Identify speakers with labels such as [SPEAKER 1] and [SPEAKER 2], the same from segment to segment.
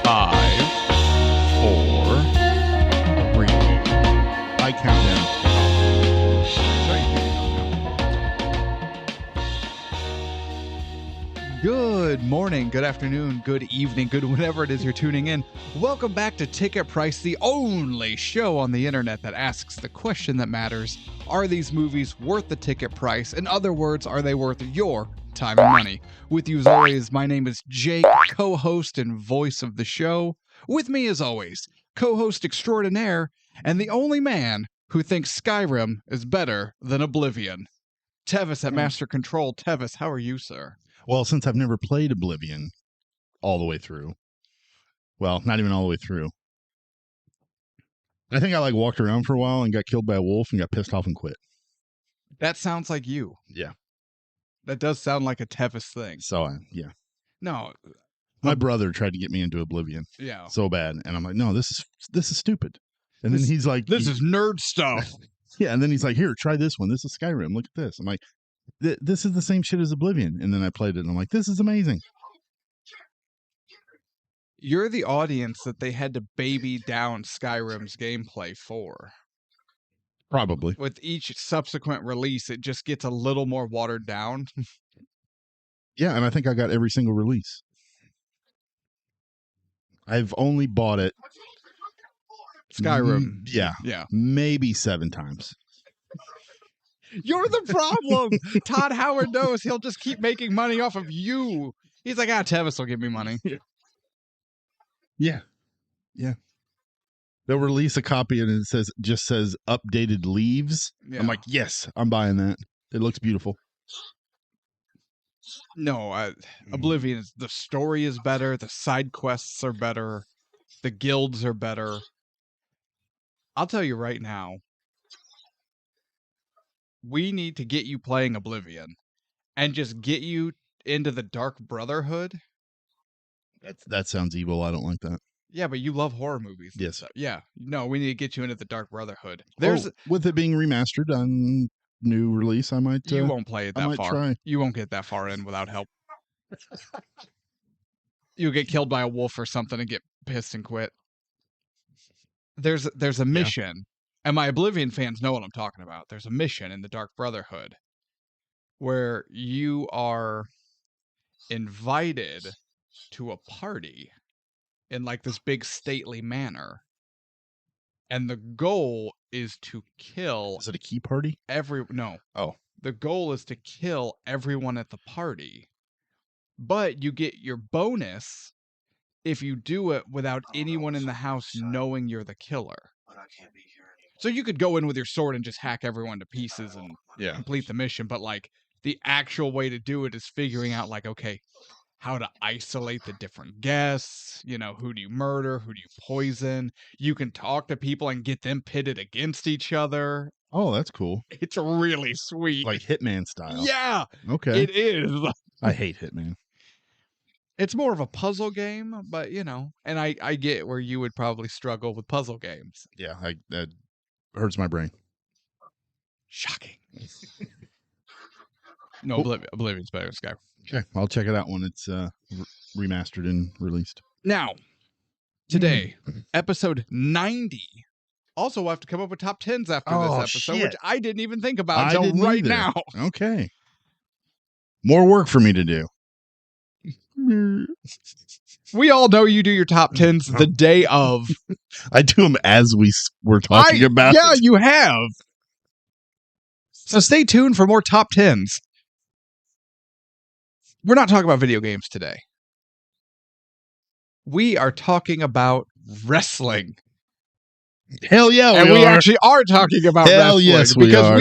[SPEAKER 1] 5, 4, 3.
[SPEAKER 2] I count down.
[SPEAKER 1] Good morning, good afternoon, good evening, good whenever it is you're tuning in. Welcome back to Ticket Price, the only show on the internet that asks the question that matters. Are these movies worth the ticket price? In other words, are they worth your time and money? With you as always, my name is Jake, co-host and voice of the show. With me as always, co-host extraordinaire and the only man who thinks Skyrim is better than Oblivion. Tevis at Master Control. Tevis, how are you, sir?
[SPEAKER 2] Well, since I've never played Oblivion all the way through, well, not even all the way through, I think I walked around for a while and got killed by a wolf and got pissed off and quit.
[SPEAKER 1] That sounds like you.
[SPEAKER 2] Yeah.
[SPEAKER 1] That does sound like a Tevis thing.
[SPEAKER 2] So, yeah.
[SPEAKER 1] No.
[SPEAKER 2] My brother tried to get me into Oblivion so bad. And I'm like, no, this is stupid. And then he's like,
[SPEAKER 1] this is nerd stuff.
[SPEAKER 2] Yeah. And then he's like, here, try this one. This is Skyrim. Look at this. I'm like, this is the same shit as Oblivion. And then I played it and I'm like, this is amazing.
[SPEAKER 1] You're the audience that they had to baby down Skyrim's gameplay for.
[SPEAKER 2] Probably.
[SPEAKER 1] With each subsequent release, it just gets a little more watered down.
[SPEAKER 2] Yeah, and I think I got every single release. I've only bought it.
[SPEAKER 1] Skyrim.
[SPEAKER 2] Yeah. Maybe 7 times.
[SPEAKER 1] You're the problem. Todd Howard knows he'll just keep making money off of you. He's like, Tevis will give me money.
[SPEAKER 2] Yeah. They'll release a copy and it just says updated leaves. Yeah. I'm like, yes, I'm buying that. It looks beautiful.
[SPEAKER 1] No, Oblivion, the story is better. The side quests are better. The guilds are better. I'll tell you right now, we need to get you playing Oblivion and just get you into the Dark Brotherhood.
[SPEAKER 2] That sounds evil. I don't like that.
[SPEAKER 1] Yeah, but you love horror movies.
[SPEAKER 2] Yes.
[SPEAKER 1] Yeah. No, we need to get you into the Dark Brotherhood.
[SPEAKER 2] With it being remastered on new release, I might.
[SPEAKER 1] You won't play it that far.
[SPEAKER 2] Try.
[SPEAKER 1] You won't get that far in without help. You'll get killed by a wolf or something and get pissed and quit. There's a mission, and my Oblivion fans know what I'm talking about. There's a mission in the Dark Brotherhood where you are invited to a party in this big stately manner. And the goal is to kill...
[SPEAKER 2] Is it a key party?
[SPEAKER 1] No.
[SPEAKER 2] Oh.
[SPEAKER 1] The goal is to kill everyone at the party. But you get your bonus if you do it without anyone in the house knowing you're the killer. So you could go in with your sword and just hack everyone to pieces and complete the mission. But the actual way to do it is figuring out okay, how to isolate the different guests, who do you murder, who do you poison. You can talk to people and get them pitted against each other.
[SPEAKER 2] Oh, that's cool.
[SPEAKER 1] It's really sweet.
[SPEAKER 2] Like Hitman style.
[SPEAKER 1] Yeah.
[SPEAKER 2] Okay.
[SPEAKER 1] It is.
[SPEAKER 2] I hate Hitman.
[SPEAKER 1] It's more of a puzzle game, but and I get where you would probably struggle with puzzle games.
[SPEAKER 2] Yeah, that hurts my brain.
[SPEAKER 1] Shocking. No, Oblivion's better than Skyrim.
[SPEAKER 2] Okay, I'll check it out when it's remastered and released.
[SPEAKER 1] Now, today, episode 90. Also, we'll have to come up with top 10s after this episode, which I didn't even think about until right now.
[SPEAKER 2] Okay. More work for me to do.
[SPEAKER 1] We all know you do your top 10s the day of.
[SPEAKER 2] I do them as we're talking about.
[SPEAKER 1] Yeah, you have. So stay tuned for more top 10s. We're not talking about video games today. We are talking about wrestling.
[SPEAKER 2] Hell yeah,
[SPEAKER 1] and we actually are talking about wrestling.
[SPEAKER 2] Yes,
[SPEAKER 1] because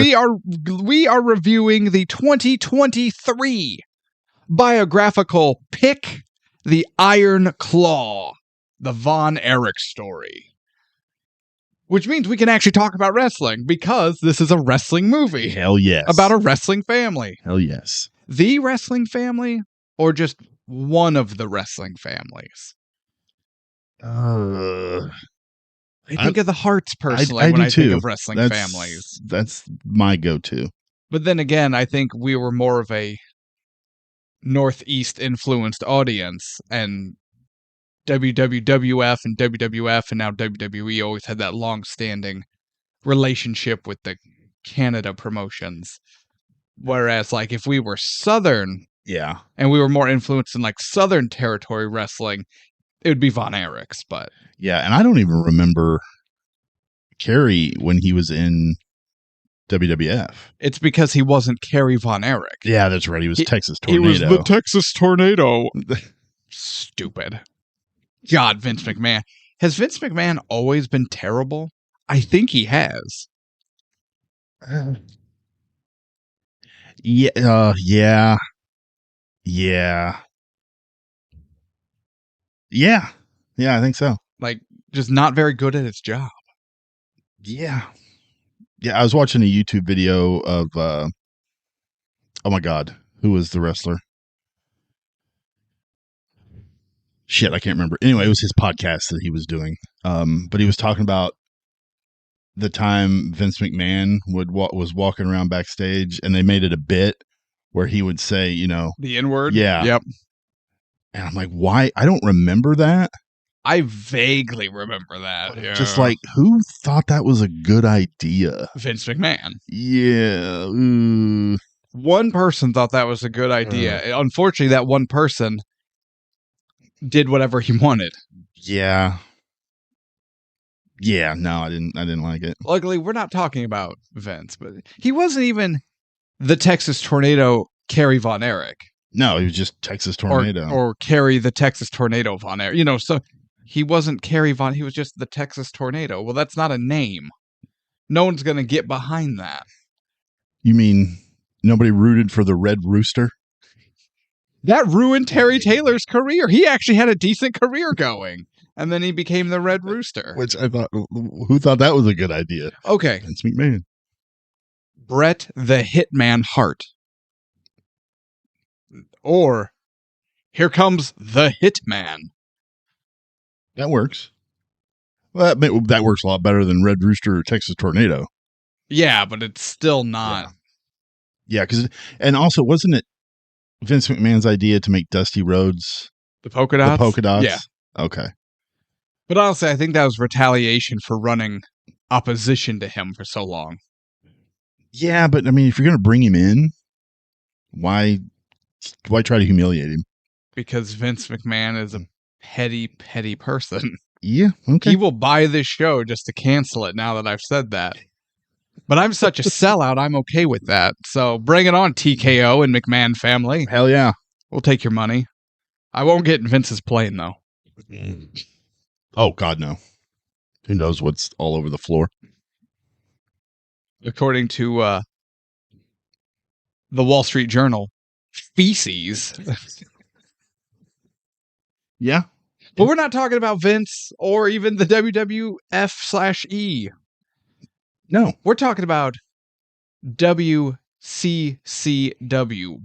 [SPEAKER 1] we are reviewing the 2023 biographical Pick the Iron Claw, the Von Erich story. Which means we can actually talk about wrestling because this is a wrestling movie.
[SPEAKER 2] Hell yes.
[SPEAKER 1] About a wrestling family.
[SPEAKER 2] Hell yes.
[SPEAKER 1] The wrestling family or just one of the wrestling families? I think of the Hearts personally when I think of wrestling families.
[SPEAKER 2] That's my go-to.
[SPEAKER 1] But then again, I think we were more of a Northeast influenced audience, and WWF and WWF and now WWE always had that long-standing relationship with the Canada promotions. Whereas, like, if we were Southern
[SPEAKER 2] Yeah.
[SPEAKER 1] and we were more influenced in, like, Southern territory wrestling, it would be Von Erichs, but...
[SPEAKER 2] Yeah, and I don't even remember Kerry when he was in WWF.
[SPEAKER 1] It's because he wasn't Kerry Von Erich.
[SPEAKER 2] Yeah, that's right. He was Texas Tornado.
[SPEAKER 1] He was the Texas Tornado. Stupid. God, Vince McMahon. Has Vince McMahon always been terrible? I think he has.
[SPEAKER 2] Yeah, yeah. I think so.
[SPEAKER 1] Like, just not very good at his job.
[SPEAKER 2] Yeah. I was watching a YouTube video of oh my god, who was the wrestler? Shit, I can't remember. Anyway, it was his podcast that he was doing. But he was talking about the time Vince McMahon was walking around backstage, and they made it a bit where he would say,
[SPEAKER 1] the N-word.
[SPEAKER 2] Yeah.
[SPEAKER 1] Yep.
[SPEAKER 2] And I'm like, why? I don't remember that.
[SPEAKER 1] I vaguely remember that. Yeah.
[SPEAKER 2] Just like, who thought that was a good idea?
[SPEAKER 1] Vince McMahon.
[SPEAKER 2] Yeah.
[SPEAKER 1] One person thought that was a good idea. Unfortunately, that one person did whatever he wanted.
[SPEAKER 2] Yeah. Yeah, no, I didn't like it.
[SPEAKER 1] Luckily, we're not talking about Vince, but he wasn't even the Texas Tornado Kerry Von Erich.
[SPEAKER 2] No, he was just Texas Tornado.
[SPEAKER 1] Or Kerry the Texas Tornado Von Erich. So he wasn't Kerry Von, he was just the Texas Tornado. Well, that's not a name. No one's going to get behind that.
[SPEAKER 2] You mean nobody rooted for the Red Rooster?
[SPEAKER 1] That ruined Terry Taylor's career. He actually had a decent career going. And then he became the Red Rooster.
[SPEAKER 2] Which I thought, who thought that was a good idea?
[SPEAKER 1] Okay.
[SPEAKER 2] Vince McMahon.
[SPEAKER 1] Bret the Hitman Hart. Or, here comes the Hitman.
[SPEAKER 2] That works. Well, that works a lot better than Red Rooster or Texas Tornado.
[SPEAKER 1] Yeah, but it's still not.
[SPEAKER 2] Yeah, and also, wasn't it Vince McMahon's idea to make Dusty Rhodes
[SPEAKER 1] the polka dots?
[SPEAKER 2] The polka dots?
[SPEAKER 1] Yeah.
[SPEAKER 2] Okay.
[SPEAKER 1] But honestly, I think that was retaliation for running opposition to him for so long.
[SPEAKER 2] Yeah, but I mean, if you're going to bring him in, why try to humiliate him?
[SPEAKER 1] Because Vince McMahon is a petty, petty person.
[SPEAKER 2] Yeah, okay.
[SPEAKER 1] He will buy this show just to cancel it now that I've said that. But I'm such a sellout, I'm okay with that. So bring it on, TKO and McMahon family.
[SPEAKER 2] Hell yeah.
[SPEAKER 1] We'll take your money. I won't get in Vince's plane, though.
[SPEAKER 2] Oh, God, no. Who knows what's all over the floor?
[SPEAKER 1] According to the Wall Street Journal, feces.
[SPEAKER 2] Yeah.
[SPEAKER 1] But we're not talking about Vince or even the WWF/E.
[SPEAKER 2] No.
[SPEAKER 1] We're talking about WCCW,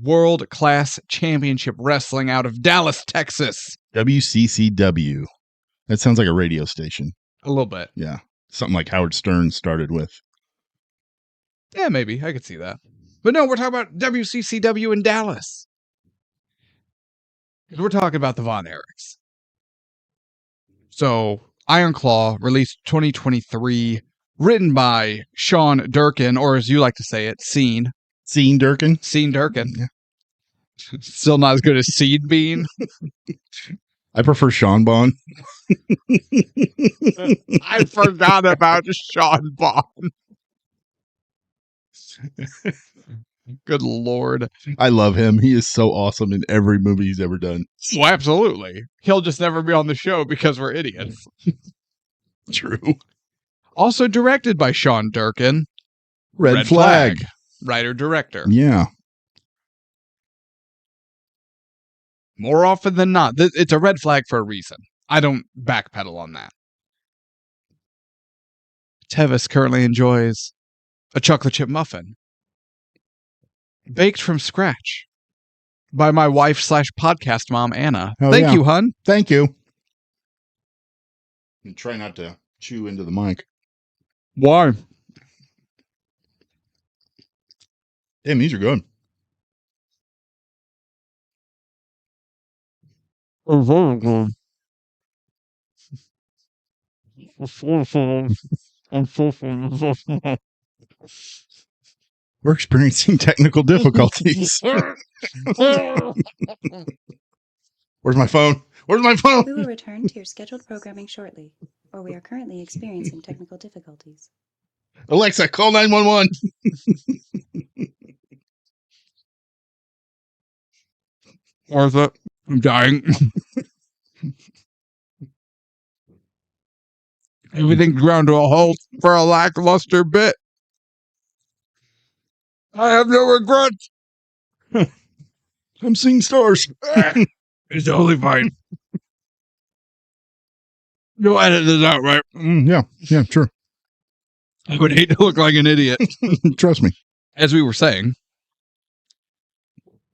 [SPEAKER 1] World Class Championship Wrestling out of Dallas, Texas.
[SPEAKER 2] WCCW. That sounds like a radio station.
[SPEAKER 1] A little bit.
[SPEAKER 2] Yeah. Something like Howard Stern started with.
[SPEAKER 1] Yeah, maybe. I could see that. But no, we're talking about WCCW in Dallas. Because we're talking about the Von Erichs. So, Iron Claw, released 2023, written by Sean Durkin, or as you like to say it, Sean
[SPEAKER 2] Durkin.
[SPEAKER 1] Sean Durkin.
[SPEAKER 2] Yeah.
[SPEAKER 1] Still not as good as Seed Bean.
[SPEAKER 2] I prefer Sean Bond.
[SPEAKER 1] I forgot about Sean Bond. Good Lord.
[SPEAKER 2] I love him. He is so awesome in every movie he's ever done.
[SPEAKER 1] Oh, absolutely. He'll just never be on the show because we're idiots.
[SPEAKER 2] True.
[SPEAKER 1] Also directed by Sean Durkin.
[SPEAKER 2] Red Flag.
[SPEAKER 1] Writer-director.
[SPEAKER 2] Yeah.
[SPEAKER 1] More often than not, it's a red flag for a reason. I don't backpedal on that. Tevis currently enjoys a chocolate chip muffin. Baked from scratch by my wife/podcast mom, Anna.
[SPEAKER 2] Oh,
[SPEAKER 1] Thank
[SPEAKER 2] yeah.
[SPEAKER 1] you, hun.
[SPEAKER 2] Thank you. And try not to chew into the mic.
[SPEAKER 1] Why?
[SPEAKER 2] Damn, these are good. We're experiencing technical difficulties. Where's my phone? Where's my phone?
[SPEAKER 3] We will return to your scheduled programming shortly, or we are currently experiencing technical difficulties.
[SPEAKER 2] Alexa, call 911.
[SPEAKER 1] Martha, I'm dying. Everything's ground to a halt for a lackluster bit. I have no regrets.
[SPEAKER 2] I'm seeing stars.
[SPEAKER 1] It's totally fine. You'll edit this out, right?
[SPEAKER 2] Yeah, sure.
[SPEAKER 1] I would hate to look like an idiot.
[SPEAKER 2] Trust me.
[SPEAKER 1] As we were saying,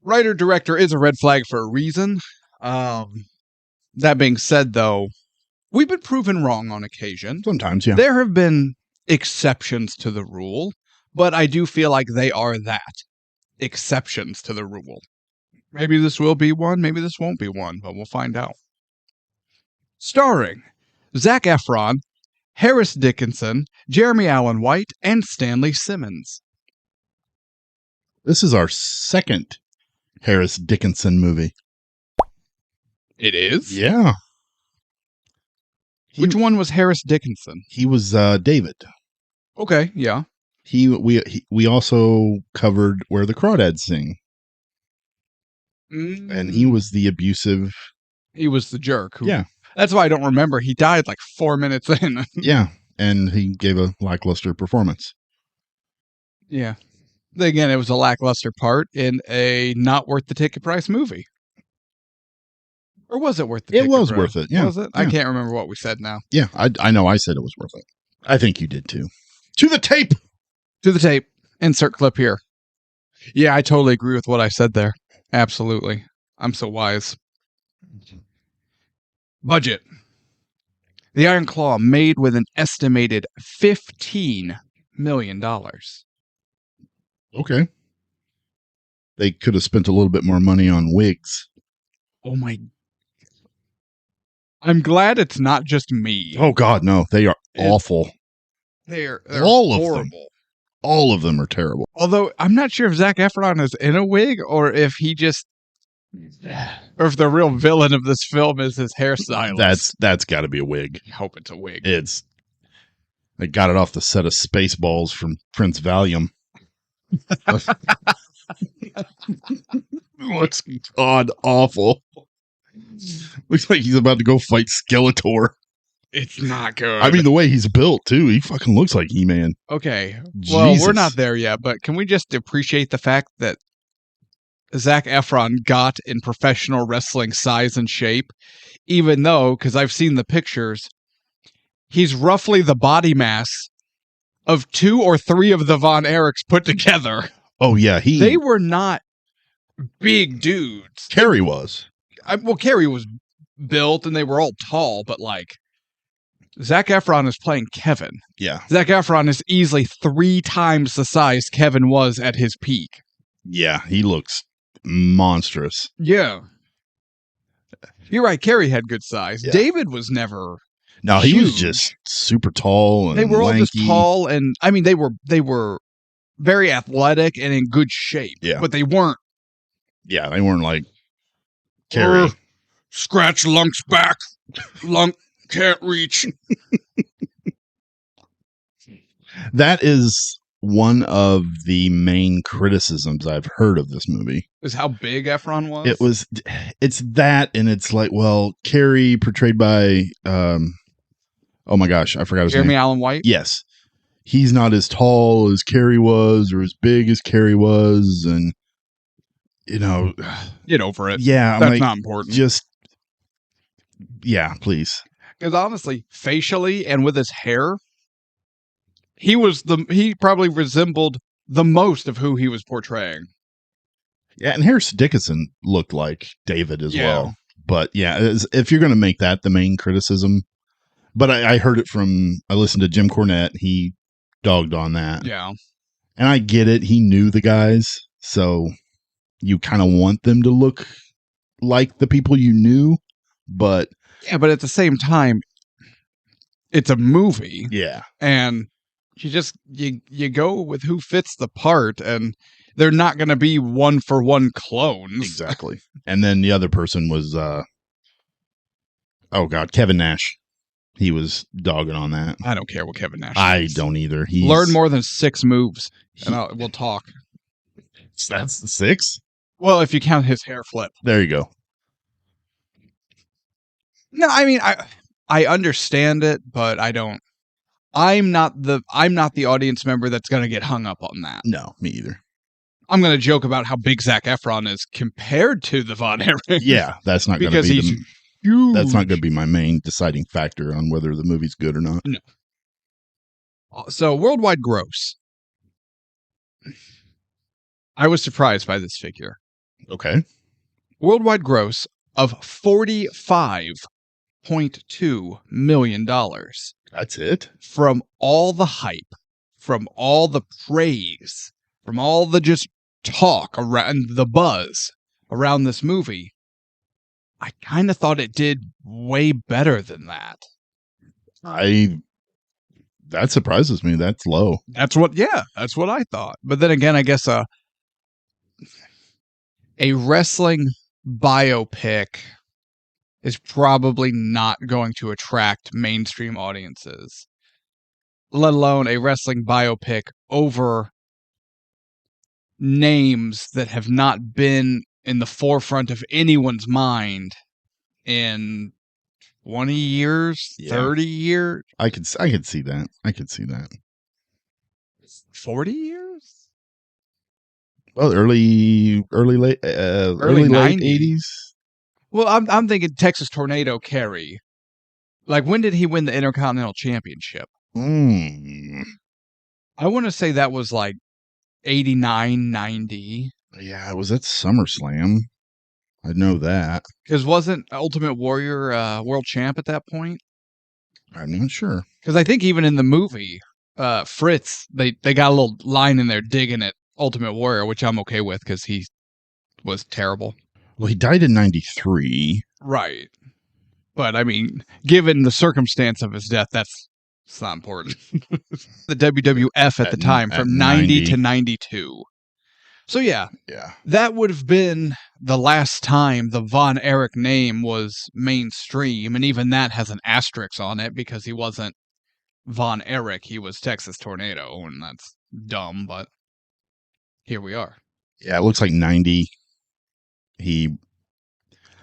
[SPEAKER 1] writer-director is a red flag for a reason. That being said, though, we've been proven wrong on occasion.
[SPEAKER 2] Sometimes, yeah.
[SPEAKER 1] There have been exceptions to the rule, but I do feel like they are that. Exceptions to the rule. Maybe this will be one, maybe this won't be one, but we'll find out. Starring Zac Efron, Harris Dickinson, Jeremy Allen White, and Stanley Simmons.
[SPEAKER 2] This is our second Harris Dickinson movie.
[SPEAKER 1] It is?
[SPEAKER 2] Yeah.
[SPEAKER 1] Which one was Harris Dickinson?
[SPEAKER 2] He was David.
[SPEAKER 1] Okay, yeah.
[SPEAKER 2] We also covered Where the Crawdads Sing. And he was the abusive.
[SPEAKER 1] He was the jerk.
[SPEAKER 2] Yeah.
[SPEAKER 1] That's why I don't remember. He died like 4 minutes in.
[SPEAKER 2] Yeah. And he gave a lackluster performance.
[SPEAKER 1] Yeah. Again, it was a lackluster part in a not worth the ticket price movie. Or was it worth the ticket price?
[SPEAKER 2] It was worth it, yeah.
[SPEAKER 1] Was it?
[SPEAKER 2] Yeah.
[SPEAKER 1] I can't remember what we said now.
[SPEAKER 2] Yeah, I know I said it was worth it. I think you did too. To the tape!
[SPEAKER 1] To the tape. Insert clip here. Yeah, I totally agree with what I said there. Absolutely. I'm so wise. Budget. The Iron Claw made with an estimated $15 million.
[SPEAKER 2] Okay. They could have spent a little bit more money on wigs.
[SPEAKER 1] Oh my. I'm glad it's not just me.
[SPEAKER 2] Oh God, no. They are awful.
[SPEAKER 1] They're
[SPEAKER 2] all
[SPEAKER 1] horrible.
[SPEAKER 2] Of them. All of them are terrible.
[SPEAKER 1] Although I'm not sure if Zac Efron is in a wig or if he just, or if the real villain of this film is his hairstylist.
[SPEAKER 2] That's got to be a wig.
[SPEAKER 1] I hope it's a wig.
[SPEAKER 2] They got it off the set of Spaceballs from Prince Valium. Looks god awful. Looks like he's about to go fight Skeletor.
[SPEAKER 1] It's not good.
[SPEAKER 2] I mean, the way he's built too, he fucking looks like He-Man.
[SPEAKER 1] Okay, well,
[SPEAKER 2] Jesus.
[SPEAKER 1] we're not there yet, but can we just appreciate the fact that Zac Efron got in professional wrestling size and shape, even though, because I've seen the pictures, he's roughly the body mass of 2 or 3 of the Von Erichs put together.
[SPEAKER 2] Oh yeah,
[SPEAKER 1] They were not big dudes.
[SPEAKER 2] Carrie was.
[SPEAKER 1] Well, Carrie was built and they were all tall, but like Zac Efron is playing Kevin.
[SPEAKER 2] Yeah.
[SPEAKER 1] Zac Efron is easily 3 times the size Kevin was at his peak.
[SPEAKER 2] Yeah, he looks monstrous.
[SPEAKER 1] Yeah. You're right, Carrie had good size.
[SPEAKER 2] Yeah.
[SPEAKER 1] David was never
[SPEAKER 2] No, he was
[SPEAKER 1] huge.
[SPEAKER 2] just super tall and
[SPEAKER 1] They were all
[SPEAKER 2] lanky.
[SPEAKER 1] just tall and I mean they were very athletic and in good shape.
[SPEAKER 2] Yeah.
[SPEAKER 1] But they weren't.
[SPEAKER 2] Yeah, they weren't like Carrie.
[SPEAKER 1] Scratch Lunk's back. Lunk can't reach.
[SPEAKER 2] That is one of the main criticisms I've heard of this movie.
[SPEAKER 1] Is how big Efron was?
[SPEAKER 2] It's that, and it's like, well, Carrie portrayed by, oh my gosh, I forgot his
[SPEAKER 1] Jeremy
[SPEAKER 2] name.
[SPEAKER 1] Allen White?
[SPEAKER 2] Yes. He's not as tall as Carrie was, or as big as Carrie was, and, you know.
[SPEAKER 1] Get over it.
[SPEAKER 2] Yeah. I'm
[SPEAKER 1] That's
[SPEAKER 2] like,
[SPEAKER 1] not important.
[SPEAKER 2] just, yeah, please.
[SPEAKER 1] Because honestly, facially and with his hair, he probably resembled the most of who he was portraying.
[SPEAKER 2] Yeah, and Harris Dickinson looked like David as
[SPEAKER 1] Yeah.
[SPEAKER 2] well. But yeah, if you're going to make that the main criticism, but I heard it I listened to Jim Cornette. He dogged on that.
[SPEAKER 1] Yeah.
[SPEAKER 2] And I get it. He knew the guys. So you kind of want them to look like the people you knew. But
[SPEAKER 1] Yeah, but at the same time, it's a movie,
[SPEAKER 2] Yeah.
[SPEAKER 1] and you go with who fits the part, and they're not going to be one-for-one clones.
[SPEAKER 2] Exactly. And then the other person was, Kevin Nash. He was dogging on that.
[SPEAKER 1] I don't care what Kevin Nash
[SPEAKER 2] I
[SPEAKER 1] thinks.
[SPEAKER 2] don't either.
[SPEAKER 1] Learn more than 6 moves, and we'll talk.
[SPEAKER 2] That's the 6?
[SPEAKER 1] Well, if you count his hair flip.
[SPEAKER 2] There you go.
[SPEAKER 1] No, I mean, I understand it, but I don't. I'm not the audience member that's going to get hung up on that.
[SPEAKER 2] No, me either.
[SPEAKER 1] I'm going to joke about how big Zac Efron is compared to the Von Erich.
[SPEAKER 2] Yeah, that's not going to be
[SPEAKER 1] because he's huge.
[SPEAKER 2] That's not going to be my main deciding factor on whether the movie's good or not.
[SPEAKER 1] No. So, worldwide gross. I was surprised by this figure.
[SPEAKER 2] Okay.
[SPEAKER 1] Worldwide gross of $45.2 million.
[SPEAKER 2] That's it?
[SPEAKER 1] From all the hype, from all the praise, from all the just talk around, the buzz around this movie, I kind of thought it did way better than that.
[SPEAKER 2] That surprises me. That's low.
[SPEAKER 1] That's what I thought. But then again, I guess a wrestling biopic is probably not going to attract mainstream audiences, let alone a wrestling biopic over names that have not been in the forefront of anyone's mind in 20 years, 30 years.
[SPEAKER 2] I could see that.
[SPEAKER 1] 40 years?
[SPEAKER 2] Well, early late 80s.
[SPEAKER 1] Well, I'm thinking Texas Tornado Kerry. Like, when did he win the Intercontinental Championship? I want to say that was like 89, 90.
[SPEAKER 2] Yeah, it was at SummerSlam. I know that.
[SPEAKER 1] Because wasn't Ultimate Warrior world champ at that point?
[SPEAKER 2] I'm not sure.
[SPEAKER 1] Because I think even in the movie, Fritz, they got a little line in there digging at Ultimate Warrior, which I'm okay with because he was terrible.
[SPEAKER 2] Well, he died in 93.
[SPEAKER 1] Right. But, I mean, given the circumstance of his death, it's not important. The WWF at the time, from 90 to 92. So, yeah, that would have been the last time the Von Erich name was mainstream, and even that has an asterisk on it because he wasn't Von Erich, he was Texas Tornado, and that's dumb, but here we are.
[SPEAKER 2] Yeah, it looks like 90. He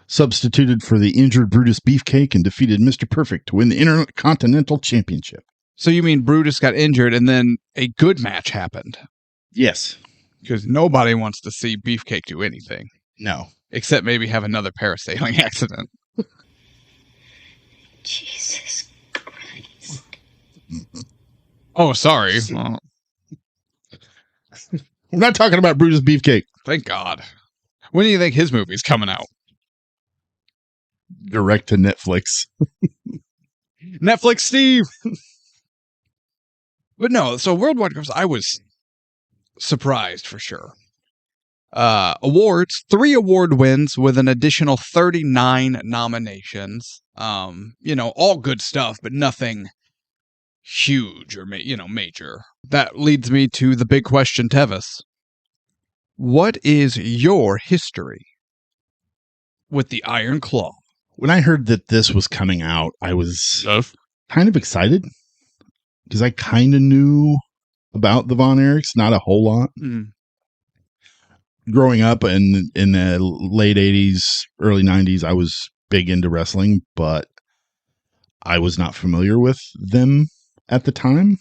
[SPEAKER 2] substituted for the injured Brutus Beefcake and defeated Mr. Perfect to win the Intercontinental Championship.
[SPEAKER 1] So you mean Brutus got injured and then a good match happened?
[SPEAKER 2] Yes.
[SPEAKER 1] Because nobody wants to see Beefcake do anything.
[SPEAKER 2] No.
[SPEAKER 1] Except maybe have another parasailing accident.
[SPEAKER 3] Jesus Christ.
[SPEAKER 1] Oh, sorry. Well,
[SPEAKER 2] we're not talking about Brutus Beefcake.
[SPEAKER 1] Thank God. When do you think his movie's coming out?
[SPEAKER 2] Direct to Netflix.
[SPEAKER 1] Netflix Steve! But no, so Worldwide Gross, I was surprised for sure. Awards, 3 award wins with an additional 39 nominations. All good stuff, but nothing huge or major. That leads me to the big question, Tevis. What is your history with the Iron Claw?
[SPEAKER 2] When I heard that this was coming out, I was kind of excited because I kind of knew about the Von Erichs, not a whole lot. Growing up in the late 80s, early 90s, I was big into wrestling, but I was not familiar with them at the time.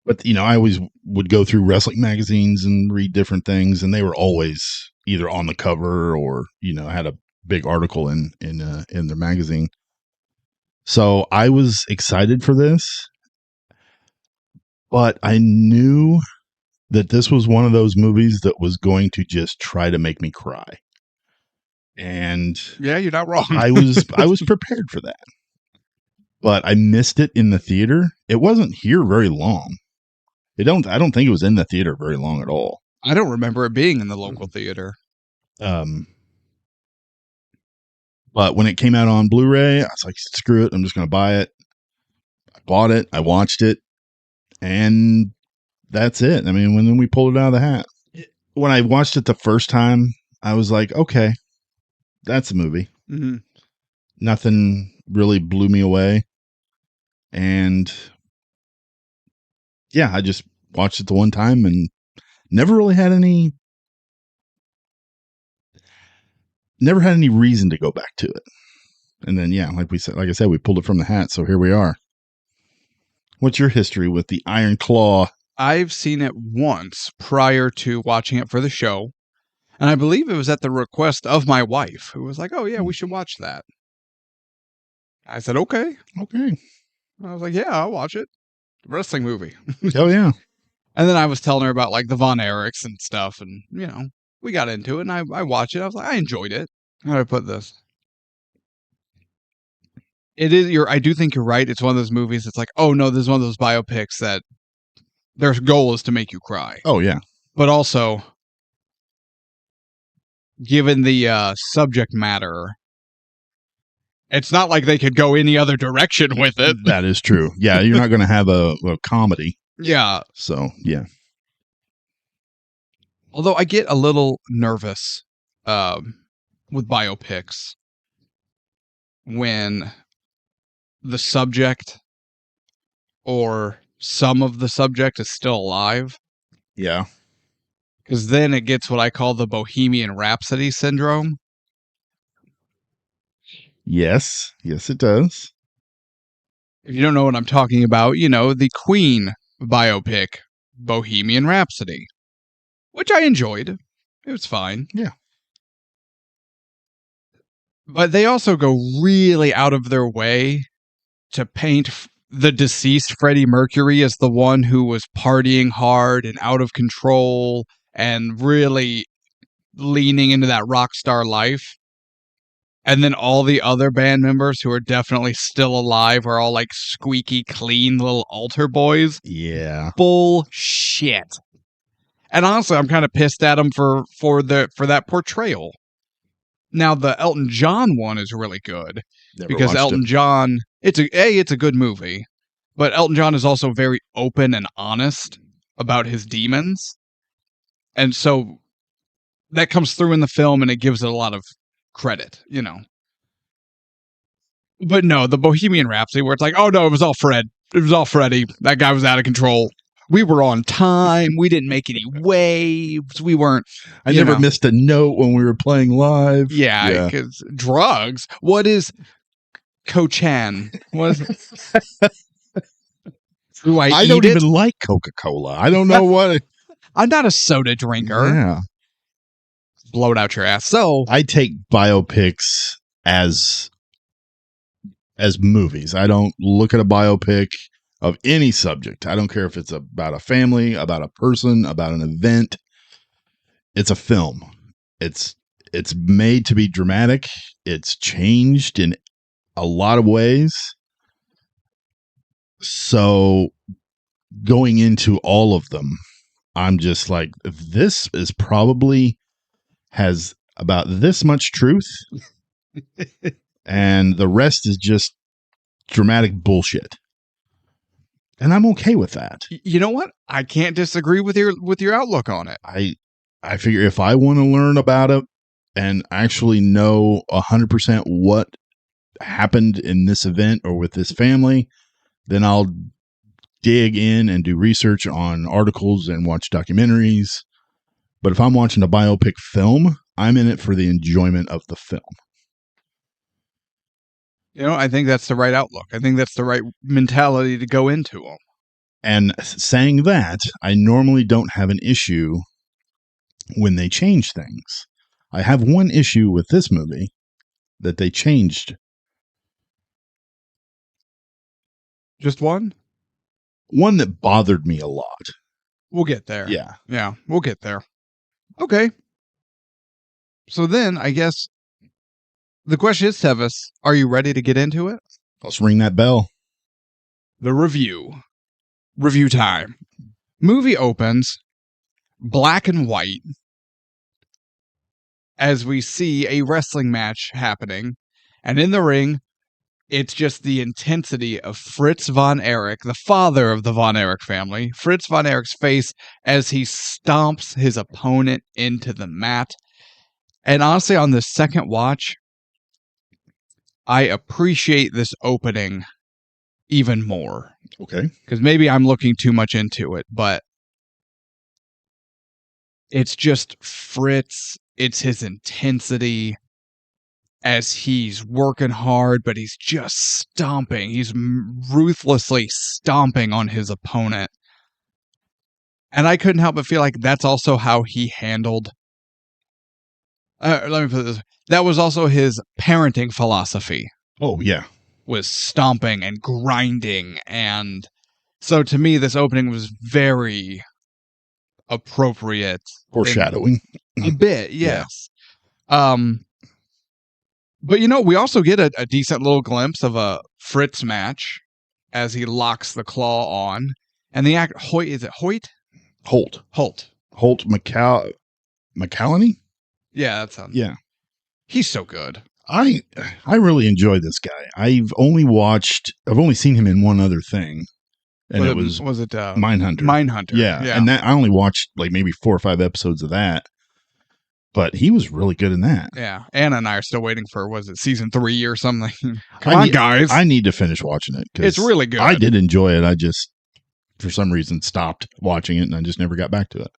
[SPEAKER 2] But, I always would go through wrestling magazines and read different things, and they were always either on the cover or, had a big article in their magazine. So I was excited for this, but I knew that this was one of those movies that was going to just try to make me cry. And
[SPEAKER 1] yeah, you're not wrong.
[SPEAKER 2] I was prepared for that. But I missed it in the theater. It wasn't here very long. I don't think it was in the theater very long at all.
[SPEAKER 1] I don't remember it being in the local theater.
[SPEAKER 2] But when it came out on Blu-ray, I was like, screw it, I'm just going to buy it. bought it, I watched it, and that's it. I mean, when we pulled it out of the hat. When I watched it the first time, I was like, okay, that's a movie.
[SPEAKER 1] Mm-hmm.
[SPEAKER 2] Nothing really blew me away. And yeah, I just watched it the one time and never had any reason to go back to it. And then, yeah, like I said, we pulled it from the hat. So here we are. What's your history with the Iron Claw?
[SPEAKER 1] I've seen it once prior to watching it for the show. And I believe it was at the request of my wife, who was like, oh, yeah, we should watch that. I said, okay.
[SPEAKER 2] Okay.
[SPEAKER 1] I was like, yeah, I'll watch it. Wrestling movie.
[SPEAKER 2] Oh, yeah.
[SPEAKER 1] And then I was telling her about like the Von Erichs and stuff. And, you know, we got into it and I watched it. I was like, I enjoyed it. How do I put this? I do think you're right. It's one of those movies. It's like, oh no, this is one of those biopics that their goal is to make you cry.
[SPEAKER 2] Oh, yeah.
[SPEAKER 1] But also, given the subject matter, it's not like they could go any other direction with it.
[SPEAKER 2] That is true. Yeah, you're not going to have a comedy.
[SPEAKER 1] Yeah.
[SPEAKER 2] So, yeah.
[SPEAKER 1] Although I get a little nervous with biopics when the subject or some of the subject is still alive.
[SPEAKER 2] Yeah.
[SPEAKER 1] Because then it gets what I call the Bohemian Rhapsody syndrome.
[SPEAKER 2] Yes. Yes, it does.
[SPEAKER 1] If you don't know what I'm talking about, you know, the Queen biopic, Bohemian Rhapsody, which I enjoyed. It was fine.
[SPEAKER 2] Yeah.
[SPEAKER 1] But they also go really out of their way to paint the deceased Freddie Mercury as the one who was partying hard and out of control and really leaning into that rock star life. And then all the other band members who are definitely still alive are all like squeaky clean little altar boys.
[SPEAKER 2] Yeah.
[SPEAKER 1] Bullshit. And honestly, I'm kind of pissed at them for that portrayal. Now the Elton John one is really good.
[SPEAKER 2] Never
[SPEAKER 1] because
[SPEAKER 2] watched
[SPEAKER 1] Elton
[SPEAKER 2] it.
[SPEAKER 1] John, it's a good movie, but Elton John is also very open and honest about his demons. And so that comes through in the film and it gives it a lot of credit, you know. But no, the Bohemian Rhapsody where it's like, oh no, it was all Fred. It was all Freddie. That guy was out of control. We were on time. We didn't make any waves. We weren't.
[SPEAKER 2] I never missed a note when we were playing live.
[SPEAKER 1] Yeah, because drugs. What is Cochan? What is Do
[SPEAKER 2] I don't even like Coca-Cola. I don't know what.
[SPEAKER 1] I'm not a soda drinker.
[SPEAKER 2] Yeah.
[SPEAKER 1] Blow it out your ass. So
[SPEAKER 2] I take biopics as movies. I don't look at a biopic of any subject. I don't care if it's about a family, about a person, about an event. It's a film. It's made to be dramatic. It's changed in a lot of ways. So going into all of them, I'm just like, this is probably has about this much truth and the rest is just dramatic bullshit. And I'm okay with that.
[SPEAKER 1] You know what? I can't disagree with your outlook on it.
[SPEAKER 2] I figure if I want to learn about it and actually know 100% what happened in this event or with this family, then I'll dig in and do research on articles and watch documentaries. But if I'm watching a biopic film, I'm in it for the enjoyment of the film.
[SPEAKER 1] You know, I think that's the right outlook. I think that's the right mentality to go into them.
[SPEAKER 2] And saying that, I normally don't have an issue when they change things. I have one issue with this movie that they changed.
[SPEAKER 1] Just one?
[SPEAKER 2] One that bothered me a lot.
[SPEAKER 1] We'll get there.
[SPEAKER 2] Yeah,
[SPEAKER 1] we'll get there. Okay. So then, I guess, the question is, Tevis, are you ready to get into it?
[SPEAKER 2] Let's ring that bell.
[SPEAKER 1] The review. Review time. Movie opens, black and white, as we see a wrestling match happening, and in the ring, It's just the intensity of Fritz von Erich, the father of the von Erich family, Fritz von Erich's face as he stomps his opponent into the mat. And honestly, on this second watch, I appreciate this opening even more.
[SPEAKER 2] Okay.
[SPEAKER 1] Because maybe I'm looking too much into it, but it's just Fritz. It's his intensity as he's working hard, but he's just stomping. He's ruthlessly stomping on his opponent. And I couldn't help but feel like that's also how he handled... let me put it this way. That was also his parenting philosophy.
[SPEAKER 2] Oh, yeah.
[SPEAKER 1] Was stomping and grinding. And so to me, this opening was very appropriate.
[SPEAKER 2] Foreshadowing.
[SPEAKER 1] A bit, yes. Yeah. But, we also get a decent little glimpse of a Fritz match as he locks the claw on. And the act, Hoyt, is it Hoyt?
[SPEAKER 2] Holt McCallany?
[SPEAKER 1] Yeah, that sounds...
[SPEAKER 2] Yeah.
[SPEAKER 1] He's so good.
[SPEAKER 2] I really enjoy this guy. I've only seen him in one other thing. And it was Mindhunter.
[SPEAKER 1] Mindhunter.
[SPEAKER 2] Yeah. And that I only watched like maybe 4 or 5 episodes of that. But he was really good in that.
[SPEAKER 1] Yeah. Anna and I are still waiting for, season 3 or something? Come on, guys.
[SPEAKER 2] I need to finish watching it.
[SPEAKER 1] It's really good.
[SPEAKER 2] I did enjoy it. I just, for some reason, stopped watching it and I just never got back to it.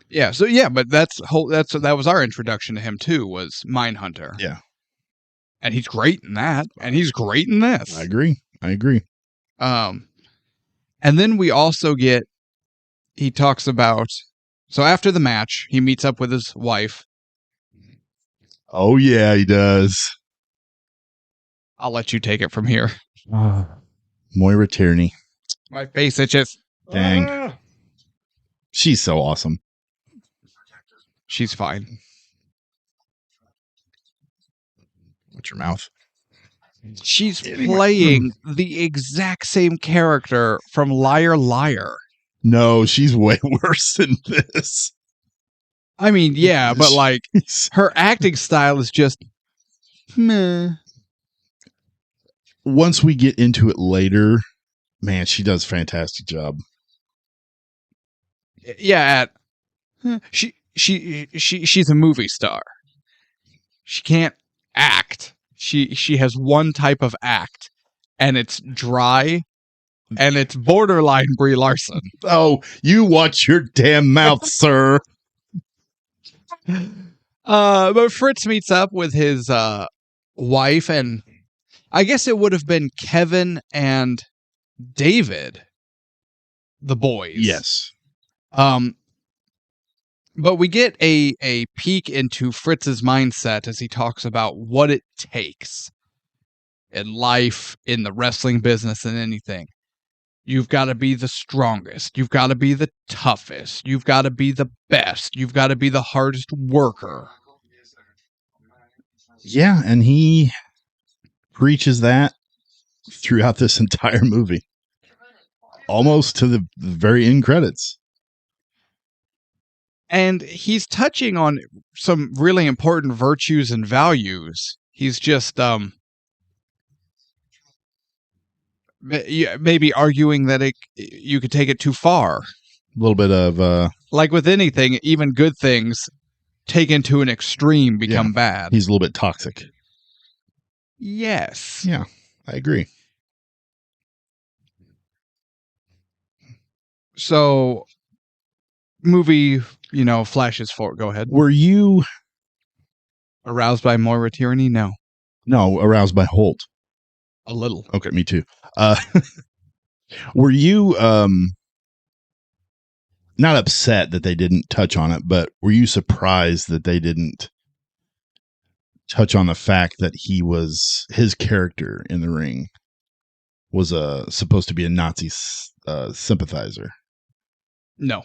[SPEAKER 1] Yeah. So, but that was our introduction to him, too, was Mindhunter.
[SPEAKER 2] Yeah.
[SPEAKER 1] And he's great in that. And he's great in this.
[SPEAKER 2] I agree.
[SPEAKER 1] And then we also he talks about, so after the match, he meets up with his wife.
[SPEAKER 2] Oh, yeah, he does.
[SPEAKER 1] I'll let you take it from here.
[SPEAKER 2] Moira Tierney.
[SPEAKER 1] My face itches.
[SPEAKER 2] Dang. She's so awesome.
[SPEAKER 1] She's fine.
[SPEAKER 2] What's your mouth?
[SPEAKER 1] She's playing the exact same character from Liar Liar.
[SPEAKER 2] No, she's way worse than this.
[SPEAKER 1] I mean, yeah, but like her acting style is just meh.
[SPEAKER 2] Once we get into it later, man, she does a fantastic job.
[SPEAKER 1] Yeah, she's a movie star. She can't act. She has one type of act, and it's dry, and it's borderline Brie Larson.
[SPEAKER 2] Oh, you watch your damn mouth, sir.
[SPEAKER 1] But Fritz meets up with his wife, and I guess it would have been Kevin and David, the boys.
[SPEAKER 2] Yes.
[SPEAKER 1] But we get a peek into Fritz's mindset as he talks about what it takes in life, in the wrestling business, and anything. You've got to be the strongest. You've got to be the toughest. You've got to be the best. You've got to be the hardest worker.
[SPEAKER 2] Yeah, and he preaches that throughout this entire movie. Almost to the very end credits.
[SPEAKER 1] And he's touching on some really important virtues and values. He's just maybe arguing that you could take it too far.
[SPEAKER 2] A little bit of
[SPEAKER 1] like with anything, even good things taken to an extreme become bad.
[SPEAKER 2] He's a little bit toxic.
[SPEAKER 1] Yes.
[SPEAKER 2] Yeah, I agree.
[SPEAKER 1] So, movie, flashes forward. Go ahead.
[SPEAKER 2] Were you
[SPEAKER 1] aroused by Moira Tierney? No.
[SPEAKER 2] No, aroused by Holt.
[SPEAKER 1] A little.
[SPEAKER 2] Okay, me too. Were you not upset that they didn't touch on it, but were you surprised that they didn't touch on the fact that his character in the ring was supposed to be a Nazi sympathizer?
[SPEAKER 1] No.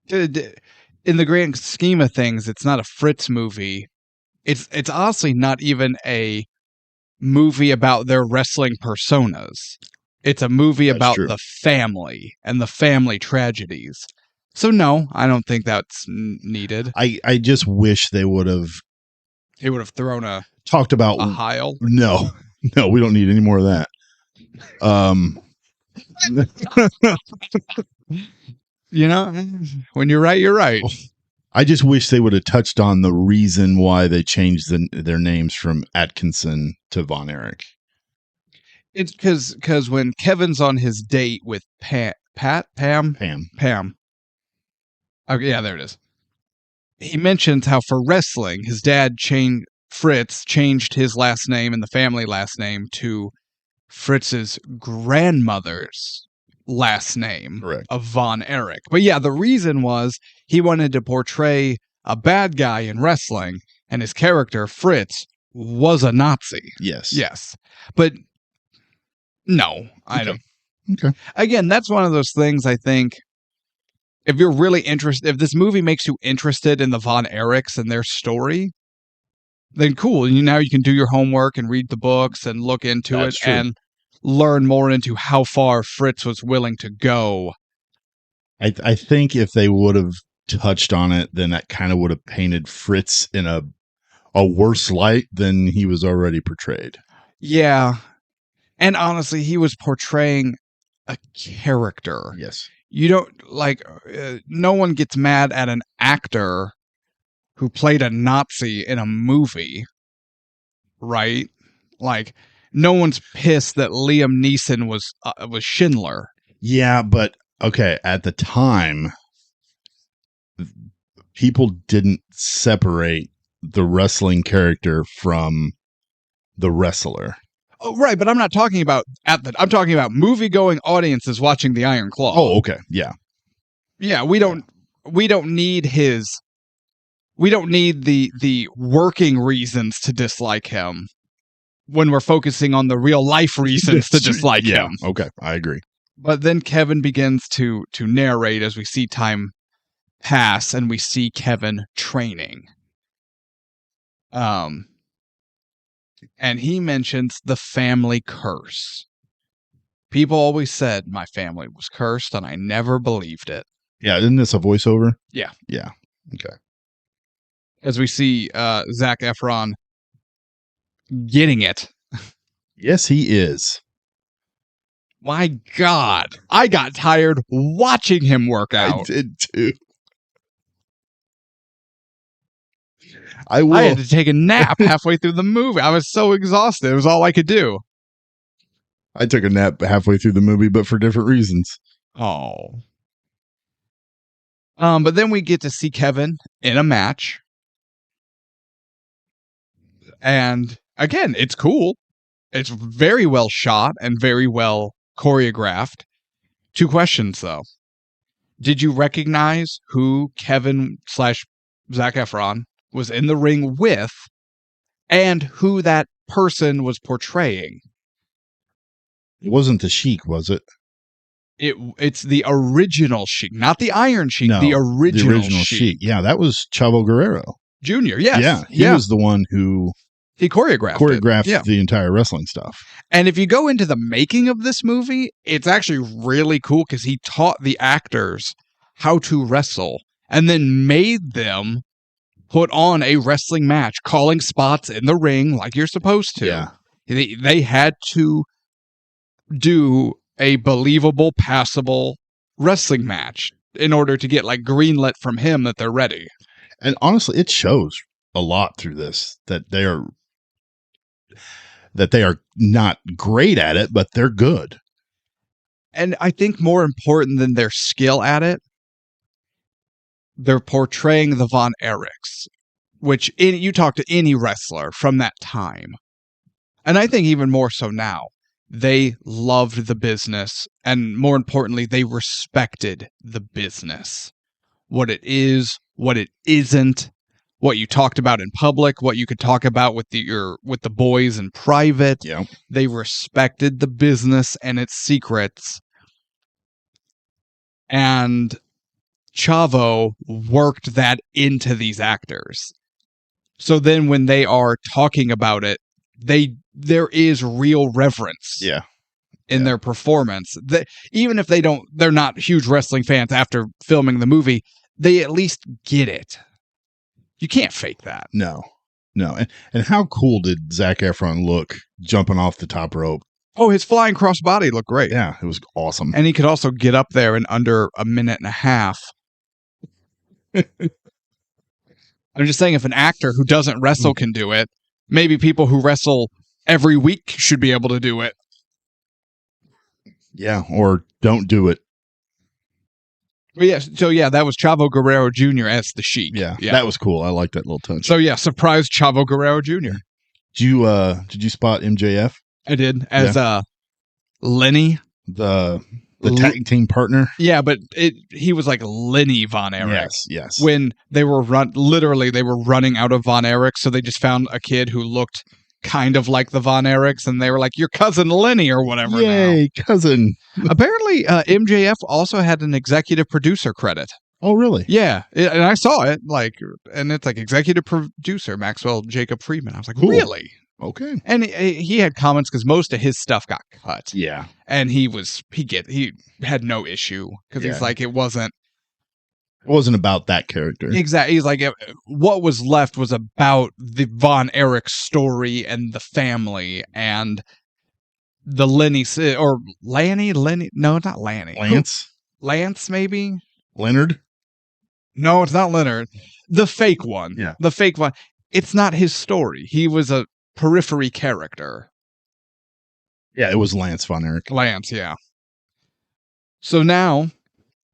[SPEAKER 1] In the grand scheme of things, it's not a Fritz movie. It's honestly not even a movie about their wrestling personas. It's a movie about the family and the family tragedies. So no, I don't think that's needed.
[SPEAKER 2] I just wish they would have.
[SPEAKER 1] He would have thrown
[SPEAKER 2] talked about
[SPEAKER 1] a Heil.
[SPEAKER 2] No, No, we don't need any more of that.
[SPEAKER 1] You know, when you're right, you're right.
[SPEAKER 2] I just wish they would have touched on the reason why they changed their names from Atkinson to Von Erich.
[SPEAKER 1] It's because when Kevin's on his date with Pam. Okay, yeah, there it is. He mentions how for wrestling, his dad Fritz changed his last name and the family last name to Fritz's grandmother's last name.
[SPEAKER 2] Correct.
[SPEAKER 1] Of Von Erich. But yeah, the reason was he wanted to portray a bad guy in wrestling, and his character, Fritz, was a Nazi.
[SPEAKER 2] Yes.
[SPEAKER 1] But no, I don't.
[SPEAKER 2] Okay.
[SPEAKER 1] Again, that's one of those things I think, if you're really interested, if this movie makes you interested in the Von Erichs and their story, then cool. Now you can do your homework and read the books and look into
[SPEAKER 2] That's
[SPEAKER 1] it
[SPEAKER 2] true.
[SPEAKER 1] and learn more into how far Fritz was willing to go.
[SPEAKER 2] I think if they would have touched on it, then that kind of would have painted Fritz in a worse light than he was already portrayed.
[SPEAKER 1] Yeah. And honestly, he was portraying a character.
[SPEAKER 2] Yes.
[SPEAKER 1] You don't, no one gets mad at an actor who played a Nazi in a movie, right? Like, no one's pissed that Liam Neeson was Schindler.
[SPEAKER 2] Yeah, but okay, at the time, people didn't separate the wrestling character from the wrestler.
[SPEAKER 1] Oh, right, but I'm not talking about I'm talking about movie-going audiences watching The Iron Claw.
[SPEAKER 2] Oh, okay, yeah.
[SPEAKER 1] Yeah, we don't need the working reasons to dislike him when we're focusing on the real life reasons to dislike him.
[SPEAKER 2] Okay, I agree.
[SPEAKER 1] But then Kevin begins to narrate as we see time pass and we see Kevin training. And he mentions the family curse. People always said my family was cursed, and I never believed it.
[SPEAKER 2] Yeah, isn't this a voiceover?
[SPEAKER 1] Yeah.
[SPEAKER 2] Yeah. Okay.
[SPEAKER 1] As we see Zac Efron getting it.
[SPEAKER 2] Yes, he is.
[SPEAKER 1] My God, I got tired watching him work out.
[SPEAKER 2] I did too.
[SPEAKER 1] I had to take a nap halfway through the movie. I was so exhausted. It was all I could do.
[SPEAKER 2] I took a nap halfway through the movie, but for different reasons.
[SPEAKER 1] Oh. But then we get to see Kevin in a match. And again, it's cool. It's very well shot and very well choreographed. 2 questions, though. Did you recognize who Kevin / Zac Efron was in the ring with and who that person was portraying?
[SPEAKER 2] It wasn't the Sheik, was it?
[SPEAKER 1] It's the original Sheik, not the Iron Sheik,
[SPEAKER 2] No,
[SPEAKER 1] the original
[SPEAKER 2] Sheik. Yeah, that was Chavo Guerrero.
[SPEAKER 1] Jr., yes.
[SPEAKER 2] Yeah, he was the one who...
[SPEAKER 1] He choreographed
[SPEAKER 2] the entire wrestling stuff.
[SPEAKER 1] And if you go into the making of this movie, it's actually really cool because he taught the actors how to wrestle and then made them put on a wrestling match, calling spots in the ring like you're supposed to.
[SPEAKER 2] Yeah.
[SPEAKER 1] They had to do a believable, passable wrestling match in order to get greenlit from him that they're ready.
[SPEAKER 2] And honestly, it shows a lot through this that they are not great at it, but they're good.
[SPEAKER 1] And I think more important than their skill at it, they're portraying the Von Erichs, which you talk to any wrestler from that time. And I think even more so now, they loved the business. And more importantly, they respected the business. What it is, what it isn't, what you talked about in public, what you could talk about with the boys in private.
[SPEAKER 2] Yeah.
[SPEAKER 1] They respected the business and its secrets. And Chavo worked that into these actors. So then when they are talking about it, there is real reverence.
[SPEAKER 2] Yeah.
[SPEAKER 1] In their performance. Even if they're not huge wrestling fans after filming the movie, they at least get it. You can't fake that.
[SPEAKER 2] No. No. And how cool did Zac Efron look jumping off the top rope?
[SPEAKER 1] Oh, his flying crossbody looked great.
[SPEAKER 2] Yeah, it was awesome.
[SPEAKER 1] And he could also get up there in under a minute and a half. I'm just saying, if an actor who doesn't wrestle can do it, maybe people who wrestle every week should be able to do it.
[SPEAKER 2] Yeah, or don't do it.
[SPEAKER 1] But yeah, so yeah, that was Chavo Guerrero Jr. as the Sheik.
[SPEAKER 2] Yeah, that was cool. I like that little touch.
[SPEAKER 1] So yeah, surprise Chavo Guerrero Jr.
[SPEAKER 2] Did you spot MJF?
[SPEAKER 1] I did, as Lenny,
[SPEAKER 2] the tag team partner.
[SPEAKER 1] Yeah, but he was like Lenny Von Erich.
[SPEAKER 2] Yes.
[SPEAKER 1] When they were running out of Von Erich, so they just found a kid who looked kind of like the Von Erichs, and they were like, "Your cousin Lenny" or whatever.
[SPEAKER 2] Yay, cousin!
[SPEAKER 1] Apparently, MJF also had an executive producer credit.
[SPEAKER 2] Oh, really?
[SPEAKER 1] Yeah, and I saw it, and it's like executive producer Maxwell Jacob Friedman. I was like, cool. Really?
[SPEAKER 2] Okay.
[SPEAKER 1] And he had comments because most of his stuff got cut.
[SPEAKER 2] Yeah.
[SPEAKER 1] And he had no issue because he's like, it wasn't
[SPEAKER 2] about that character.
[SPEAKER 1] Exactly. He's like, what was left was about the Von Erich story and the family and the Lenny or Lanny. No, not Lanny. Lance, maybe.
[SPEAKER 2] Leonard.
[SPEAKER 1] No, it's not Leonard. The fake one.
[SPEAKER 2] Yeah.
[SPEAKER 1] The fake one. It's not his story. He was a periphery character.
[SPEAKER 2] Yeah, it was Lance Von Erich.
[SPEAKER 1] Lance, yeah. So now,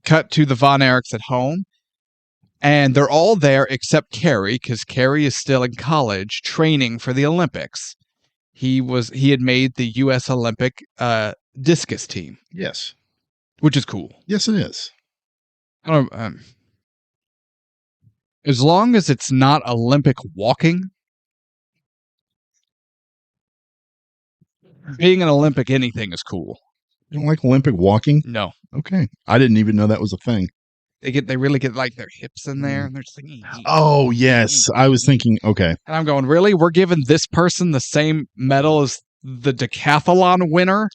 [SPEAKER 1] cut to the Von Erichs at home, and they're all there except Carrie, because Carrie is still in college training for the Olympics. He had made the U.S. Olympic discus team.
[SPEAKER 2] Yes.
[SPEAKER 1] Which is cool.
[SPEAKER 2] Yes, it is.
[SPEAKER 1] As long as it's not Olympic walking, being an Olympic anything is cool.
[SPEAKER 2] You don't like Olympic walking?
[SPEAKER 1] No.
[SPEAKER 2] Okay. I didn't even know that was a thing.
[SPEAKER 1] They really get like their hips in there, and they're just like,
[SPEAKER 2] oh yes. I was thinking, okay.
[SPEAKER 1] And I'm going, really? We're giving this person the same medal as the decathlon winner?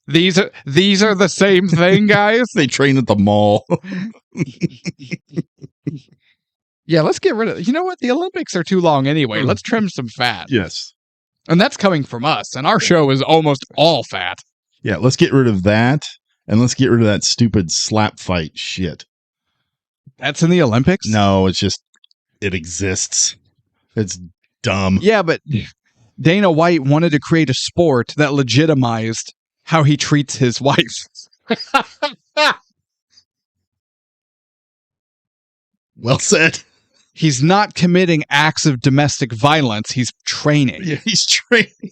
[SPEAKER 1] These are the same thing, guys?
[SPEAKER 2] They train at the mall.
[SPEAKER 1] Yeah, let's get rid of it. You know what? The Olympics are too long anyway. Let's trim some fat.
[SPEAKER 2] Yes.
[SPEAKER 1] And that's coming from us. And our show is almost all fat.
[SPEAKER 2] Yeah, let's get rid of that. And let's get rid of that stupid slap fight shit.
[SPEAKER 1] That's in the Olympics?
[SPEAKER 2] No, it's just, it exists. It's dumb.
[SPEAKER 1] Yeah, but Dana White wanted to create a sport that legitimized how he treats his wife.
[SPEAKER 2] Well said.
[SPEAKER 1] He's not committing acts of domestic violence. He's training.
[SPEAKER 2] Yeah, he's training.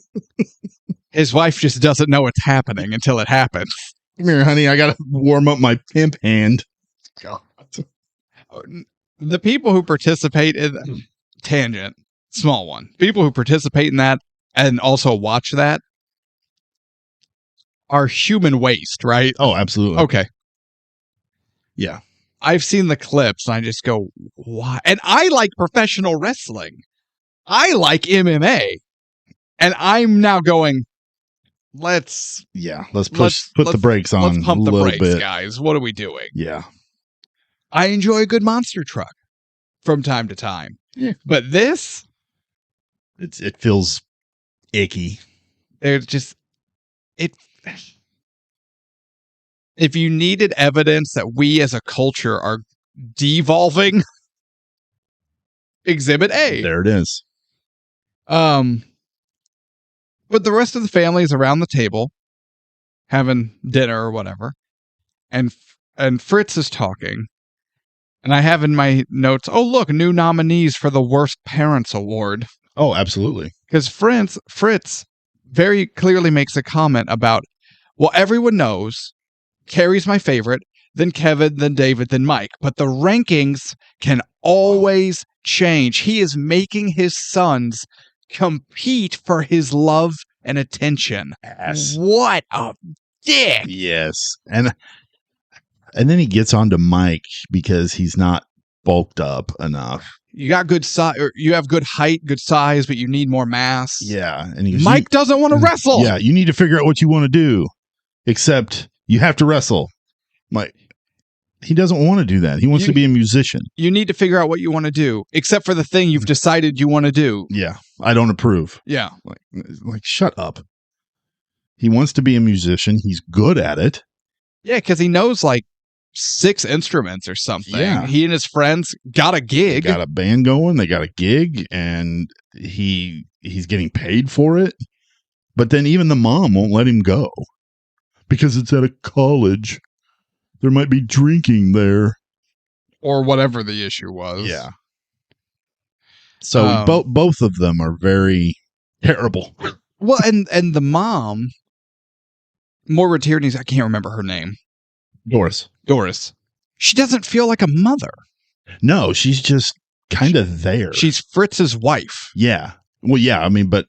[SPEAKER 1] His wife just doesn't know it's happening until it happens.
[SPEAKER 2] Come here, honey. I got to warm up my pimp hand.
[SPEAKER 1] God. The people who participate in tangent, small one. People who participate in that and also watch that are human waste, right?
[SPEAKER 2] Oh, absolutely.
[SPEAKER 1] Okay.
[SPEAKER 2] Yeah.
[SPEAKER 1] I've seen the clips and I just go, why? And I like professional wrestling. I like MMA. And I'm now going, let's
[SPEAKER 2] put the brakes on.
[SPEAKER 1] Let's pump
[SPEAKER 2] a
[SPEAKER 1] the
[SPEAKER 2] little
[SPEAKER 1] brakes,
[SPEAKER 2] bit.
[SPEAKER 1] guys. What are we doing?
[SPEAKER 2] Yeah.
[SPEAKER 1] I enjoy a good monster truck from time to time.
[SPEAKER 2] Yeah.
[SPEAKER 1] But this,
[SPEAKER 2] it feels icky.
[SPEAKER 1] There's just if you needed evidence that we as a culture are devolving, Exhibit A.
[SPEAKER 2] There it is.
[SPEAKER 1] But the rest of the family is around the table having dinner or whatever. And Fritz is talking. And I have in my notes, oh, look, new nominees for the Worst Parents Award.
[SPEAKER 2] Oh, absolutely.
[SPEAKER 1] Because Fritz very clearly makes a comment about, well, everyone knows Carrie's my favorite, then Kevin, then David, then Mike. But the rankings can always change. He is making his sons compete for his love and attention.
[SPEAKER 2] Yes.
[SPEAKER 1] What a dick.
[SPEAKER 2] Yes. And then he gets on to Mike because he's not bulked up enough.
[SPEAKER 1] You got good size, or you have good height, good size, but you need more mass.
[SPEAKER 2] Yeah. And he goes,
[SPEAKER 1] Mike doesn't want to wrestle.
[SPEAKER 2] Yeah. You need to figure out what you want to do, except you have to wrestle. Mike. He doesn't want to do that. He wants to be a musician.
[SPEAKER 1] You need to figure out what you want to do, except for the thing you've decided you want to do.
[SPEAKER 2] Yeah, I don't approve.
[SPEAKER 1] Yeah.
[SPEAKER 2] Like, shut up. He wants to be a musician. He's good at it.
[SPEAKER 1] Yeah, because he knows like 6 instruments or something.
[SPEAKER 2] Yeah.
[SPEAKER 1] He and his friends got a gig.
[SPEAKER 2] They got a band going. They got a gig, and he's getting paid for it. But then even the mom won't let him go because it's at a college. There might be drinking there.
[SPEAKER 1] Or whatever the issue was.
[SPEAKER 2] Yeah. So both of them are very terrible.
[SPEAKER 1] Well, and the mom, Maura Tierney's, I can't remember her name.
[SPEAKER 2] Doris.
[SPEAKER 1] She doesn't feel like a mother.
[SPEAKER 2] No, she's just kind of there.
[SPEAKER 1] She's Fritz's wife.
[SPEAKER 2] Yeah. Well, yeah, I mean, but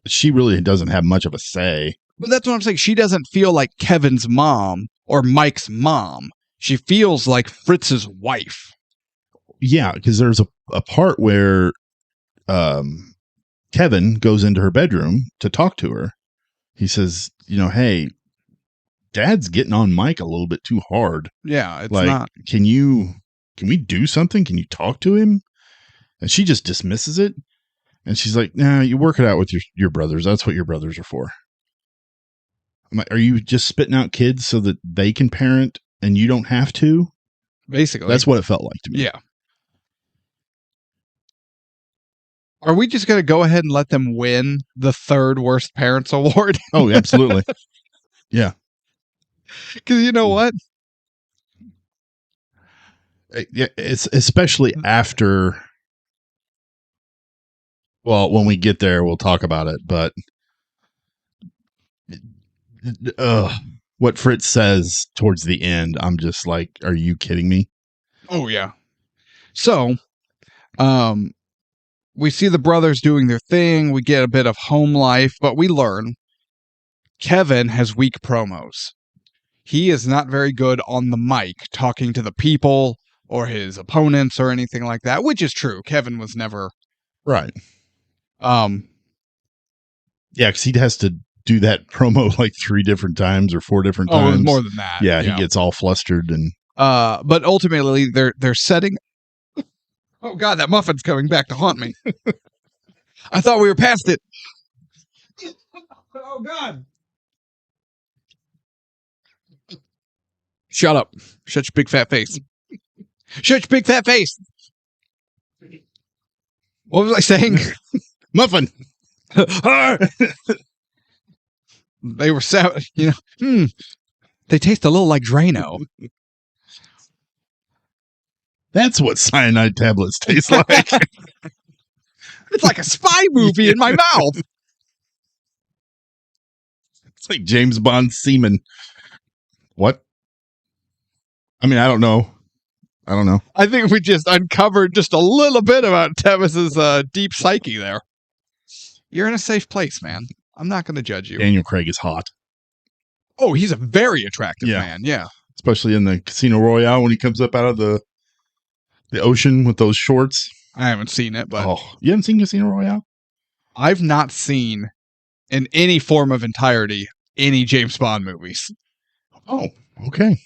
[SPEAKER 2] she really doesn't have much of a say.
[SPEAKER 1] But that's what I'm saying. She doesn't feel like Kevin's mom or Mike's mom. She feels like Fritz's wife.
[SPEAKER 2] Yeah, because there's a part where Kevin goes into her bedroom to talk to her. He says, hey, Dad's getting on Mike a little bit too hard.
[SPEAKER 1] Yeah, it's
[SPEAKER 2] like,
[SPEAKER 1] not.
[SPEAKER 2] Can we do something? Can you talk to him? And she just dismisses it. And she's like, nah, you work it out with your brothers. That's what your brothers are for. I'm like, are you just spitting out kids so that they can parent and you don't have to?
[SPEAKER 1] Basically.
[SPEAKER 2] That's what it felt like to me.
[SPEAKER 1] Yeah. Are we just going to go ahead and let them win the 3rd worst parents award?
[SPEAKER 2] Oh, absolutely. Yeah.
[SPEAKER 1] Because you know what?
[SPEAKER 2] Yeah, it's especially after. Well, when we get there, we'll talk about it. But what Fritz says towards the end, I'm just like, are you kidding me?
[SPEAKER 1] Oh, yeah. So, we see the brothers doing their thing. We get a bit of home life, but we learn Kevin has weak promos. He is not very good on the mic talking to the people or his opponents or anything like that, which is true. Kevin was never
[SPEAKER 2] right.
[SPEAKER 1] Yeah,
[SPEAKER 2] because he has to do that promo like 3 different times or 4 different times.
[SPEAKER 1] Oh, more than that.
[SPEAKER 2] Yeah, he gets all flustered and.
[SPEAKER 1] But ultimately, they're setting. Oh God, that muffin's coming back to haunt me. I thought we were past it. Oh God. Shut up. Shut your big fat face. Shut your big fat face. What was I saying?
[SPEAKER 2] Muffin.
[SPEAKER 1] They were they taste a little like Drano.
[SPEAKER 2] That's what cyanide tablets taste like.
[SPEAKER 1] It's like a spy movie in my mouth.
[SPEAKER 2] It's like James Bond semen. What? I mean, I don't know.
[SPEAKER 1] I think we just uncovered just a little bit about Tevis's deep psyche there. You're in a safe place, man. I'm not going to judge you.
[SPEAKER 2] Daniel Craig is hot.
[SPEAKER 1] Oh, he's a very attractive man. Yeah.
[SPEAKER 2] Especially in the Casino Royale when he comes up out of the ocean with those shorts.
[SPEAKER 1] I haven't seen it, but...
[SPEAKER 2] Oh, you haven't seen Casino Royale?
[SPEAKER 1] I've not seen, in any form of entirety, any James Bond movies.
[SPEAKER 2] Oh, okay.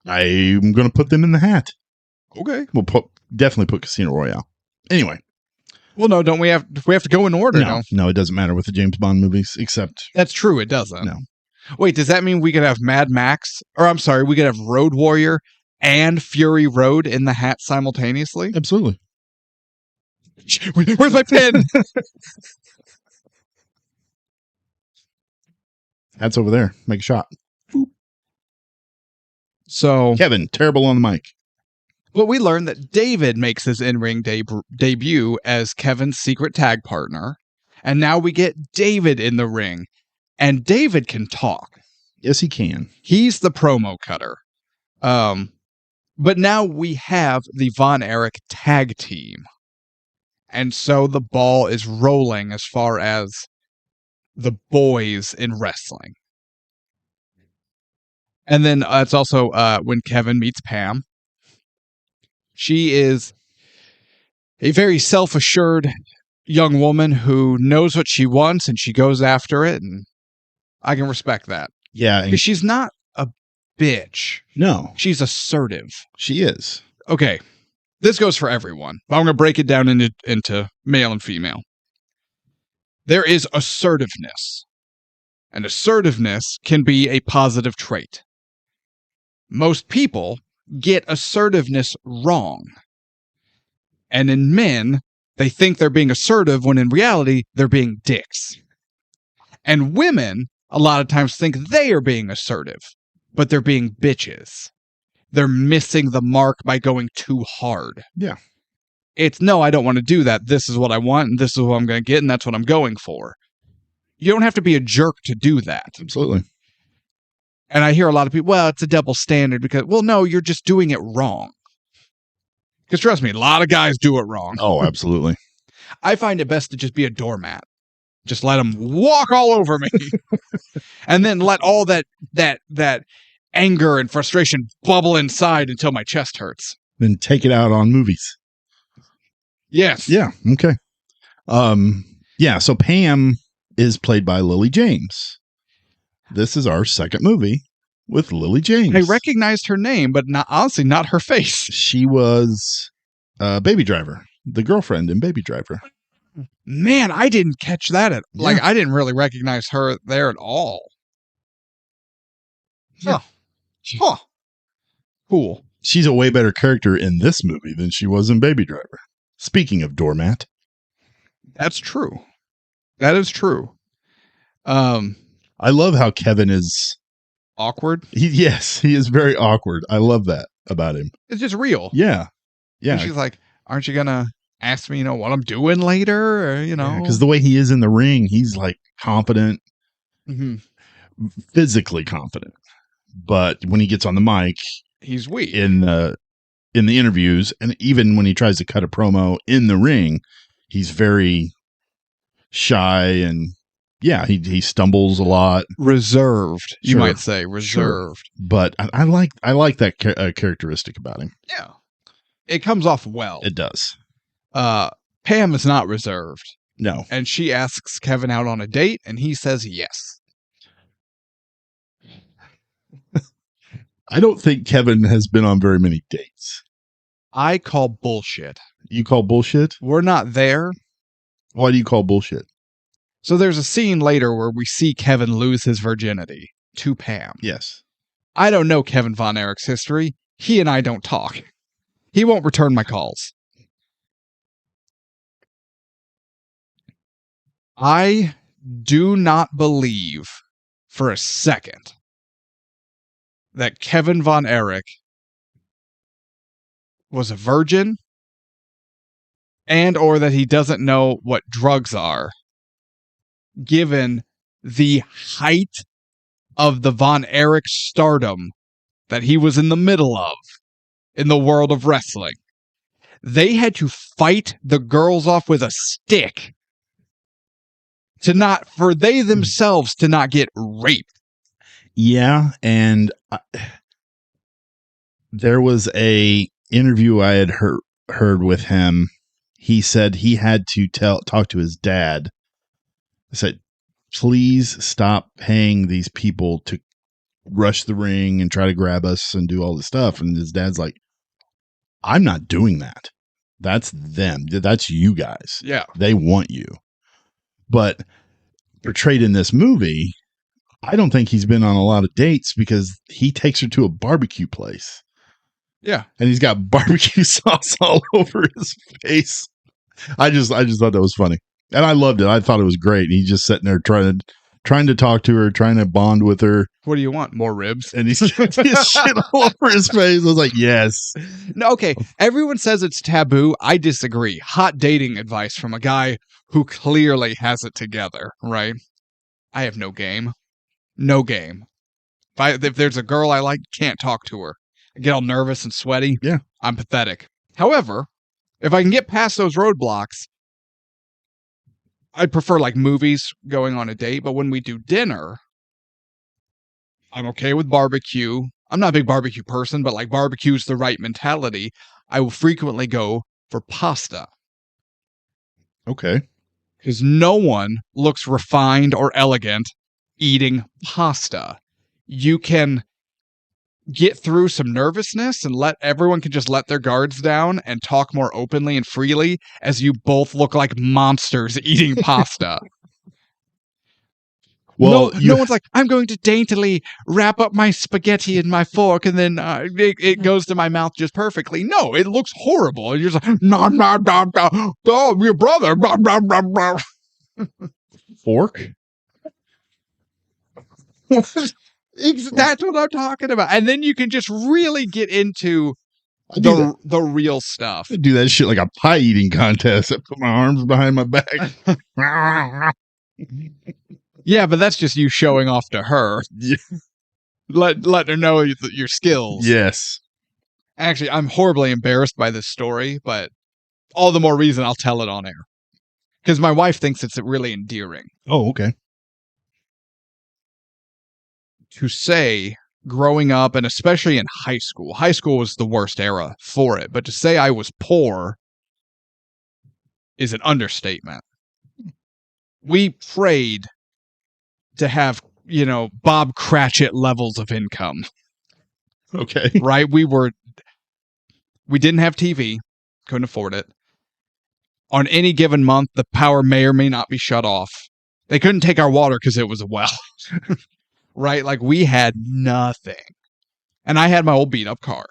[SPEAKER 2] I'm going to put them in the hat.
[SPEAKER 1] Okay.
[SPEAKER 2] We'll definitely put Casino Royale. Anyway.
[SPEAKER 1] Well, no, don't we have to go in order?
[SPEAKER 2] No, it doesn't matter with the James Bond movies, except...
[SPEAKER 1] That's true, it doesn't.
[SPEAKER 2] No.
[SPEAKER 1] Wait, does that mean we could have Mad Max, or I'm sorry, we could have Road Warrior and Fury Road in the hat simultaneously?
[SPEAKER 2] Absolutely.
[SPEAKER 1] Where's my pen?
[SPEAKER 2] Hat's over there. Make a shot. Boop.
[SPEAKER 1] So
[SPEAKER 2] Kevin, terrible on the mic.
[SPEAKER 1] Well, we learned that David makes his in-ring debut as Kevin's secret tag partner. And now we get David in the ring. And David can talk.
[SPEAKER 2] Yes, he can.
[SPEAKER 1] He's the promo cutter. But now we have the Von Erich tag team. And so the ball is rolling as far as the boys in wrestling. And then it's also when Kevin meets Pam. She is a very self-assured young woman who knows what she wants and she goes after it. And I can respect that.
[SPEAKER 2] Yeah.
[SPEAKER 1] Because she's not bitch.
[SPEAKER 2] No,
[SPEAKER 1] She's assertive.
[SPEAKER 2] she is.
[SPEAKER 1] Okay, this goes for everyone, but I'm going to break it down into male and female. There is assertiveness, and assertiveness can be a positive trait. Most people get assertiveness wrong. And in men, they think they're being assertive when in reality, they're being dicks. And women, a lot of times, think they are being assertive, but they're being bitches. They're missing the mark by going too hard.
[SPEAKER 2] Yeah.
[SPEAKER 1] It's, no, I don't want to do that. This is what I want, and this is what I'm going to get, and that's what I'm going for. You don't have to be a jerk to do that.
[SPEAKER 2] Absolutely.
[SPEAKER 1] And I hear a lot of people, well, it's a double standard because, well, no, you're just doing it wrong. Because trust me, a lot of guys do it wrong.
[SPEAKER 2] Oh, absolutely.
[SPEAKER 1] I find it best to just be a doormat. Just let them walk all over me. And then let all that anger and frustration bubble inside until my chest hurts.
[SPEAKER 2] Then take it out on movies.
[SPEAKER 1] Yes.
[SPEAKER 2] Yeah. Okay. Yeah. So Pam is played by Lily James. This is our second movie with Lily James.
[SPEAKER 1] I recognized her name, but honestly, not her face.
[SPEAKER 2] She was Baby Driver, the girlfriend in Baby Driver.
[SPEAKER 1] Man, I didn't catch that
[SPEAKER 2] Yeah.
[SPEAKER 1] I didn't really recognize her there at all.
[SPEAKER 2] Yeah.
[SPEAKER 1] Huh. Cool.
[SPEAKER 2] She's a way better character in this movie than she was in Baby Driver. Speaking of doormat.
[SPEAKER 1] That's true. That is true.
[SPEAKER 2] I love how Kevin is
[SPEAKER 1] Awkward.
[SPEAKER 2] Yes, he is very awkward. I love that about him.
[SPEAKER 1] It's just real.
[SPEAKER 2] Yeah. Yeah.
[SPEAKER 1] And she's like, aren't you going to ask me, what I'm doing later? Or,
[SPEAKER 2] Because the way he is in the ring, he's like confident, physically confident. But when he gets on the mic,
[SPEAKER 1] he's weak
[SPEAKER 2] in the interviews, and even when he tries to cut a promo in the ring, he's very shy and he stumbles a lot.
[SPEAKER 1] Reserved, you
[SPEAKER 2] Sure.
[SPEAKER 1] might say. Reserved.
[SPEAKER 2] Sure. But I like that characteristic about him.
[SPEAKER 1] Yeah. It comes off well.
[SPEAKER 2] It does.
[SPEAKER 1] Pam is not reserved.
[SPEAKER 2] No.
[SPEAKER 1] And she asks Kevin out on a date, and he says yes.
[SPEAKER 2] I don't think Kevin has been on very many dates.
[SPEAKER 1] I call bullshit.
[SPEAKER 2] You call bullshit?
[SPEAKER 1] We're not there.
[SPEAKER 2] Why do you call bullshit?
[SPEAKER 1] So there's a scene later where we see Kevin lose his virginity to Pam.
[SPEAKER 2] Yes.
[SPEAKER 1] I don't know Kevin Von Erich's history. He and I don't talk. He won't return my calls. I do not believe for a second that Kevin Von Erich was a virgin and or that he doesn't know what drugs are, given the height of the Von Erich stardom that he was in the middle of in the world of wrestling. They had to fight the girls off with a stick for they themselves to not get raped.
[SPEAKER 2] Yeah, and there was a interview I had heard with him. He said he had to talk to his dad. He said, please stop paying these people to rush the ring and try to grab us and do all this stuff. And his dad's like, I'm not doing that. That's them. That's you guys.
[SPEAKER 1] Yeah.
[SPEAKER 2] They want you. But portrayed in this movie, I don't think he's been on a lot of dates because he takes her to a barbecue place.
[SPEAKER 1] Yeah.
[SPEAKER 2] And he's got barbecue sauce all over his face. I just thought that was funny. And I loved it. I thought it was great. He's just sitting there trying to talk to her, trying to bond with her.
[SPEAKER 1] What do you want? More ribs?
[SPEAKER 2] And he's got his shit all over his face. I was like, yes.
[SPEAKER 1] No, okay. Everyone says it's taboo. I disagree. Hot dating advice from a guy who clearly has it together, right? I have no game. No game. If there's a girl I like, can't talk to her. I get all nervous and sweaty.
[SPEAKER 2] Yeah.
[SPEAKER 1] I'm pathetic. However, if I can get past those roadblocks, I'd prefer like movies going on a date. But when we do dinner, I'm okay with barbecue. I'm not a big barbecue person, but like barbecue's the right mentality. I will frequently go for pasta.
[SPEAKER 2] Okay.
[SPEAKER 1] Because no one looks refined or elegant eating pasta. You can get through some nervousness and everyone can just let their guards down and talk more openly and freely as you both look like monsters eating pasta.
[SPEAKER 2] Well,
[SPEAKER 1] no one's like, I'm going to daintily wrap up my spaghetti in my fork and then it goes to my mouth just perfectly. No, it looks horrible. And you're just like, no, your brother. Blah, blah, blah, blah.
[SPEAKER 2] fork?
[SPEAKER 1] That's what I'm talking about. And then you can just really get into the real stuff.
[SPEAKER 2] I do that shit like a pie eating contest. I put my arms behind my back.
[SPEAKER 1] Yeah, but that's just you showing off to her.
[SPEAKER 2] Yeah.
[SPEAKER 1] Letting her know your skills.
[SPEAKER 2] Yes.
[SPEAKER 1] Actually, I'm horribly embarrassed by this story, but all the more reason I'll tell it on air. Because my wife thinks it's really endearing.
[SPEAKER 2] Oh, okay.
[SPEAKER 1] To say, growing up, and especially in high school was the worst era for it, but to say I was poor is an understatement. We prayed to have, Bob Cratchit levels of income.
[SPEAKER 2] Okay.
[SPEAKER 1] Right? We didn't have TV, couldn't afford it. On any given month, the power may or may not be shut off. They couldn't take our water because it was a well. Right? Like, we had nothing. And I had my old beat up car.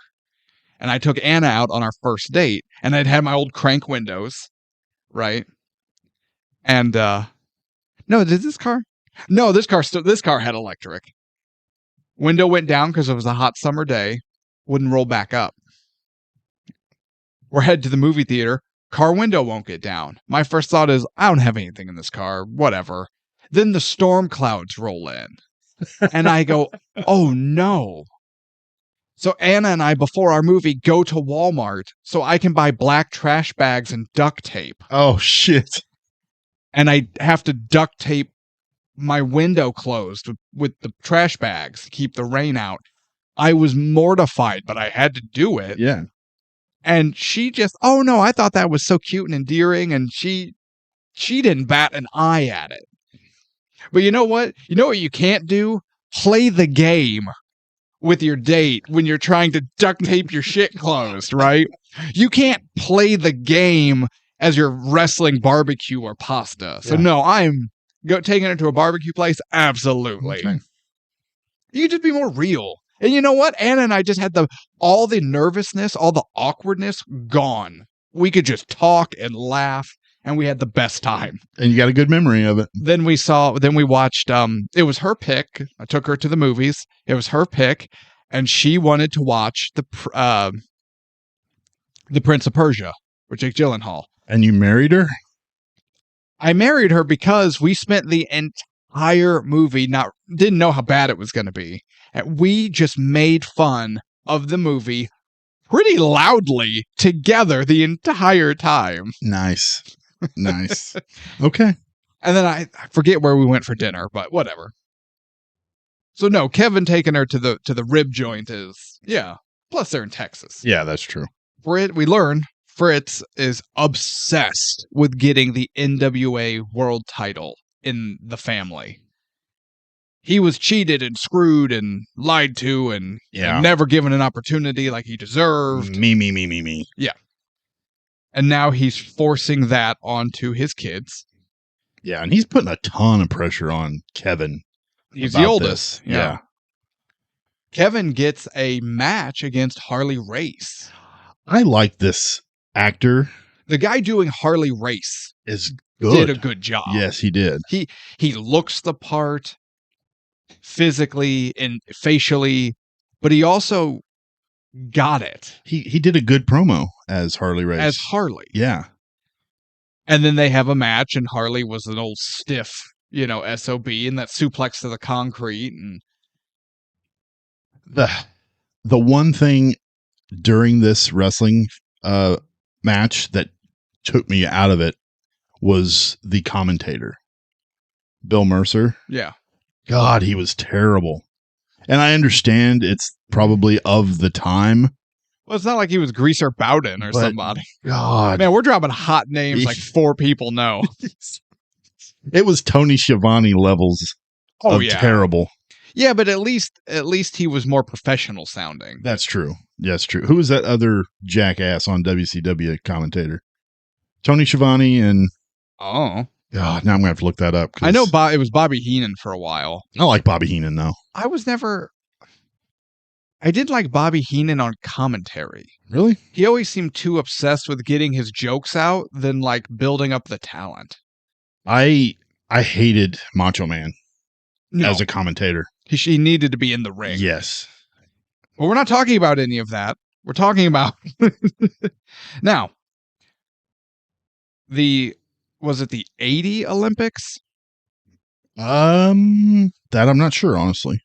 [SPEAKER 1] And I took Anna out on our first date, and I'd had my old crank windows. Right? And, no, this car had electric. Window went down because it was a hot summer day. Wouldn't roll back up. We're headed to the movie theater. Car window won't get down. My first thought is, I don't have anything in this car. Whatever. Then the storm clouds roll in. And I go, oh no. So Anna and I, before our movie, go to Walmart so I can buy black trash bags and duct tape.
[SPEAKER 2] Oh, shit.
[SPEAKER 1] And I have to duct tape my window closed with the trash bags to keep the rain out. I was mortified, but I had to do it.
[SPEAKER 2] Yeah.
[SPEAKER 1] And she just, oh no, I thought that was so cute and endearing. And she didn't bat an eye at it. But you know what? You know what you can't do? Play the game with your date when you're trying to duct tape your shit closed, right? You can't play the game as you're wrestling barbecue or pasta. So no, I'm taking her to a barbecue place? Absolutely. Okay. You could just be more real. And you know what? Anna and I just had all the nervousness, all the awkwardness gone. We could just talk and laugh, and we had the best time.
[SPEAKER 2] And you got a good memory of it.
[SPEAKER 1] Then we watched, it was her pick. I took her to the movies. It was her pick, and she wanted to watch the Prince of Persia with Jake Gyllenhaal.
[SPEAKER 2] And you married her?
[SPEAKER 1] I married her because we spent the entire movie didn't know how bad it was going to be. And we just made fun of the movie pretty loudly together the entire time.
[SPEAKER 2] Nice. Nice. Okay.
[SPEAKER 1] And then I forget where we went for dinner, but whatever. So no, Kevin taking her to the rib joint is, yeah. Plus they're in Texas.
[SPEAKER 2] Yeah, that's true.
[SPEAKER 1] We learn Fritz is obsessed with getting the NWA world title in the family. He was cheated and screwed and lied to and never given an opportunity like he deserved.
[SPEAKER 2] Me.
[SPEAKER 1] Yeah. And now he's forcing that onto his kids.
[SPEAKER 2] Yeah, and he's putting a ton of pressure on Kevin.
[SPEAKER 1] He's the oldest. Yeah. Kevin gets a match against Harley Race.
[SPEAKER 2] I like this actor.
[SPEAKER 1] The guy doing Harley Race
[SPEAKER 2] is good.
[SPEAKER 1] Did a good job.
[SPEAKER 2] Yes, he did.
[SPEAKER 1] He looks the part physically and facially, but he also got it.
[SPEAKER 2] He did a good promo as Harley Race.
[SPEAKER 1] As Harley.
[SPEAKER 2] Yeah.
[SPEAKER 1] And then they have a match, and Harley was an old stiff, SOB, and that suplex to the concrete. And
[SPEAKER 2] the one thing during this wrestling match that took me out of it was the commentator, Bill Mercer.
[SPEAKER 1] Yeah.
[SPEAKER 2] God, he was terrible. And I understand it's probably of the time.
[SPEAKER 1] Well, it's not like he was Greaser Bowden or somebody.
[SPEAKER 2] God.
[SPEAKER 1] Man, we're dropping hot names like 4 people know.
[SPEAKER 2] It was Tony Schiavone levels of terrible.
[SPEAKER 1] Yeah, but at least he was more professional sounding.
[SPEAKER 2] That's true. That's true. Who was that other jackass on WCW commentator? Tony Schiavone and
[SPEAKER 1] Oh.
[SPEAKER 2] God, now I'm gonna have to look that up.
[SPEAKER 1] I know it was Bobby Heenan for a while.
[SPEAKER 2] I like Bobby Heenan though.
[SPEAKER 1] I did like Bobby Heenan on commentary.
[SPEAKER 2] Really?
[SPEAKER 1] He always seemed too obsessed with getting his jokes out than like building up the talent.
[SPEAKER 2] I hated Macho Man
[SPEAKER 1] No,
[SPEAKER 2] as a commentator.
[SPEAKER 1] he needed to be in the ring.
[SPEAKER 2] Yes.
[SPEAKER 1] Well, we're not talking about any of that. We're talking about now. Was it the 80 Olympics?
[SPEAKER 2] That I'm not sure, honestly.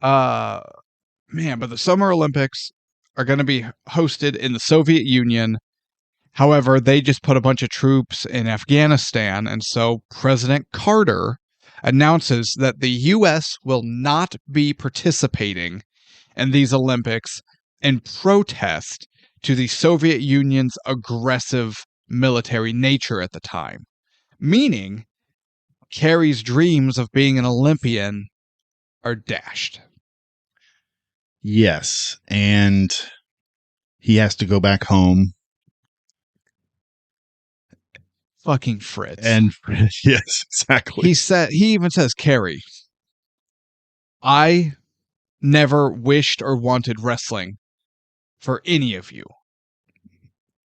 [SPEAKER 1] Man, but the Summer Olympics are going to be hosted in the Soviet Union. However, they just put a bunch of troops in Afghanistan, and so President Carter announces that the U.S. will not be participating in these Olympics in protest to the Soviet Union's aggressive military nature at the time. Meaning, Kerry's dreams of being an Olympian are dashed.
[SPEAKER 2] Yes, and he has to go back home.
[SPEAKER 1] Fucking Fritz.
[SPEAKER 2] And yes, exactly.
[SPEAKER 1] He even says, Kerry, I never wished or wanted wrestling for any of you.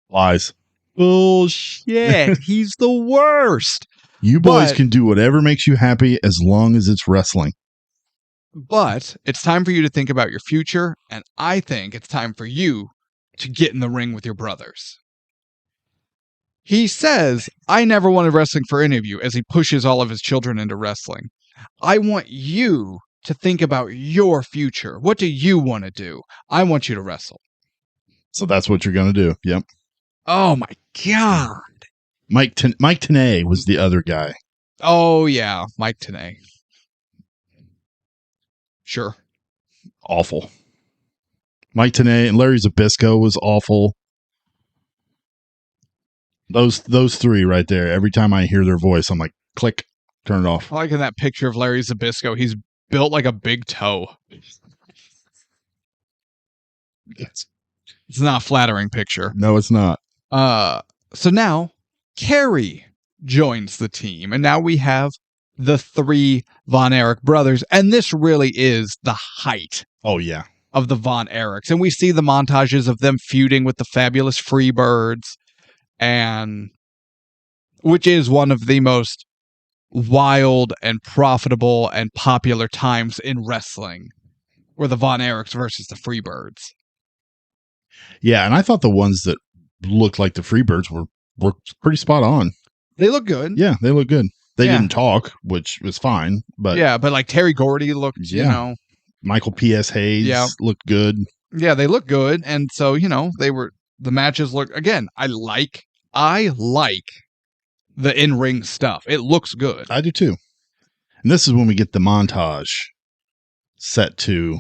[SPEAKER 2] Lies.
[SPEAKER 1] Bullshit. He's the worst.
[SPEAKER 2] You boys can do whatever makes you happy as long as it's wrestling.
[SPEAKER 1] But it's time for you to think about your future, and I think it's time for you to get in the ring with your brothers. He says, I never wanted wrestling for any of you, as he pushes all of his children into wrestling. I want you to think about your future. What do you want to do? I want you to wrestle.
[SPEAKER 2] So that's what you're going to do. Yep.
[SPEAKER 1] Oh my God.
[SPEAKER 2] Mike Tenay was the other guy.
[SPEAKER 1] Oh yeah, Mike Tenay. Sure.
[SPEAKER 2] Awful. Mike Tenay and Larry Zbyszko was awful. Those three right there. Every time I hear their voice, I'm like, click, turn it off.
[SPEAKER 1] I like in that picture of Larry Zbyszko, he's built like a big toe. It's not a flattering picture.
[SPEAKER 2] No, it's not.
[SPEAKER 1] So now Kerry joins the team, and now we have the three Von Erich brothers, and this really is the height.
[SPEAKER 2] Oh yeah,
[SPEAKER 1] of the Von Erichs, and we see the montages of them feuding with the fabulous Freebirds, and which is one of the most wild and profitable and popular times in wrestling, were the Von Erichs versus the Freebirds.
[SPEAKER 2] Yeah, and I thought the ones that looked like the Freebirds were pretty spot on.
[SPEAKER 1] They look good.
[SPEAKER 2] Yeah, they look good. They didn't talk, which was fine, but
[SPEAKER 1] yeah, but like Terry Gordy looked,
[SPEAKER 2] Michael P.S. Hayes looked good.
[SPEAKER 1] Yeah, they look good, and so the matches look again. I like the in-ring stuff. It looks good.
[SPEAKER 2] I do too. And this is when we get the montage set to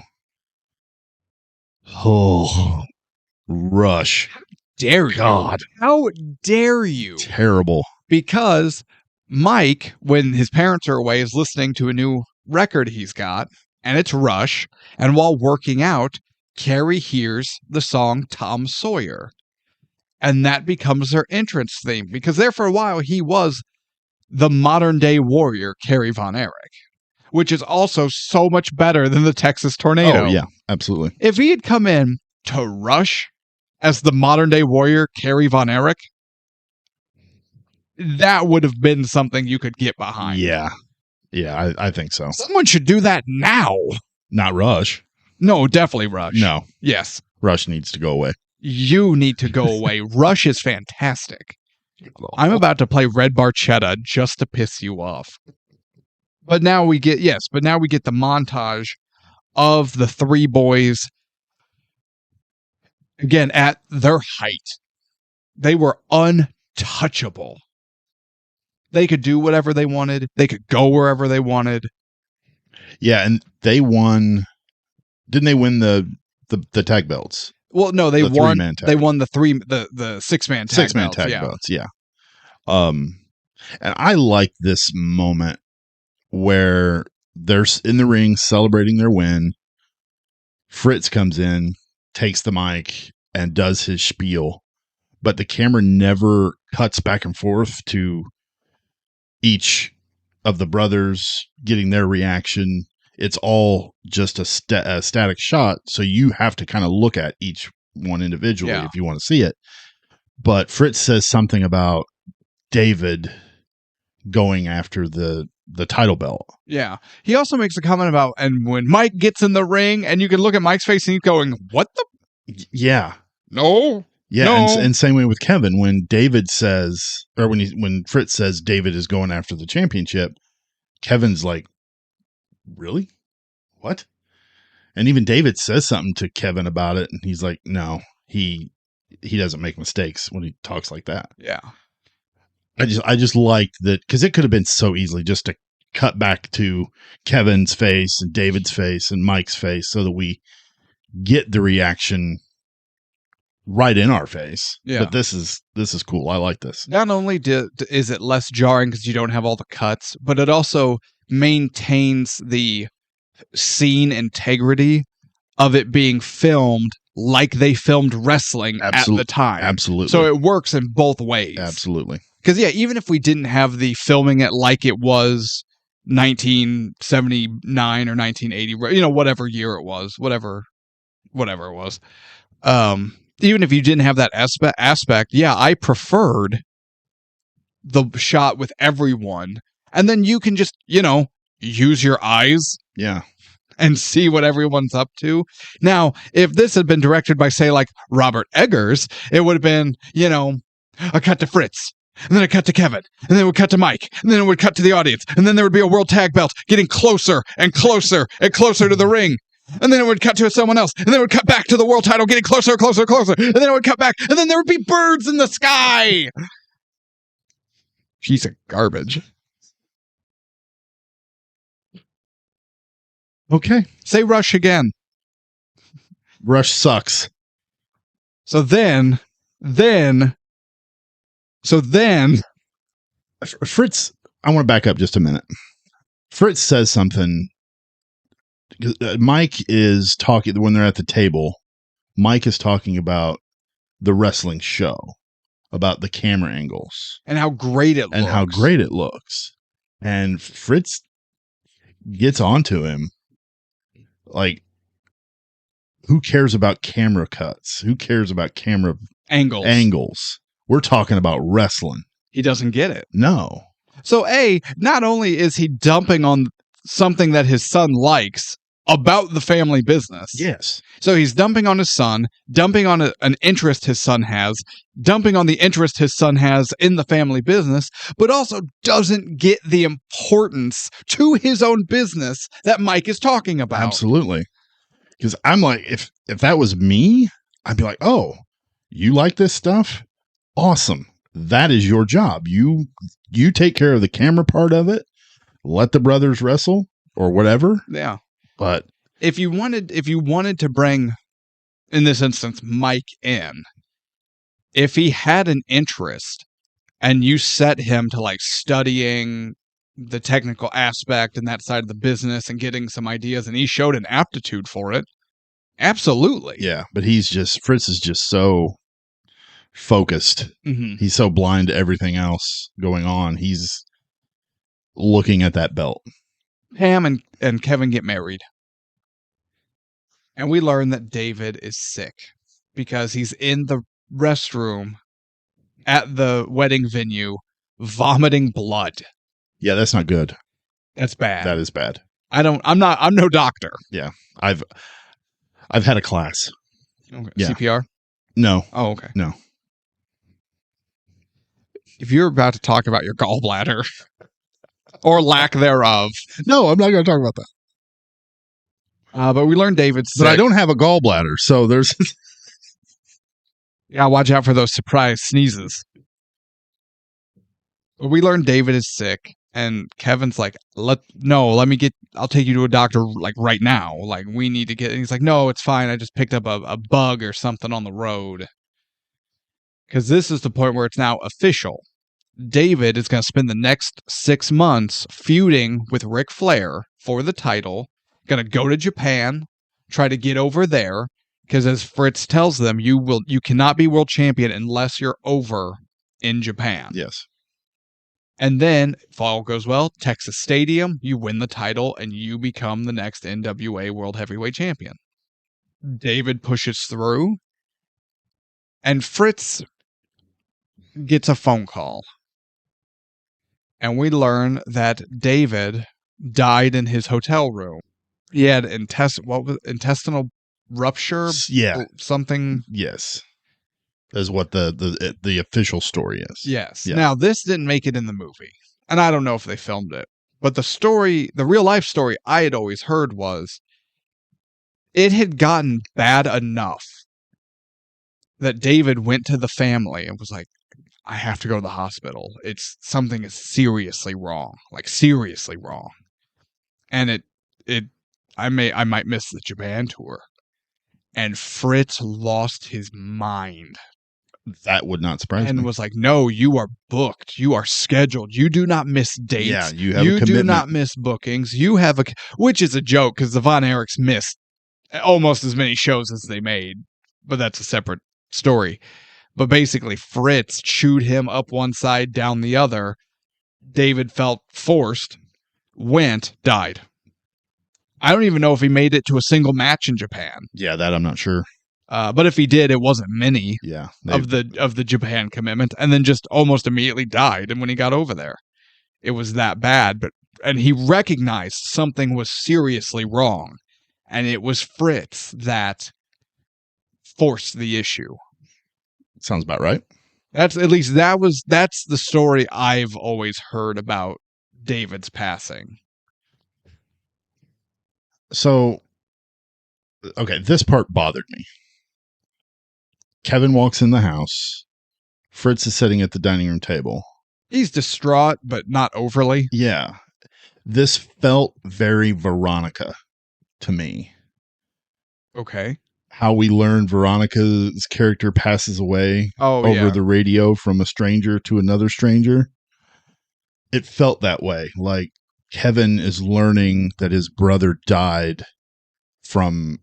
[SPEAKER 2] Rush.
[SPEAKER 1] Dare you?
[SPEAKER 2] God.
[SPEAKER 1] How dare you?
[SPEAKER 2] Terrible.
[SPEAKER 1] Because Mike, when his parents are away, is listening to a new record he's got, and it's Rush. And while working out, Kerry hears the song Tom Sawyer. And that becomes their entrance theme, because there for a while he was the modern day warrior, Kerry Von Erich, which is also so much better than the Texas Tornado.
[SPEAKER 2] Oh, yeah, absolutely.
[SPEAKER 1] If he had come in to Rush as the modern day warrior, Kerry Von Erich, that would have been something you could get behind.
[SPEAKER 2] Yeah. Yeah, I think so.
[SPEAKER 1] Someone should do that now.
[SPEAKER 2] Not Rush.
[SPEAKER 1] No, definitely Rush.
[SPEAKER 2] No.
[SPEAKER 1] Yes.
[SPEAKER 2] Rush needs to go away.
[SPEAKER 1] You need to go away. Rush is fantastic. I'm about to play Red Barchetta just to piss you off. But now we get the montage of the three boys again at their height. They were untouchable. They could do whatever they wanted. They could go wherever they wanted.
[SPEAKER 2] Yeah, and they won. Didn't they win the tag belts?
[SPEAKER 1] Well, no, they won. They won the 6-man tag
[SPEAKER 2] belts. Yeah. And I like this moment where they're in the ring celebrating their win. Fritz comes in, takes the mic, and does his spiel, but the camera never cuts back and forth to each of the brothers getting their reaction. It's all just a static shot, so you have to kind of look at each one individually if you want to see it. But Fritz says something about David going after the title belt.
[SPEAKER 1] Yeah. He also makes a comment about, and when Mike gets in the ring, and you can look at Mike's face and he's going, what the?
[SPEAKER 2] Yeah.
[SPEAKER 1] No.
[SPEAKER 2] Yeah,
[SPEAKER 1] No.
[SPEAKER 2] And same way with Kevin. When David says, or when Fritz says David is going after the championship, Kevin's like, really? What? And even David says something to Kevin about it, and he's like, no, he doesn't make mistakes when he talks like that.
[SPEAKER 1] Yeah.
[SPEAKER 2] I just liked that, because it could have been so easily just to cut back to Kevin's face and David's face and Mike's face so that we get the reaction right in our face.
[SPEAKER 1] Yeah.
[SPEAKER 2] But this is cool. I like this.
[SPEAKER 1] Not only is it less jarring because you don't have all the cuts, but it also maintains the scene integrity of it being filmed like they filmed wrestling at the time.
[SPEAKER 2] Absolutely.
[SPEAKER 1] So it works in both ways.
[SPEAKER 2] Absolutely.
[SPEAKER 1] Because, yeah, even if we didn't have the filming it like it was 1979 or 1980, whatever year it was, whatever it was. Even if you didn't have that aspect, yeah, I preferred the shot with everyone. And then you can just, use your eyes.
[SPEAKER 2] Yeah.
[SPEAKER 1] And see what everyone's up to. Now, if this had been directed by, say, like Robert Eggers, it would have been, a cut to Fritz, and then a cut to Kevin, and then it would cut to Mike, and then it would cut to the audience, and then there would be a world tag belt getting closer and closer and closer to the ring. And then it would cut to someone else, and then it would cut back to the world title getting closer and closer and closer, and then it would cut back, and then there would be birds in the sky. Piece of garbage.
[SPEAKER 2] Okay.
[SPEAKER 1] Say Rush again.
[SPEAKER 2] Rush sucks.
[SPEAKER 1] So then
[SPEAKER 2] Fritz, I want to back up just a minute. Fritz says something. Mike is talking, when they're at the table, Mike is talking about the wrestling show, about the camera angles.
[SPEAKER 1] And how great it
[SPEAKER 2] looks. And Fritz gets onto him. Like, who cares about camera cuts? Who cares about camera angles? We're talking about wrestling.
[SPEAKER 1] He doesn't get it.
[SPEAKER 2] No.
[SPEAKER 1] So, not only is he dumping on something that his son likes about the family business.
[SPEAKER 2] Yes.
[SPEAKER 1] So he's dumping on his son, dumping on an interest his son has, dumping on the interest his son has in the family business, but also doesn't get the importance to his own business that Mike is talking about.
[SPEAKER 2] Absolutely. Because I'm like, if that was me, I'd be like, oh, you like this stuff? Awesome. That is your job. You take care of the camera part of it. Let the brothers wrestle or whatever.
[SPEAKER 1] Yeah.
[SPEAKER 2] But
[SPEAKER 1] if you wanted to bring, in this instance, Mike in, if he had an interest and you set him to like studying the technical aspect and that side of the business and getting some ideas, and he showed an aptitude for it, absolutely.
[SPEAKER 2] Yeah, but Fritz is just so focused.
[SPEAKER 1] Mm-hmm.
[SPEAKER 2] He's so blind to everything else going on. He's looking at that belt.
[SPEAKER 1] Pam and Kevin get married. And we learn that David is sick because he's in the restroom at the wedding venue vomiting blood.
[SPEAKER 2] Yeah, that's not good.
[SPEAKER 1] That's bad.
[SPEAKER 2] That is bad.
[SPEAKER 1] I'm no doctor.
[SPEAKER 2] Yeah. I've had a class.
[SPEAKER 1] Okay.
[SPEAKER 2] Yeah.
[SPEAKER 1] CPR?
[SPEAKER 2] No.
[SPEAKER 1] Oh, okay.
[SPEAKER 2] No.
[SPEAKER 1] If you're about to talk about your gallbladder or lack thereof.
[SPEAKER 2] No, I'm not going to talk about that.
[SPEAKER 1] But we learned David's sick.
[SPEAKER 2] But I don't have a gallbladder, so there's...
[SPEAKER 1] Yeah, watch out for those surprise sneezes. But we learned David is sick, and Kevin's like, I'll take you to a doctor like right now. Like, we need to get, and he's like, no, it's fine. I just picked up a bug or something on the road. Because this is the point where it's now official. David is going to spend the next 6 months feuding with Ric Flair for the title, going to go to Japan, try to get over there, because as Fritz tells them, you cannot be world champion unless you're over in Japan.
[SPEAKER 2] Yes.
[SPEAKER 1] And then, if all goes well, Texas Stadium, you win the title, and you become the next NWA World Heavyweight Champion. David pushes through, and Fritz gets a phone call. And we learn that David died in his hotel room. He had intestinal rupture?
[SPEAKER 2] Yeah.
[SPEAKER 1] Something?
[SPEAKER 2] Yes. Is what the official story is.
[SPEAKER 1] Yes.
[SPEAKER 2] Yeah.
[SPEAKER 1] Now, this didn't make it in the movie. And I don't know if they filmed it. But the real life story I had always heard was it had gotten bad enough that David went to the family and was like, I have to go to the hospital. Something is seriously wrong. Like seriously wrong. And I might miss the Japan tour. And Fritz lost his mind.
[SPEAKER 2] That would not surprise me.
[SPEAKER 1] And was like, no, you are booked. You are scheduled. You do not miss dates.
[SPEAKER 2] Yeah, you have a commitment.
[SPEAKER 1] You do not miss bookings. You have which is a joke because the Von Erichs missed almost as many shows as they made. But that's a separate story. But basically, Fritz chewed him up one side, down the other. David felt forced, went, died. I don't even know if he made it to a single match in Japan.
[SPEAKER 2] Yeah, that I'm not sure.
[SPEAKER 1] But if he did, it wasn't many.
[SPEAKER 2] Yeah,
[SPEAKER 1] of the Japan commitment, and then just almost immediately died. And when he got over there, it was that bad. And he recognized something was seriously wrong, and it was Fritz that forced the issue.
[SPEAKER 2] Sounds about right.
[SPEAKER 1] That's the story I've always heard about David's passing.
[SPEAKER 2] So, okay, this part bothered me. Kevin walks in the house. Fritz is sitting at the dining room table.
[SPEAKER 1] He's distraught, but not overly.
[SPEAKER 2] Yeah. This felt very Veronica to me.
[SPEAKER 1] Okay.
[SPEAKER 2] How we learn Veronica's character passes away over the radio from a stranger to another stranger. It felt that way. Like Kevin is learning that his brother died from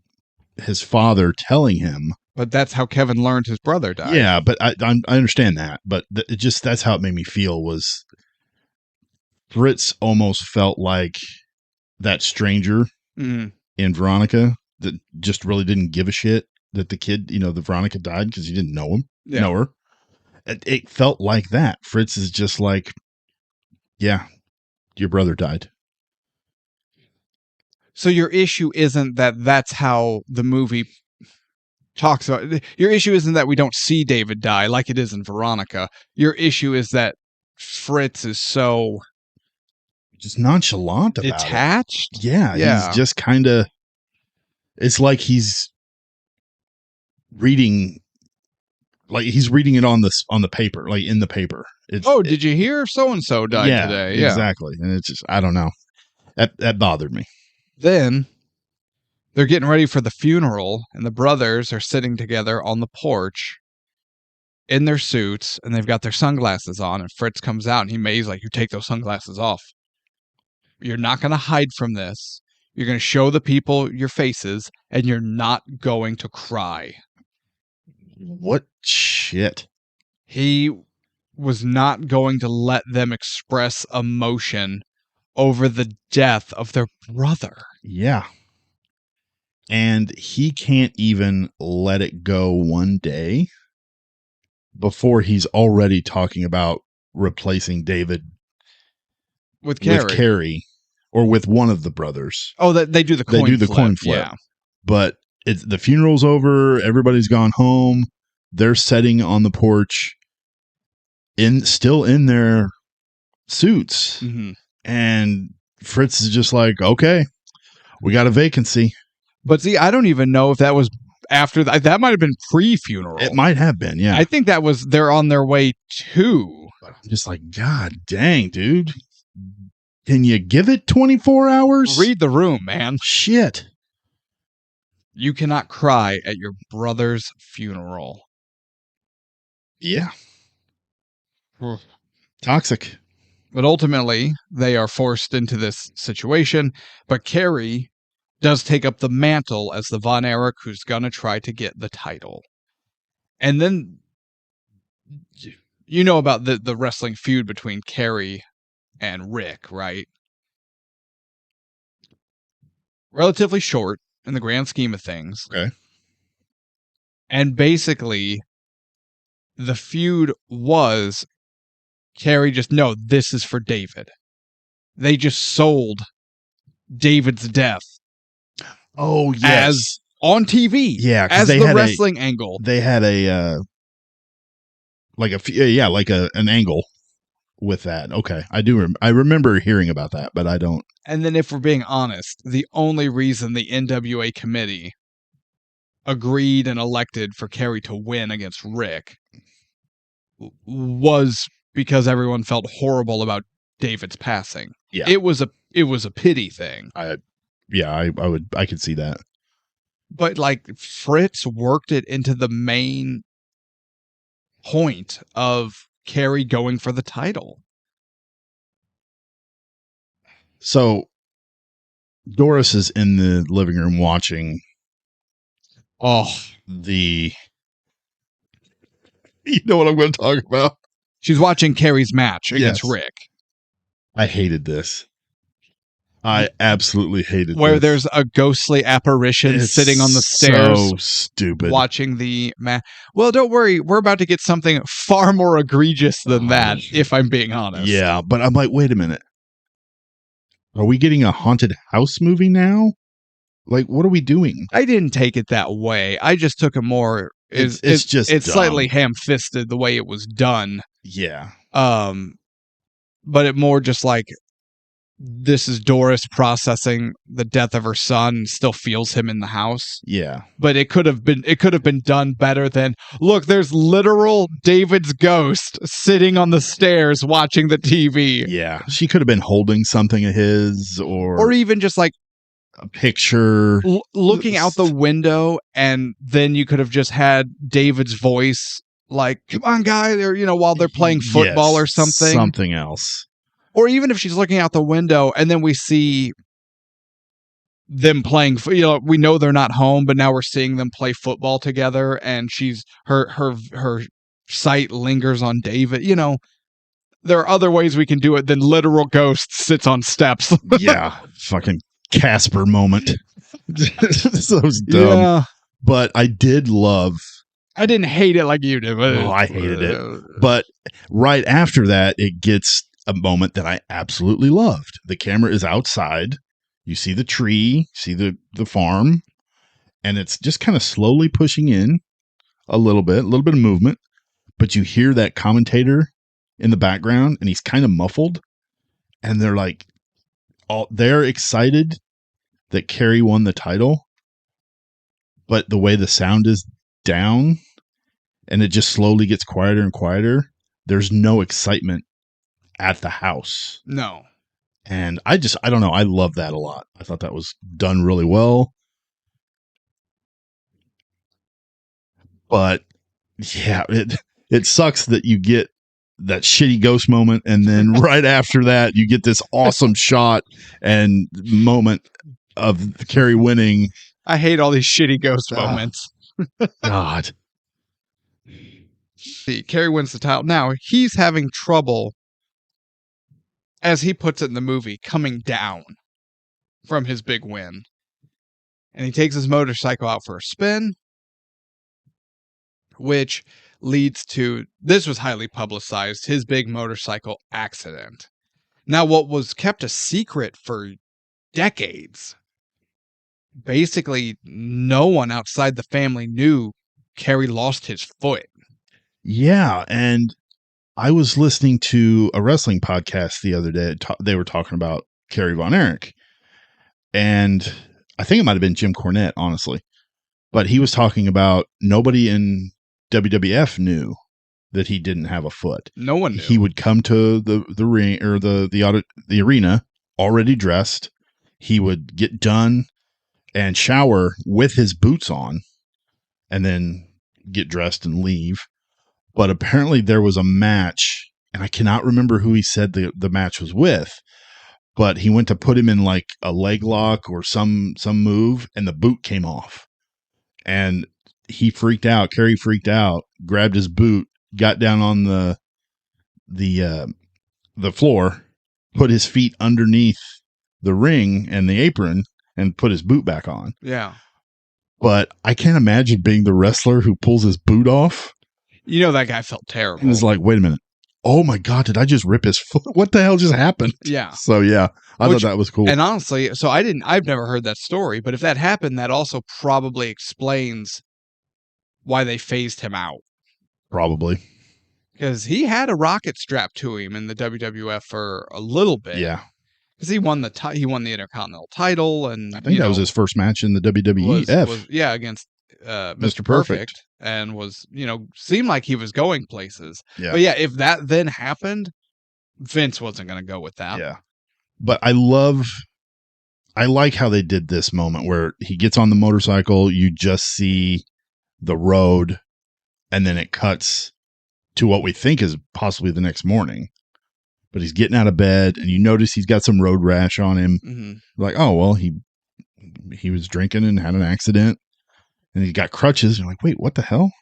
[SPEAKER 2] his father telling him.
[SPEAKER 1] But that's how Kevin learned his brother died.
[SPEAKER 2] Yeah, but I understand that. But that's how it made me feel was Fritz almost felt like that stranger in Veronica that just really didn't give a shit that the kid, the Veronica died because he didn't know her. It felt like that. Fritz is just like, yeah, your brother died.
[SPEAKER 1] So your issue isn't that that's how the movie talks about. Your issue isn't that we don't see David die like it is in Veronica. Your issue is that Fritz is so
[SPEAKER 2] just nonchalant about
[SPEAKER 1] detached.
[SPEAKER 2] it. Yeah, he's just kind of. It's like he's reading it on the paper, like in the paper.
[SPEAKER 1] Did you hear so and so died today? Yeah,
[SPEAKER 2] exactly. And it's just I don't know. That bothered me.
[SPEAKER 1] Then they're getting ready for the funeral, and the brothers are sitting together on the porch in their suits, and they've got their sunglasses on. And Fritz comes out, and he's like, "You take those sunglasses off. You're not going to hide from this. You're going to show the people your faces, and you're not going to cry."
[SPEAKER 2] What shit?
[SPEAKER 1] He was not going to let them express emotion over the death of their brother.
[SPEAKER 2] Yeah. And he can't even let it go one day before he's already talking about replacing David
[SPEAKER 1] with Carrie.
[SPEAKER 2] Or with one of the brothers.
[SPEAKER 1] Oh, they do the coin flip.
[SPEAKER 2] Yeah. But the funeral's over. Everybody's gone home. They're sitting on the porch still in their suits.
[SPEAKER 1] Mm-hmm.
[SPEAKER 2] And Fritz is just like, okay, we got a vacancy.
[SPEAKER 1] But see, I don't even know if that was after that might have been pre-funeral.
[SPEAKER 2] It might have been, yeah.
[SPEAKER 1] I think that was they're on their way to.
[SPEAKER 2] But I'm just like, God dang, dude. Can you give it 24 hours?
[SPEAKER 1] Read the room, man.
[SPEAKER 2] Shit.
[SPEAKER 1] You cannot cry at your brother's funeral.
[SPEAKER 2] Yeah. Toxic.
[SPEAKER 1] But ultimately, they are forced into this situation. But Kerry does take up the mantle as the Von Erich who's going to try to get the title. And then, you know about the wrestling feud between Kerry and Rick, right? Relatively short in the grand scheme of things.
[SPEAKER 2] Okay.
[SPEAKER 1] And basically, the feud was Kerry just, no, this is for David. They just sold David's death.
[SPEAKER 2] Oh, yes.
[SPEAKER 1] As on TV.
[SPEAKER 2] Yeah,
[SPEAKER 1] as the wrestling angle.
[SPEAKER 2] They had a an angle with that. Okay, I remember hearing about that, but I don't.
[SPEAKER 1] And then, if we're being honest, the only reason the NWA committee agreed and elected for Kerry to win against Rick was because everyone felt horrible about David's passing.
[SPEAKER 2] Yeah,
[SPEAKER 1] it was a pity thing.
[SPEAKER 2] I could see that.
[SPEAKER 1] But like Fritz worked it into the main point of Kerry going for the title.
[SPEAKER 2] So Doris is in the living room watching you know what I'm going to talk about?
[SPEAKER 1] She's watching Kerry's match against Rick.
[SPEAKER 2] I hated this. I absolutely hated
[SPEAKER 1] where
[SPEAKER 2] this.
[SPEAKER 1] There's a ghostly apparition sitting on the stairs.
[SPEAKER 2] So stupid.
[SPEAKER 1] Watching the match. Well, don't worry. We're about to get something far more egregious than that, if I'm being honest.
[SPEAKER 2] Yeah, but I'm like, wait a minute. Are we getting a haunted house movie now? Like, what are we doing?
[SPEAKER 1] I didn't take it that way. I just took it more. It's slightly ham-fisted the way it was done.
[SPEAKER 2] Yeah.
[SPEAKER 1] But it more just like, this is Doris processing the death of her son and still feels him in the house.
[SPEAKER 2] Yeah.
[SPEAKER 1] But it could have been done better than, look, there's literal David's ghost sitting on the stairs watching the TV.
[SPEAKER 2] Yeah. She could have been holding something of his or
[SPEAKER 1] even just like
[SPEAKER 2] a picture
[SPEAKER 1] looking out the window, and then you could have just had David's voice like, come on guys, or while they're playing football or something
[SPEAKER 2] else.
[SPEAKER 1] Or even if she's looking out the window and then we see them playing, we know they're not home, but now we're seeing them play football together, and her sight lingers on David. There are other ways we can do it than literal ghost sits on steps.
[SPEAKER 2] Yeah. Fucking Casper moment. So dumb. Yeah. But I did love.
[SPEAKER 1] I didn't hate it like you did.
[SPEAKER 2] I hated it. But right after that, it gets a moment that I absolutely loved. The camera is outside. You see the tree, see the farm, and it's just kind of slowly pushing in a little bit of movement, but you hear that commentator in the background, and he's kind of muffled, and they're like, they're excited that Kerry won the title, but the way the sound is down, and it just slowly gets quieter and quieter, there's no excitement at the house.
[SPEAKER 1] No.
[SPEAKER 2] And I don't know. I love that a lot. I thought that was done really well. But yeah, it sucks that you get that shitty ghost moment, and then right after that you get this awesome shot and moment of Kerry winning.
[SPEAKER 1] I hate all these shitty ghost moments.
[SPEAKER 2] God.
[SPEAKER 1] See, Kerry wins the title. Now he's having trouble, as he puts it in the movie, coming down from his big win. And he takes his motorcycle out for a spin, which leads to, this was highly publicized, his big motorcycle accident. Now, what was kept a secret for decades, basically no one outside the family knew Kerry lost his foot.
[SPEAKER 2] Yeah, and I was listening to a wrestling podcast the other day. They were talking about Kerry Von Erich. And I think it might have been Jim Cornette, honestly. But he was talking about nobody in WWF knew that he didn't have a foot.
[SPEAKER 1] No one knew.
[SPEAKER 2] He would come to the ring or the arena already dressed. He would get done and shower with his boots on and then get dressed and leave. But apparently there was a match and I cannot remember who he said the match was with, but he went to put him in like a leg lock or some move, and the boot came off. And he freaked out. Kerry freaked out, grabbed his boot, got down on the floor, put his feet underneath the ring and the apron, and put his boot back on.
[SPEAKER 1] Yeah.
[SPEAKER 2] But I can't imagine being the wrestler who pulls his boot off.
[SPEAKER 1] You know, that guy felt terrible.
[SPEAKER 2] And is like, wait a minute. Oh my God, did I just rip his foot? What the hell just happened?
[SPEAKER 1] Yeah.
[SPEAKER 2] So yeah, I thought that was cool.
[SPEAKER 1] And honestly, so I've never heard that story, but if that happened, that also probably explains why they phased him out.
[SPEAKER 2] Probably.
[SPEAKER 1] Because he had a rocket strapped to him in the WWF for a little bit.
[SPEAKER 2] Yeah.
[SPEAKER 1] Because he won the Intercontinental title, and
[SPEAKER 2] I think that was his first match in the WWF.
[SPEAKER 1] Against Mr. Perfect, and seemed like he was going places.
[SPEAKER 2] Yeah.
[SPEAKER 1] But yeah, if that then happened, Vince wasn't going to go with that.
[SPEAKER 2] Yeah. But I like how they did this moment where he gets on the motorcycle, you just see the road, and then it cuts to what we think is possibly the next morning. But he's getting out of bed, and you notice he's got some road rash on him.
[SPEAKER 1] Mm-hmm.
[SPEAKER 2] Like, oh, well, he was drinking and had an accident, and he got crutches. You're like, wait, what the hell?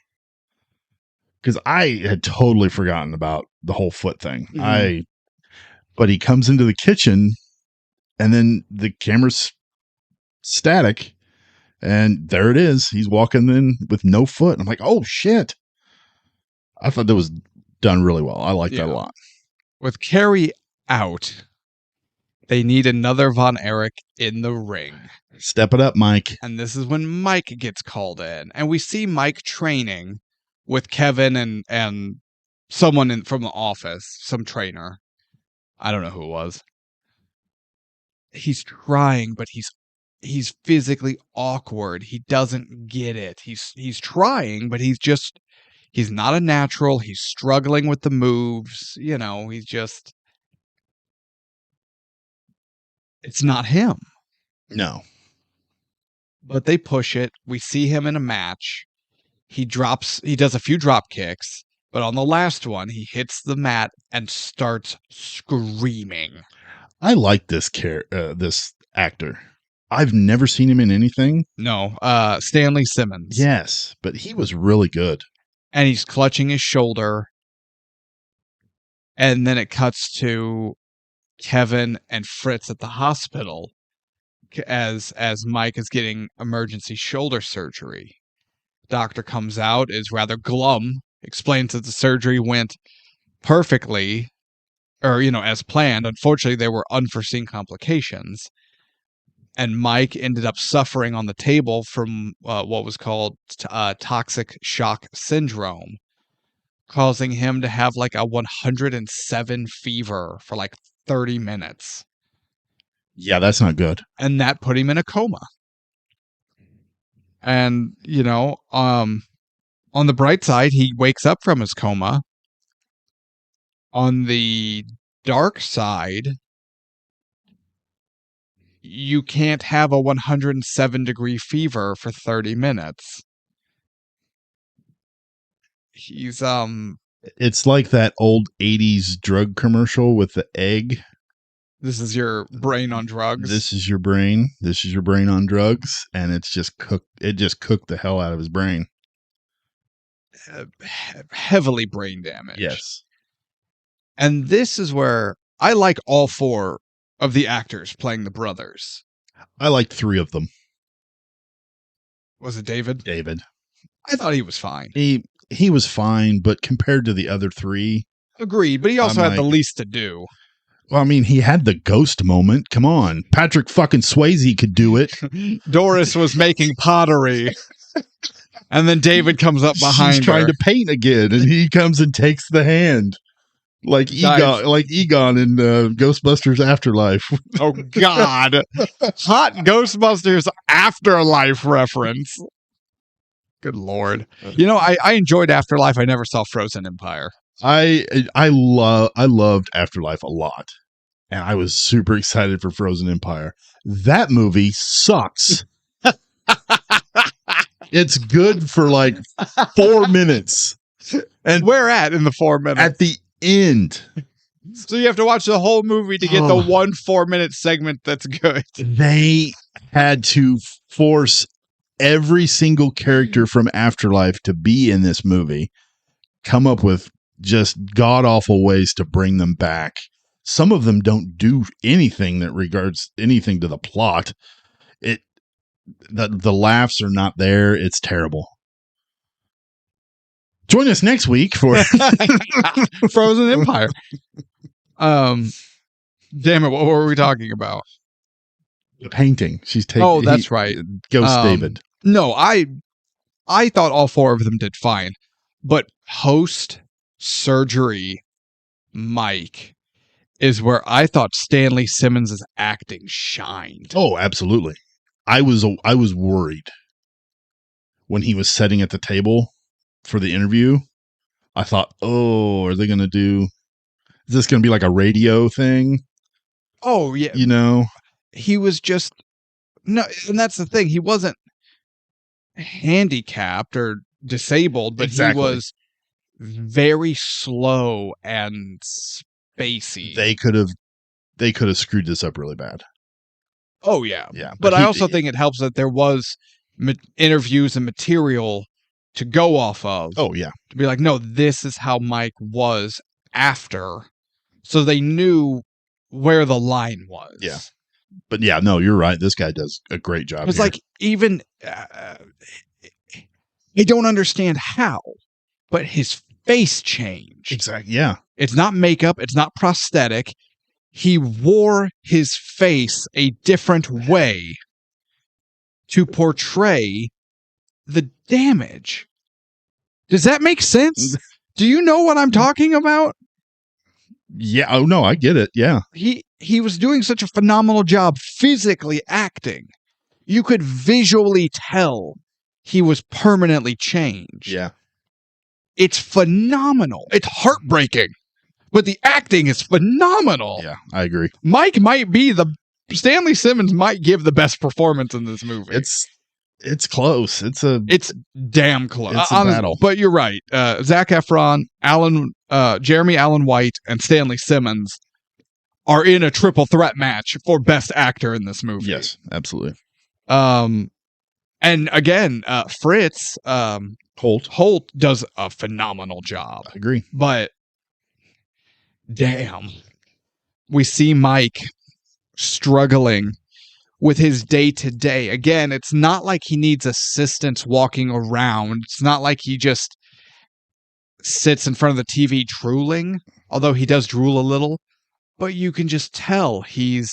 [SPEAKER 2] Because I had totally forgotten about the whole foot thing.
[SPEAKER 1] Mm-hmm.
[SPEAKER 2] But he comes into the kitchen, and then the camera's static, and there it is. He's walking in with no foot. I'm like, oh, shit. I thought that was done really well. I like that a lot.
[SPEAKER 1] With Kerry out, they need another Von Erich in the ring.
[SPEAKER 2] Step it up, Mike.
[SPEAKER 1] And this is when Mike gets called in. And we see Mike training with Kevin and someone from the office, some trainer. I don't know who it was. He's trying, but he's physically awkward. He doesn't get it. He's trying, but he's not a natural. He's struggling with the moves. It's not him.
[SPEAKER 2] No.
[SPEAKER 1] But they push it. We see him in a match. He does a few drop kicks, but on the last one, he hits the mat and starts screaming.
[SPEAKER 2] I like this actor. I've never seen him in anything.
[SPEAKER 1] No, Stanley Simmons.
[SPEAKER 2] Yes, but he was really good.
[SPEAKER 1] And he's clutching his shoulder. And then it cuts to Kevin and Fritz at the hospital as Mike is getting emergency shoulder surgery. Doctor comes out, is rather glum, explains that the surgery went perfectly, or, as planned. Unfortunately, there were unforeseen complications. And Mike ended up suffering on the table from what was called toxic shock syndrome, causing him to have like a 107 fever for like 30 minutes.
[SPEAKER 2] Yeah, that's not good.
[SPEAKER 1] And that put him in a coma. And, on the bright side, he wakes up from his coma. On the dark side, you can't have a 107-degree fever for 30 minutes. He's
[SPEAKER 2] It's like that old 80s drug commercial with the egg.
[SPEAKER 1] This is your brain on drugs.
[SPEAKER 2] This is your brain. This is your brain on drugs, and it's just cooked. It just cooked the hell out of his brain.
[SPEAKER 1] Heavily brain damage.
[SPEAKER 2] Yes.
[SPEAKER 1] And this is where I like all four of the actors playing the brothers.
[SPEAKER 2] I liked three of them.
[SPEAKER 1] Was it David?
[SPEAKER 2] David.
[SPEAKER 1] I thought he was fine.
[SPEAKER 2] He was fine, but compared to the other three.
[SPEAKER 1] Agreed, but he also had the least to do.
[SPEAKER 2] Well, I mean, he had the ghost moment. Come on. Patrick fucking Swayze could do it.
[SPEAKER 1] Doris was making pottery. And then David comes up behind
[SPEAKER 2] She's trying to paint again, and he comes and takes the hand. Like Egon in Ghostbusters Afterlife.
[SPEAKER 1] Oh, God. Hot Ghostbusters Afterlife reference. Good Lord. I enjoyed Afterlife. I never saw Frozen Empire.
[SPEAKER 2] I loved Afterlife a lot, and I was super excited for Frozen Empire. That movie sucks. It's good for like 4 minutes, and
[SPEAKER 1] where at in the 4 minutes?
[SPEAKER 2] end.
[SPEAKER 1] So you have to watch the whole movie to get the 1 4-minute segment that's good.
[SPEAKER 2] They had to force every single character from Afterlife to be in this movie, come up with just god-awful ways to bring them back. Some of them don't do anything that regards anything to the plot. The laughs are not there. It's terrible. Join us next week for
[SPEAKER 1] Frozen Empire. Damn it, what were we talking about?
[SPEAKER 2] the painting. She's taking.
[SPEAKER 1] Oh, that's right.
[SPEAKER 2] Ghost David.
[SPEAKER 1] No, I thought all 4 of them did fine, but post surgery Mike is where I thought Stanley Simmons' acting shined.
[SPEAKER 2] Oh, absolutely. I was worried when he was sitting at the table for the interview. I thought, oh, are they going to do? Is this going to be like a radio thing?
[SPEAKER 1] Oh yeah,
[SPEAKER 2] You know,
[SPEAKER 1] he was just no, and that's the thing. He wasn't handicapped or disabled, but
[SPEAKER 2] Exactly.
[SPEAKER 1] he was very slow and spacey.
[SPEAKER 2] they could have screwed this up really bad.
[SPEAKER 1] Oh yeah,
[SPEAKER 2] Yeah,
[SPEAKER 1] but I also think it helps that there was interviews and material to go off of.
[SPEAKER 2] Oh yeah,
[SPEAKER 1] To be like, no, this is how Mike was after, so they knew where the line was.
[SPEAKER 2] Yeah. But yeah, no, you're right. This guy does a great job.
[SPEAKER 1] It's
[SPEAKER 2] here.
[SPEAKER 1] like even I don't understand how, but his face changed.
[SPEAKER 2] exactly. Yeah,
[SPEAKER 1] It's not makeup. It's not prosthetic. He wore his face a different way to portray the damage. Does that make sense? Do you know what I'm talking about?
[SPEAKER 2] yeah. Oh no, I get it. Yeah,
[SPEAKER 1] He was doing such a phenomenal job physically acting. You could visually tell he was permanently changed.
[SPEAKER 2] yeah.
[SPEAKER 1] It's phenomenal. It's heartbreaking. But the acting is phenomenal.
[SPEAKER 2] Yeah, I agree.
[SPEAKER 1] Mike might be Stanley Simmons might give the best performance in this movie.
[SPEAKER 2] It's close. It's
[SPEAKER 1] damn close.
[SPEAKER 2] It's a battle.
[SPEAKER 1] But you're right. Zac Efron, Jeremy Allen White, and Stanley Simmons are in a triple threat match for best actor in this movie.
[SPEAKER 2] yes, absolutely.
[SPEAKER 1] And again, Fritz Holt does a phenomenal job.
[SPEAKER 2] I agree.
[SPEAKER 1] But damn, we see Mike struggling with his day-to-day. Again, it's not like he needs assistance walking around. It's not like he just sits in front of the TV drooling, although he does drool a little. But you can just tell he's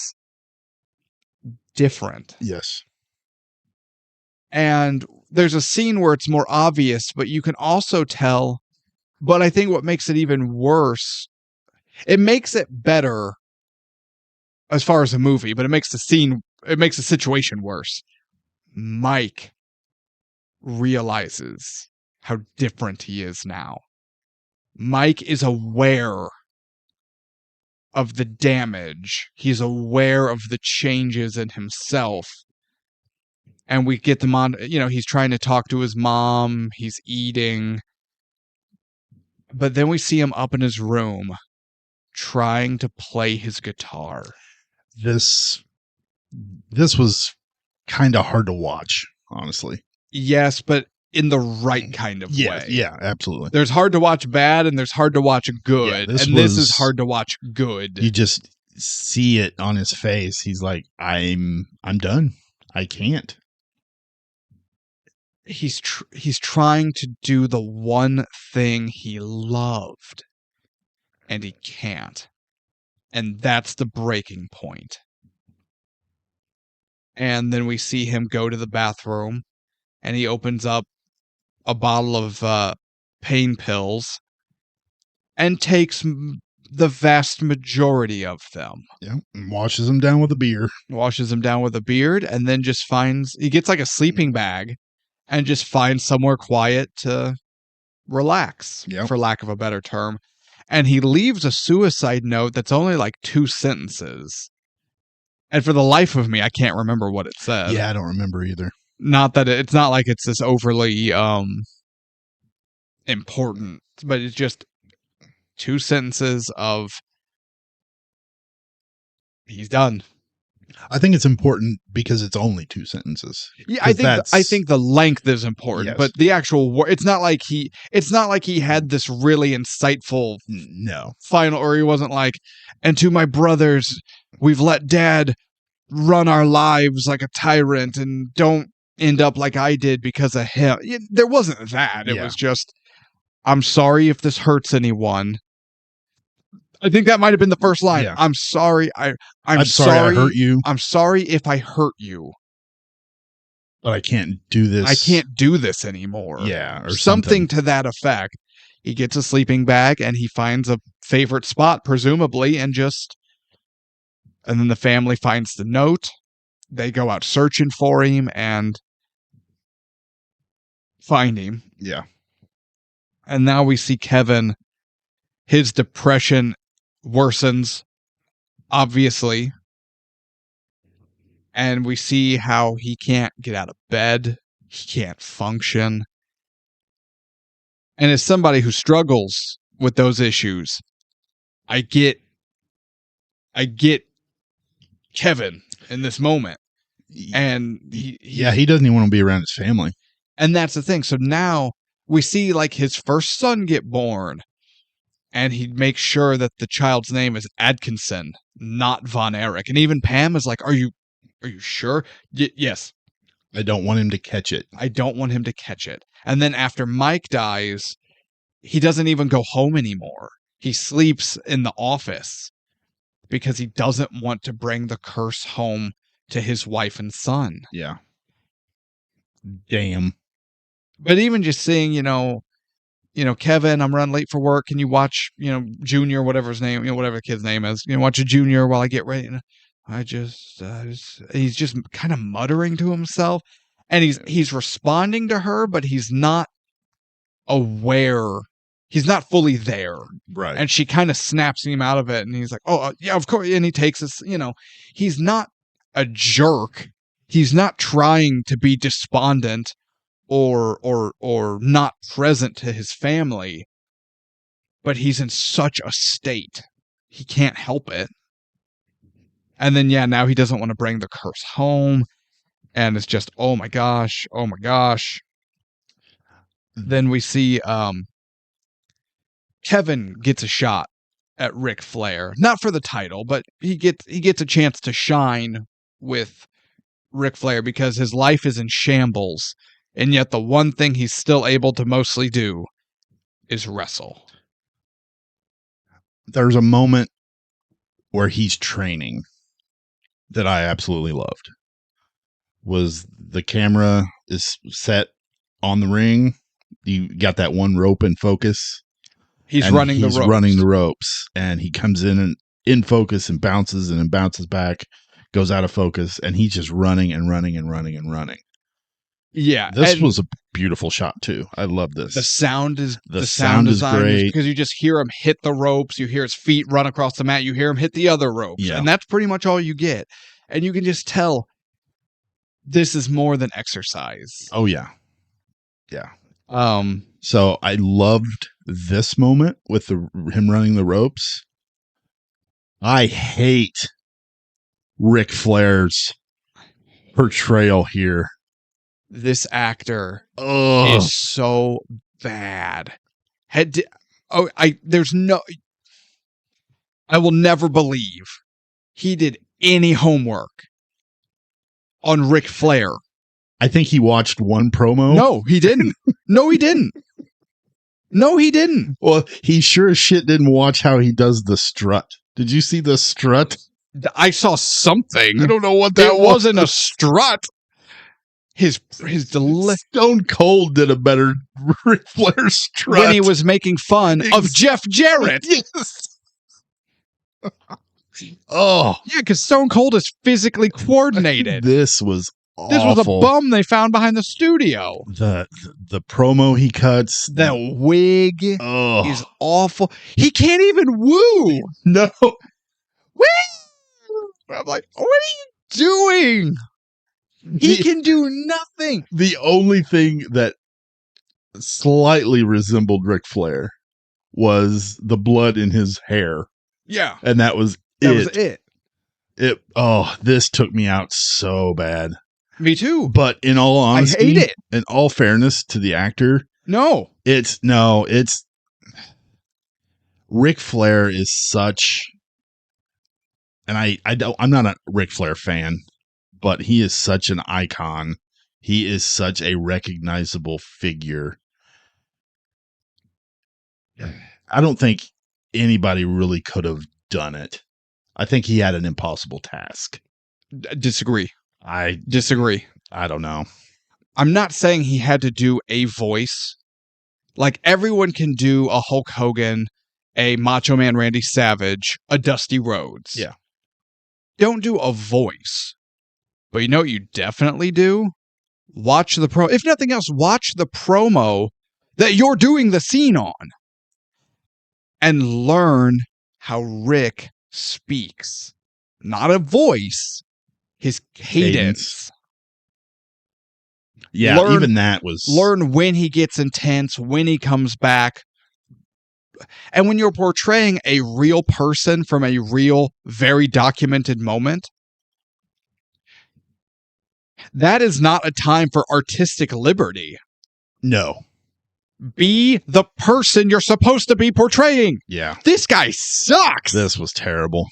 [SPEAKER 1] different.
[SPEAKER 2] Yes.
[SPEAKER 1] And there's a scene where it's more obvious, but you can also tell. But I think what makes it even worse, it makes it better as far as a movie, but it makes the situation worse. Mike realizes how different he is now. Mike is aware of the damage. He's aware of the changes in himself. And we get them on, he's trying to talk to his mom. He's eating. But then we see him up in his room trying to play his guitar.
[SPEAKER 2] This was kind of hard to watch, honestly.
[SPEAKER 1] Yes, but in the right kind of way.
[SPEAKER 2] Yeah, absolutely.
[SPEAKER 1] There's hard to watch bad and there's hard to watch good.
[SPEAKER 2] Yeah,
[SPEAKER 1] this is hard to watch good.
[SPEAKER 2] You just see it on his face. He's like, I'm done. I can't.
[SPEAKER 1] He's trying to do the one thing he loved, and he can't. And that's the breaking point. And then we see him go to the bathroom, and he opens up a bottle of pain pills and takes the vast majority of them.
[SPEAKER 2] Yeah, and washes him down with a beer.
[SPEAKER 1] Washes him down with a beard, and then just he gets like a sleeping bag and just finds somewhere quiet to relax, for lack of a better term. And he leaves a suicide note that's only like 2 sentences. And for the life of me, I can't remember what it said.
[SPEAKER 2] Yeah, I don't remember either.
[SPEAKER 1] Not that it's not like it's this overly important, but it's just 2 sentences of he's done.
[SPEAKER 2] I think it's important because it's only 2 sentences.
[SPEAKER 1] Yeah,
[SPEAKER 2] 'Cause
[SPEAKER 1] I think the length is important,
[SPEAKER 2] Yes.
[SPEAKER 1] but the actual it's not like he had this really insightful
[SPEAKER 2] no.
[SPEAKER 1] final, or he wasn't like, and to my brothers, we've let dad run our lives like a tyrant and don't end up like I did because of him. There wasn't that. It
[SPEAKER 2] Yeah.
[SPEAKER 1] was just, I'm sorry if this hurts anyone. I think that might have been the first line.
[SPEAKER 2] Yeah.
[SPEAKER 1] I'm sorry. I'm
[SPEAKER 2] sorry I hurt you.
[SPEAKER 1] I'm sorry if I hurt you.
[SPEAKER 2] But I can't do this.
[SPEAKER 1] I can't do this anymore.
[SPEAKER 2] Yeah, or
[SPEAKER 1] something to that effect. He gets a sleeping bag and he finds a favorite spot, presumably, and then the family finds the note. They go out searching for him and find him.
[SPEAKER 2] Yeah.
[SPEAKER 1] And now we see Kevin. His depression worsens, obviously. And we see how he can't get out of bed. He can't function. And as somebody who struggles with those issues, I get Kevin in this moment. And
[SPEAKER 2] he doesn't even want to be around his family.
[SPEAKER 1] And that's the thing. So now we see like his first son get born. And he makes sure that the child's name is Atkinson, not Von Erich. And even Pam is like, are you sure? Yes.
[SPEAKER 2] I don't want him to catch it.
[SPEAKER 1] I don't want him to catch it. And then after Mike dies, he doesn't even go home anymore. He sleeps in the office because he doesn't want to bring the curse home to his wife and son.
[SPEAKER 2] Yeah. Damn.
[SPEAKER 1] But even just seeing, Kevin, I'm running late for work. Can you watch, Junior, whatever his name, whatever the kid's name is, watch a Junior while I get ready. And he's just kind of muttering to himself, and he's responding to her, but he's not aware. He's not fully there.
[SPEAKER 2] Right.
[SPEAKER 1] And she kind of snaps him out of it. And he's like, oh, yeah, of course. And he takes this, he's not a jerk. He's not trying to be despondent or not present to his family, but he's in such a state he can't help it. And then now he doesn't want to bring the curse home, and it's just oh my gosh. Then we see Kevin gets a shot at Ric Flair, not for the title, but he gets a chance to shine with Ric Flair because his life is in shambles. And yet the one thing he's still able to mostly do is wrestle.
[SPEAKER 2] There's a moment where he's training that I absolutely loved. Was the camera is set on the ring. You got that one rope in focus.
[SPEAKER 1] He's running the ropes.
[SPEAKER 2] And he comes in focus and bounces back, goes out of focus, and he's just running and running and running and running.
[SPEAKER 1] Yeah,
[SPEAKER 2] this was a beautiful shot too. I love this.
[SPEAKER 1] The sound is
[SPEAKER 2] great
[SPEAKER 1] because you just hear him hit the ropes. You hear his feet run across the mat. You hear him hit the other ropes, and that's pretty much all you get. And you can just tell this is more than exercise.
[SPEAKER 2] Oh yeah. So I loved this moment with him running the ropes. I hate Ric Flair's portrayal here.
[SPEAKER 1] This actor is so bad. I will never believe he did any homework on Ric Flair.
[SPEAKER 2] I think he watched one promo.
[SPEAKER 1] No, he didn't. No, he didn't.
[SPEAKER 2] Well, he sure as shit didn't watch how he does the strut. Did you see the strut?
[SPEAKER 1] I saw something.
[SPEAKER 2] I don't know what that was.
[SPEAKER 1] It wasn't a strut. His
[SPEAKER 2] Stone Cold did a better Ric Flair strut
[SPEAKER 1] when he was making fun of Jeff Jarrett.
[SPEAKER 2] Yes. Oh
[SPEAKER 1] yeah, because Stone Cold is physically coordinated.
[SPEAKER 2] This was awful.
[SPEAKER 1] This was a bum they found behind the studio.
[SPEAKER 2] The promo he cuts,
[SPEAKER 1] the wig is awful. He can't even woo.
[SPEAKER 2] No,
[SPEAKER 1] woo. I'm like, what are you doing? He can do nothing.
[SPEAKER 2] The only thing that slightly resembled Ric Flair was the blood in his hair.
[SPEAKER 1] Yeah.
[SPEAKER 2] And that was
[SPEAKER 1] That was it.
[SPEAKER 2] This took me out so bad.
[SPEAKER 1] Me too.
[SPEAKER 2] But in all honesty,
[SPEAKER 1] I hate it.
[SPEAKER 2] In all fairness to the actor,
[SPEAKER 1] No.
[SPEAKER 2] it's Ric Flair is such, and I'm not a Ric Flair fan, but he is such an icon. He is such a recognizable figure. I don't think anybody really could have done it. I think he had an impossible task.
[SPEAKER 1] Disagree.
[SPEAKER 2] I
[SPEAKER 1] Disagree.
[SPEAKER 2] don't know.
[SPEAKER 1] I'm not saying he had to do a voice. Like, everyone can do a Hulk Hogan, a Macho Man Randy Savage, a Dusty Rhodes.
[SPEAKER 2] Yeah.
[SPEAKER 1] Don't do a voice. But you know what you definitely do? Watch the pro. If nothing else, watch the promo that you're doing the scene on. And learn how Rick speaks. Not a voice. His cadence.
[SPEAKER 2] Yeah, even that was...
[SPEAKER 1] Learn when he gets intense, when he comes back. And when you're portraying a real person from a real, very documented moment, that is not a time for artistic liberty.
[SPEAKER 2] No.
[SPEAKER 1] Be the person you're supposed to be portraying.
[SPEAKER 2] Yeah.
[SPEAKER 1] This guy sucks.
[SPEAKER 2] This was terrible.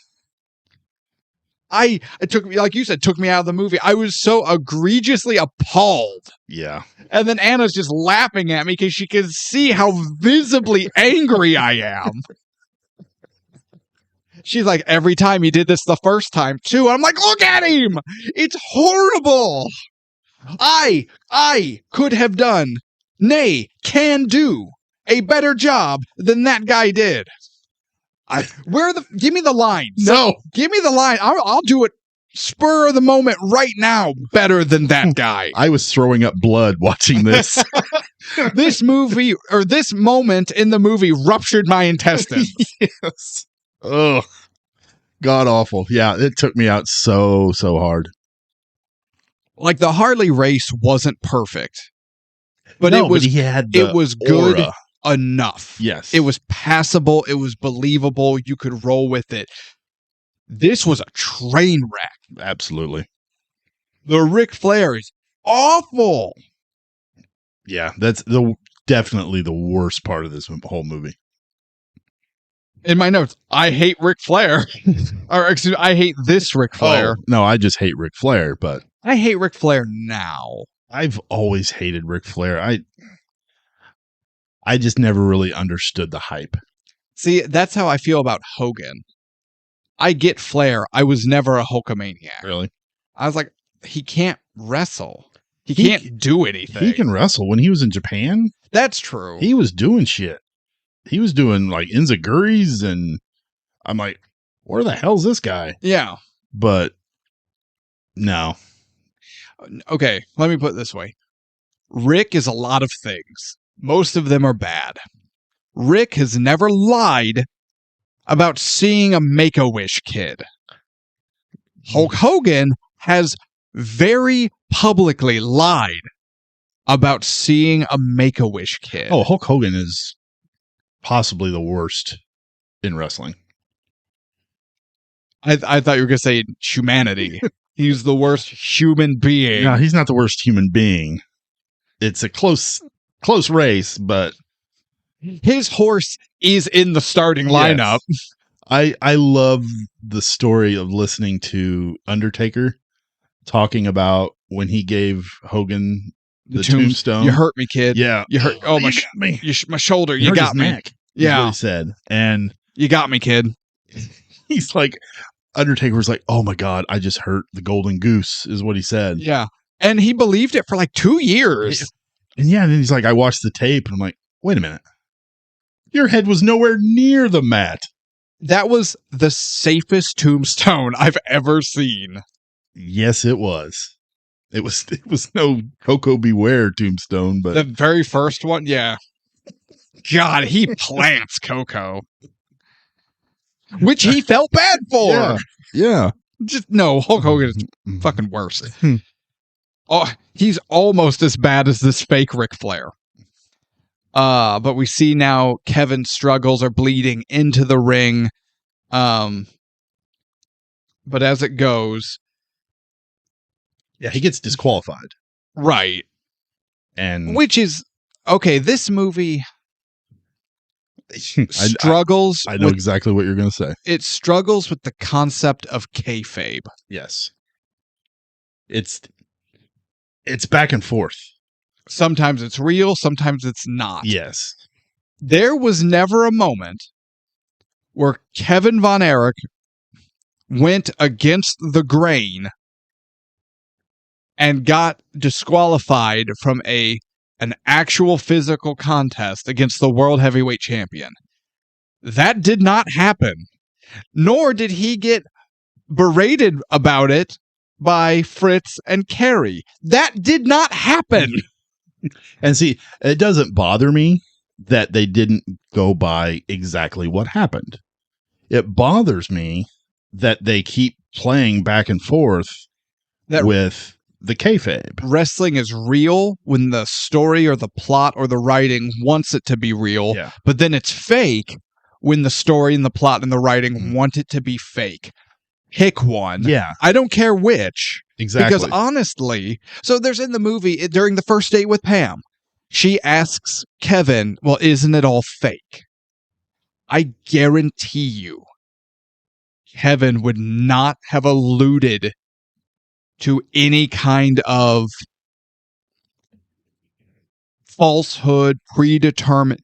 [SPEAKER 1] It took me, like you said, took me out of the movie. I was so egregiously appalled.
[SPEAKER 2] Yeah.
[SPEAKER 1] And then Anna's just laughing at me because she can see how visibly angry I am. She's like, every time he did this the first time too. I'm like, look at him. It's horrible. I could have done, nay, can do a better job than that guy did. Give me the line.
[SPEAKER 2] No.
[SPEAKER 1] Give me the line. I'll do it spur of the moment right now better than that guy.
[SPEAKER 2] I was throwing up blood watching this.
[SPEAKER 1] This movie, or this moment in the movie, ruptured my intestines.
[SPEAKER 2] Yes. Oh, god awful. Yeah, it took me out so hard.
[SPEAKER 1] Like, the Harley race wasn't perfect, but
[SPEAKER 2] No,
[SPEAKER 1] it was.
[SPEAKER 2] but he had
[SPEAKER 1] it was good
[SPEAKER 2] aura.
[SPEAKER 1] enough.
[SPEAKER 2] Yes,
[SPEAKER 1] It was passable. It was believable. You could roll with it. This was a train wreck.
[SPEAKER 2] Absolutely.
[SPEAKER 1] The Ric Flair is awful.
[SPEAKER 2] Yeah, that's definitely the worst part of this whole movie.
[SPEAKER 1] In my notes, I hate Ric Flair. Or, excuse me, I hate this Ric Flair.
[SPEAKER 2] Oh, no, I just hate Ric Flair, but
[SPEAKER 1] I hate Ric Flair now.
[SPEAKER 2] I've always hated Ric Flair. I just never really understood the hype.
[SPEAKER 1] See, that's how I feel about Hogan. I get Flair. I was never a Hulkamaniac.
[SPEAKER 2] Really?
[SPEAKER 1] I was like, he can't wrestle. He can't do anything.
[SPEAKER 2] He can wrestle. When he was in Japan,
[SPEAKER 1] That's true.
[SPEAKER 2] he was doing shit. He was doing like enziguris, and I'm like, where the hell's this guy?
[SPEAKER 1] Yeah.
[SPEAKER 2] But no.
[SPEAKER 1] Okay, let me put it this way. Rick is a lot of things. Most of them are bad. Rick has never lied about seeing a Make-A-Wish kid. Hulk Hogan has very publicly lied about seeing a Make-A-Wish kid.
[SPEAKER 2] Oh, Hulk Hogan is possibly the worst in wrestling.
[SPEAKER 1] I thought you were going to say humanity. He's the worst human being.
[SPEAKER 2] No, he's not the worst human being. It's a close race, but
[SPEAKER 1] his horse is in the starting lineup.
[SPEAKER 2] Yes. I love the story of listening to Undertaker talking about when he gave Hogan the tombstone.
[SPEAKER 1] You hurt me, kid.
[SPEAKER 2] Yeah.
[SPEAKER 1] You hurt. Oh, my shoulder. You got me.
[SPEAKER 2] Neck,
[SPEAKER 1] yeah.
[SPEAKER 2] What he said. And
[SPEAKER 1] you got me, kid.
[SPEAKER 2] He's like, Undertaker was like, oh my God, I just hurt the golden goose, is what he said.
[SPEAKER 1] Yeah. And he believed it for like 2 years.
[SPEAKER 2] And yeah, and then he's like, I watched the tape, and I'm like, wait a minute. Your head was nowhere near the mat.
[SPEAKER 1] That was the safest tombstone I've ever seen.
[SPEAKER 2] Yes, it was. It was no Coco Beware tombstone, but
[SPEAKER 1] the very first one, yeah. God, he plants Coco. Which he felt bad for.
[SPEAKER 2] Yeah.
[SPEAKER 1] Just no, Hulk Hogan is fucking worst. Oh, he's almost as bad as this fake Ric Flair. But we see now Kevin's struggles are bleeding into the ring. But as it goes,
[SPEAKER 2] Yeah, he gets disqualified.
[SPEAKER 1] right.
[SPEAKER 2] And
[SPEAKER 1] Which is okay, this movie
[SPEAKER 2] I
[SPEAKER 1] struggles
[SPEAKER 2] know
[SPEAKER 1] with,
[SPEAKER 2] exactly what you're going to say.
[SPEAKER 1] it struggles with the concept of kayfabe.
[SPEAKER 2] Yes. It's back and forth.
[SPEAKER 1] Sometimes it's real, sometimes it's not.
[SPEAKER 2] Yes.
[SPEAKER 1] There was never a moment where Kevin Von Erich went against the grain and got disqualified from an actual physical contest against the world heavyweight champion. That did not happen. Nor did he get berated about it by Fritz and Carrie. That did not happen.
[SPEAKER 2] And see, it doesn't bother me that they didn't go by exactly what happened. It bothers me that they keep playing back and forth with the kayfabe.
[SPEAKER 1] Wrestling is real when the story or the plot or the writing wants it to be real,
[SPEAKER 2] Yeah.
[SPEAKER 1] but then it's fake when the story and the plot and the writing want it to be fake. Pick one.
[SPEAKER 2] Yeah.
[SPEAKER 1] I don't care which.
[SPEAKER 2] Exactly.
[SPEAKER 1] Because honestly, so there's in the movie, during the first date with Pam, she asks Kevin, well, isn't it all fake? I guarantee you, Kevin would not have alluded to any kind of falsehood, predetermined.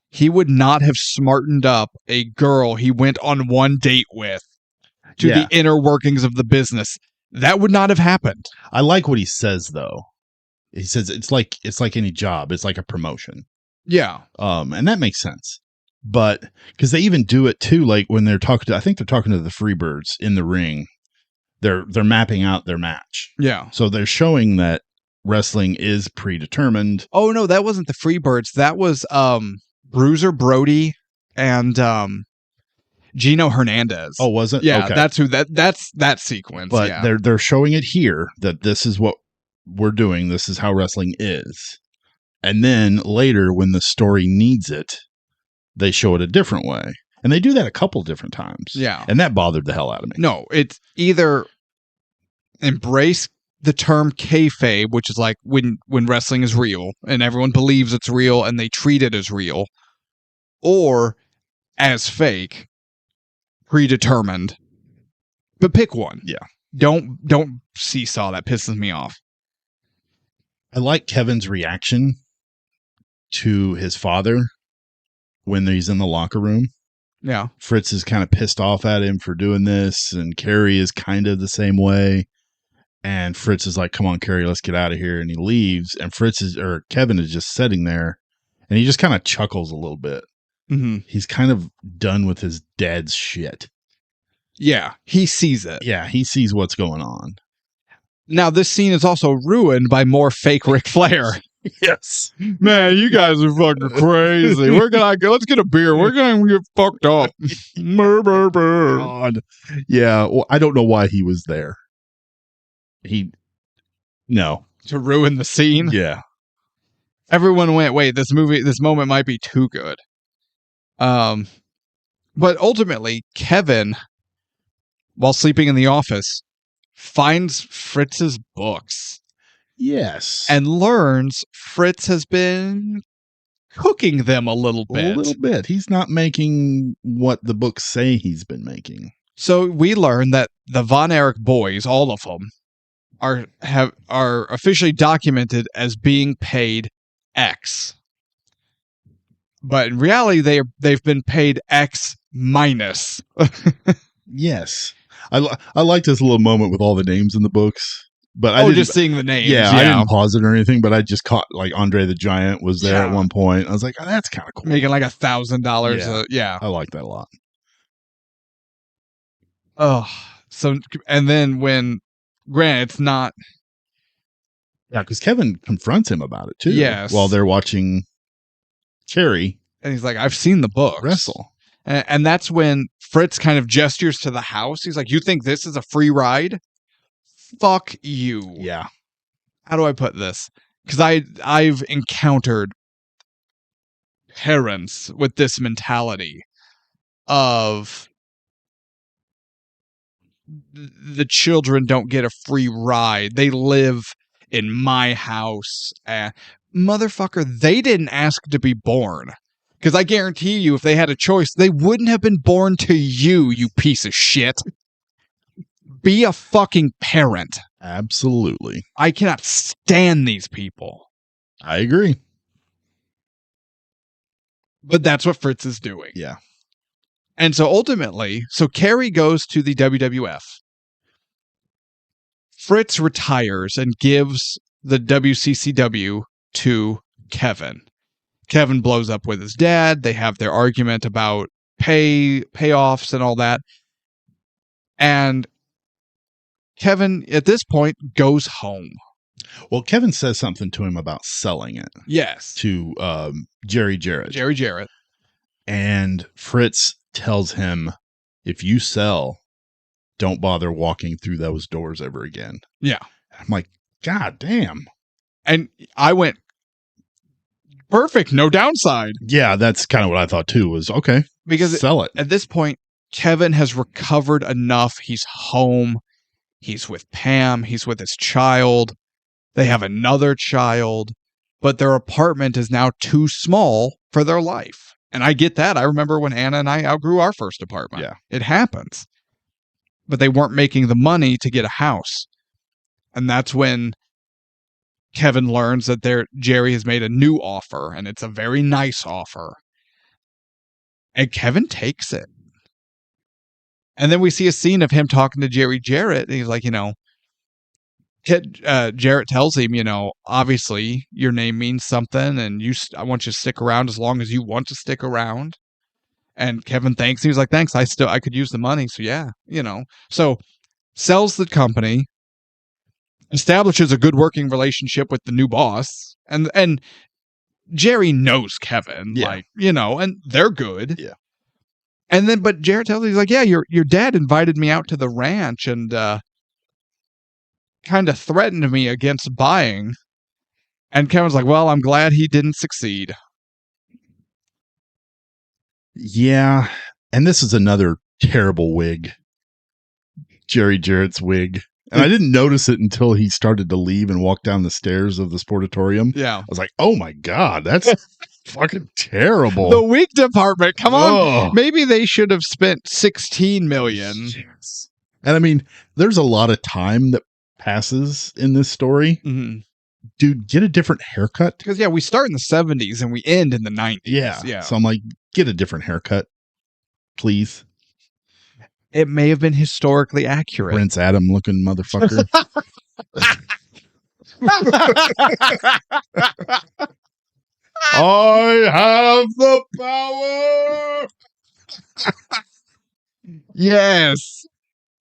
[SPEAKER 1] He would not have smartened up a girl he went on one date with to the inner workings of the business. That would not have happened.
[SPEAKER 2] I like what he says, though. He says it's like any job. It's like a promotion.
[SPEAKER 1] Yeah.
[SPEAKER 2] And that makes sense. But because they even do it too, like when they're talking to, I think they're talking to the Freebirds in the ring. They're mapping out their match.
[SPEAKER 1] Yeah.
[SPEAKER 2] So they're showing that wrestling is predetermined.
[SPEAKER 1] Oh no, that wasn't the Freebirds. That was Bruiser Brody and Gino Hernandez.
[SPEAKER 2] Oh, was it?
[SPEAKER 1] Yeah,
[SPEAKER 2] okay.
[SPEAKER 1] that's who that's that sequence.
[SPEAKER 2] But
[SPEAKER 1] yeah.
[SPEAKER 2] they're showing it here that this is what we're doing. This is how wrestling is. And then later, when the story needs it, they show it a different way. And they do that a couple different times.
[SPEAKER 1] Yeah.
[SPEAKER 2] And that bothered the hell out of me.
[SPEAKER 1] No, it's either embrace the term kayfabe, which is like when wrestling is real and everyone believes it's real and they treat it as real, or as fake, predetermined. But pick one.
[SPEAKER 2] Yeah.
[SPEAKER 1] Don't seesaw. That pisses me off.
[SPEAKER 2] I like Kevin's reaction to his father when he's in the locker room.
[SPEAKER 1] Yeah.
[SPEAKER 2] Fritz is kind of pissed off at him for doing this, and Carrie is kind of the same way. And Fritz is like, "Come on, Carrie, let's get out of here." And he leaves, and Kevin is just sitting there, and he just kind of chuckles a little bit.
[SPEAKER 1] Mm-hmm.
[SPEAKER 2] He's kind of done with his dad's shit.
[SPEAKER 1] Yeah, he sees it.
[SPEAKER 2] Yeah, he sees what's going on.
[SPEAKER 1] Now, this scene is also ruined by more fake Ric Flair.
[SPEAKER 2] Yes.
[SPEAKER 1] Man, you guys are fucking crazy. We're gonna go. Let's get a beer. We're gonna get fucked up.
[SPEAKER 2] God. Yeah. Well, I don't know why he was there. No.
[SPEAKER 1] To ruin the scene.
[SPEAKER 2] Yeah.
[SPEAKER 1] Everyone went, wait, this moment might be too good. But ultimately, Kevin, while sleeping in the office, finds Fritz's books.
[SPEAKER 2] Yes.
[SPEAKER 1] And learns Fritz has been cooking them a little bit.
[SPEAKER 2] A little bit. He's not making what the books say he's been making.
[SPEAKER 1] So we learn that the Von Erich boys, all of them, are officially documented as being paid X. But in reality, they've been paid X minus.
[SPEAKER 2] Yes. I liked this little moment with all the names in the books. But I
[SPEAKER 1] just seeing the names.
[SPEAKER 2] Yeah, I didn't pause it or anything, but I just caught like Andre the Giant was there at one point. I was like, oh, that's kind of cool.
[SPEAKER 1] Making like $1,000. Yeah.
[SPEAKER 2] I like that a lot.
[SPEAKER 1] Oh, so, and then granted, it's not.
[SPEAKER 2] Yeah, because Kevin confronts him about it too.
[SPEAKER 1] Yes.
[SPEAKER 2] While they're watching Carrie.
[SPEAKER 1] And he's like, I've seen the books.
[SPEAKER 2] Wrestle.
[SPEAKER 1] And that's when Fritz kind of gestures to the house. He's like, you think this is a free ride? Fuck you.
[SPEAKER 2] Yeah.
[SPEAKER 1] How do I put this? Because I've encountered parents with this mentality of the children don't get a free ride. They live in my house. Motherfucker, they didn't ask to be born. Because I guarantee you, if they had a choice, they wouldn't have been born to you, you piece of shit. Be a fucking parent.
[SPEAKER 2] Absolutely.
[SPEAKER 1] I cannot stand these people.
[SPEAKER 2] I agree.
[SPEAKER 1] But that's what Fritz is doing.
[SPEAKER 2] Yeah.
[SPEAKER 1] And so ultimately, Carrie goes to the WWF. Fritz retires and gives the WCCW to Kevin. Kevin blows up with his dad. They have their argument about payoffs and all that. And Kevin, at this point, goes home.
[SPEAKER 2] Well, Kevin says something to him about selling it.
[SPEAKER 1] Yes.
[SPEAKER 2] To Jerry Jarrett.
[SPEAKER 1] Jerry Jarrett.
[SPEAKER 2] And Fritz tells him, if you sell, don't bother walking through those doors ever again.
[SPEAKER 1] Yeah.
[SPEAKER 2] I'm like, God damn.
[SPEAKER 1] And I went, perfect, no downside.
[SPEAKER 2] Yeah, that's kind of what I thought too, was okay,
[SPEAKER 1] because
[SPEAKER 2] sell it.
[SPEAKER 1] At this point, Kevin has recovered enough. He's home. He's with Pam. He's with his child. They have another child, but their apartment is now too small for their life. And I get that. I remember when Anna and I outgrew our first apartment.
[SPEAKER 2] Yeah.
[SPEAKER 1] It happens. But they weren't making the money to get a house. And that's when Kevin learns that Jerry has made a new offer, and it's a very nice offer. And Kevin takes it. And then we see a scene of him talking to Jerry Jarrett, and he's like, Jarrett tells him, obviously your name means something, and I want you to stick around as long as you want to stick around. And Kevin thanks him. He's like, thanks, I could use the money. So yeah, so sells the company, establishes a good working relationship with the new boss, and Jerry knows Kevin,
[SPEAKER 2] yeah.
[SPEAKER 1] And they're good.
[SPEAKER 2] Yeah.
[SPEAKER 1] And then, but Jarrett tells him, he's like, yeah, your dad invited me out to the ranch and kind of threatened me against buying. And Kevin's like, well, I'm glad he didn't succeed.
[SPEAKER 2] Yeah. And this is another terrible wig. Jerry Jarrett's wig. And I didn't notice it until he started to leave and walk down the stairs of the sportatorium.
[SPEAKER 1] Yeah.
[SPEAKER 2] I was like, oh my God, that's fucking terrible.
[SPEAKER 1] The wig department, come on.
[SPEAKER 2] Oh.
[SPEAKER 1] Maybe they should have spent $16 million.
[SPEAKER 2] Yes. And I mean, there's a lot of time that passes in this story.
[SPEAKER 1] Mm-hmm.
[SPEAKER 2] Dude, get a different haircut.
[SPEAKER 1] Because, we start in the 70s and we end in the 90s.
[SPEAKER 2] Yeah. So I'm like, get a different haircut, please.
[SPEAKER 1] It may have been historically accurate.
[SPEAKER 2] Prince Adam looking motherfucker. I have the power.
[SPEAKER 1] Yes.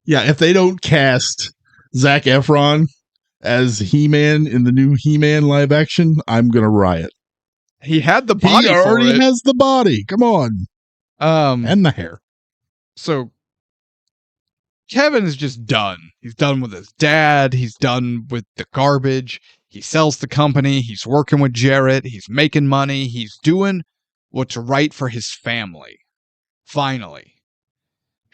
[SPEAKER 2] Yeah, if they don't cast Zac Efron as He-Man in the new He-Man live action, I'm going to riot.
[SPEAKER 1] He had the body.
[SPEAKER 2] He already has the body. Come on. And the hair.
[SPEAKER 1] So Kevin is just done. He's done with his dad. He's done with the garbage. He sells the company. He's working with Jarrett. He's making money. He's doing what's right for his family. Finally.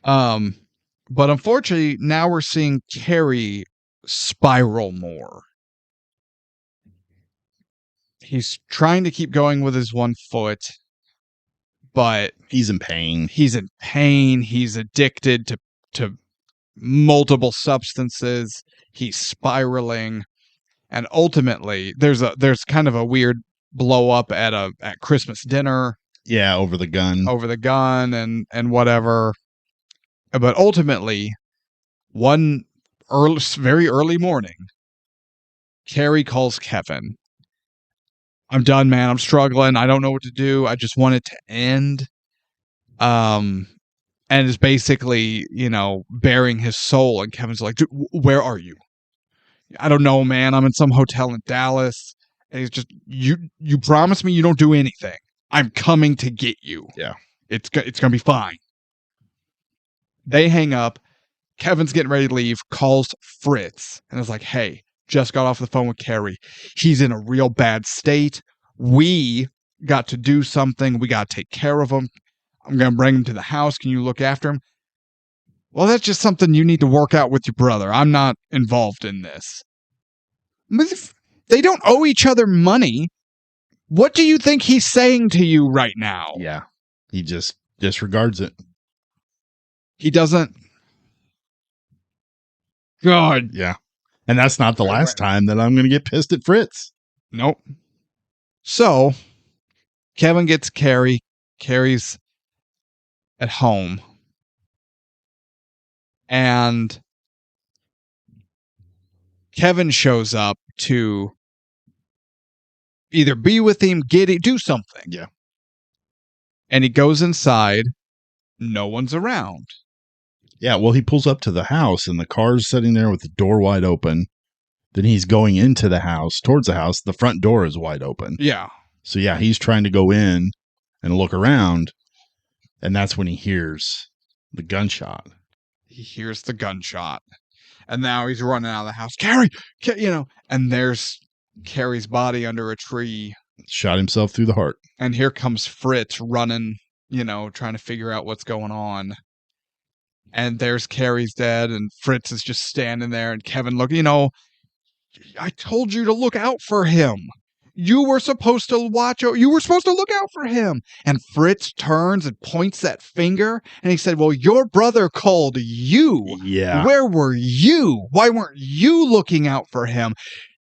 [SPEAKER 1] But unfortunately, now we're seeing Carrie spiral more. He's trying to keep going with his one foot, but
[SPEAKER 2] he's in pain.
[SPEAKER 1] He's in pain. He's addicted to multiple substances. He's spiraling, and ultimately, there's kind of a weird blow up at Christmas dinner.
[SPEAKER 2] Yeah, over the gun
[SPEAKER 1] and whatever. But ultimately, one very early morning, Carrie calls Kevin. I'm done, man. I'm struggling. I don't know what to do. I just want it to end. And is basically, bearing his soul. And Kevin's like, dude, where are you? I don't know, man. I'm in some hotel in Dallas. And he's just, you promised me you don't do anything. I'm coming to get you.
[SPEAKER 2] Yeah.
[SPEAKER 1] It's going to be fine. They hang up. Kevin's getting ready to leave, calls Fritz, and is like, hey, just got off the phone with Carrie. He's in a real bad state. We got to do something. We got to take care of him. I'm going to bring him to the house. Can you look after him? Well, that's just something you need to work out with your brother. I'm not involved in this. But if they don't owe each other money. What do you think he's saying to you right now?
[SPEAKER 2] Yeah. He just disregards it.
[SPEAKER 1] He doesn't. God.
[SPEAKER 2] Yeah. And that's not the last time that I'm going to get pissed at Fritz.
[SPEAKER 1] Nope. So, Kevin gets Carrie. Carrie's at home. And Kevin shows up to either be with him, do something.
[SPEAKER 2] Yeah.
[SPEAKER 1] And he goes inside. No one's around.
[SPEAKER 2] Yeah, well, he pulls up to the house and the car's sitting there with the door wide open. Then he's going into the house, towards the house. The front door is wide open.
[SPEAKER 1] Yeah.
[SPEAKER 2] So, yeah, he's trying to go in and look around. And that's when he hears the gunshot.
[SPEAKER 1] He hears the gunshot. And now he's running out of the house. Carrie, and there's Carrie's body under a tree.
[SPEAKER 2] Shot himself through the heart.
[SPEAKER 1] And here comes Fritz running, trying to figure out what's going on. And there's Carrie's dead, and Fritz is just standing there, and Kevin, look, I told you to look out for him. You were supposed to look out for him. And Fritz turns and points that finger, and he said, well, your brother called you.
[SPEAKER 2] Yeah.
[SPEAKER 1] Where were you? Why weren't you looking out for him?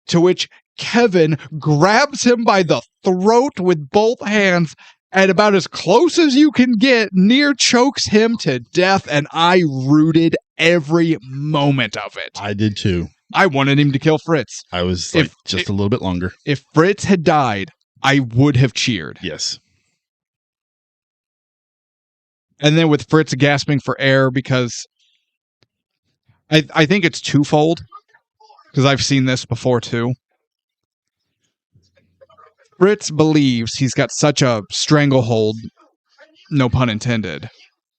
[SPEAKER 1] To which Kevin grabs him by the throat with both hands, and about as close as you can get, near chokes him to death, and I rooted every moment of it.
[SPEAKER 2] I did too.
[SPEAKER 1] I wanted him to kill Fritz.
[SPEAKER 2] I was a little bit longer.
[SPEAKER 1] If Fritz had died, I would have cheered.
[SPEAKER 2] Yes.
[SPEAKER 1] And then with Fritz gasping for air, because I think it's twofold, because I've seen this before too. Fritz believes he's got such a stranglehold, no pun intended,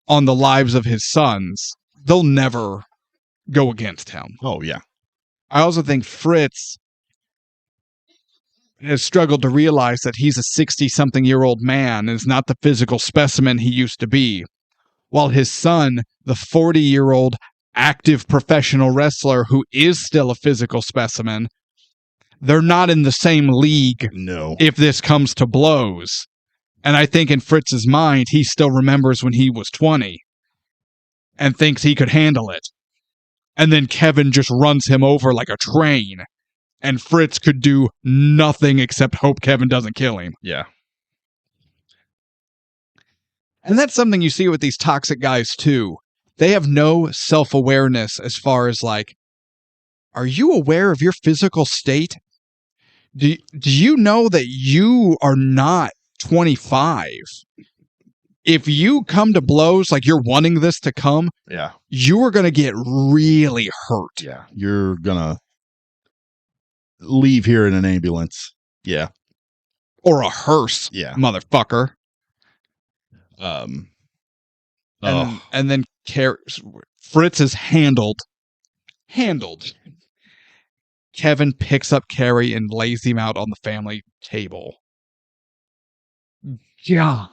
[SPEAKER 1] on the lives of his sons, they'll never go against him.
[SPEAKER 2] Oh, yeah.
[SPEAKER 1] I also think Fritz has struggled to realize that he's a 60-something-year-old man and is not the physical specimen he used to be, while his son, the 40-year-old active professional wrestler who is still a physical specimen, they're not in the same league.
[SPEAKER 2] No.
[SPEAKER 1] If this comes to blows. And I think in Fritz's mind, he still remembers when he was 20 and thinks he could handle it. And then Kevin just runs him over like a train. And Fritz could do nothing except hope Kevin doesn't kill him.
[SPEAKER 2] Yeah.
[SPEAKER 1] And that's something you see with these toxic guys too. They have no self-awareness as far as like, are you aware of your physical state? Do you know that you are not 25? If you come to blows like you're wanting this to come,
[SPEAKER 2] yeah,
[SPEAKER 1] you are going to get really hurt.
[SPEAKER 2] Yeah, you're going to leave here in an ambulance. Yeah.
[SPEAKER 1] Or a hearse,
[SPEAKER 2] yeah,
[SPEAKER 1] motherfucker. And then Fritz is handled. Kevin picks up Carrie and lays him out on the family table. God.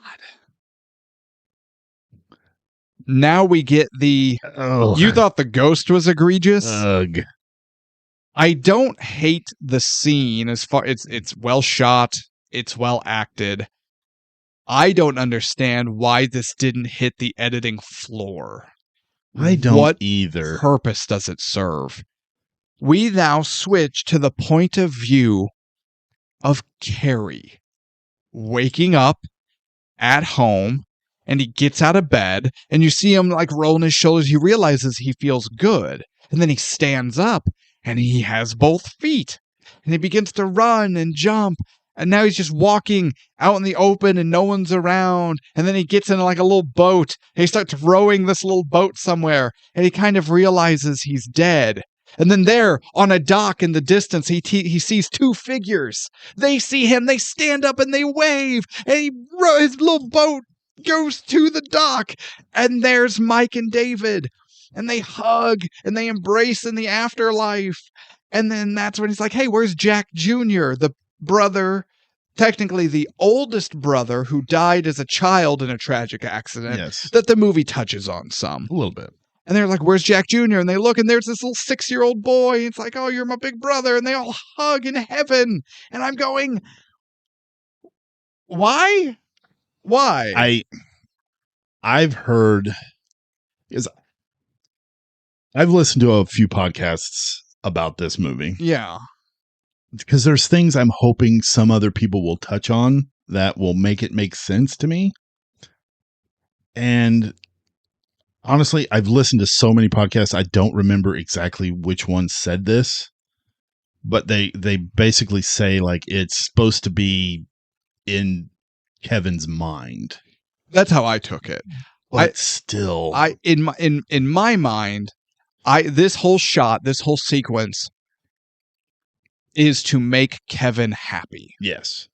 [SPEAKER 1] Now we get the... You thought the ghost was egregious?
[SPEAKER 2] Ugh.
[SPEAKER 1] I don't hate the scene as far... It's well shot. It's well acted. I don't understand why this didn't hit the editing floor.
[SPEAKER 2] I don't
[SPEAKER 1] what
[SPEAKER 2] either.
[SPEAKER 1] What purpose does it serve? We now switch to the point of view of Carrie waking up at home, and he gets out of bed, and you see him like rolling his shoulders. He realizes he feels good, and then he stands up, and he has both feet, and he begins to run and jump, and now he's just walking out in the open, and no one's around, and then he gets in like a little boat, and he starts rowing this little boat somewhere, and he kind of realizes he's dead. And then there, on a dock in the distance, he sees two figures. They see him, they stand up and they wave, and his little boat goes to the dock, and there's Mike and David, and they hug, and they embrace in the afterlife. And then that's when he's like, hey, where's Jack Jr., the brother technically the oldest brother who died as a child in a tragic accident
[SPEAKER 2] Yes.
[SPEAKER 1] that the movie touches on some.
[SPEAKER 2] A little bit.
[SPEAKER 1] And they're like, where's Jack Jr.? And they look, and there's this little 6-year-old boy. It's like, oh, you're my big brother. And they all hug in heaven. And I'm going, why? Why?
[SPEAKER 2] I've heard, is I've listened to a few podcasts about this movie.
[SPEAKER 1] Yeah.
[SPEAKER 2] Because there's things I'm hoping some other people will touch on that will make it make sense to me. And honestly, I've listened to so many podcasts, I don't remember exactly which one said this, but they basically say like it's supposed to be in Kevin's mind.
[SPEAKER 1] That's how I took it.
[SPEAKER 2] But still,
[SPEAKER 1] in my mind, this whole shot, this whole sequence is to make Kevin happy.
[SPEAKER 2] yes.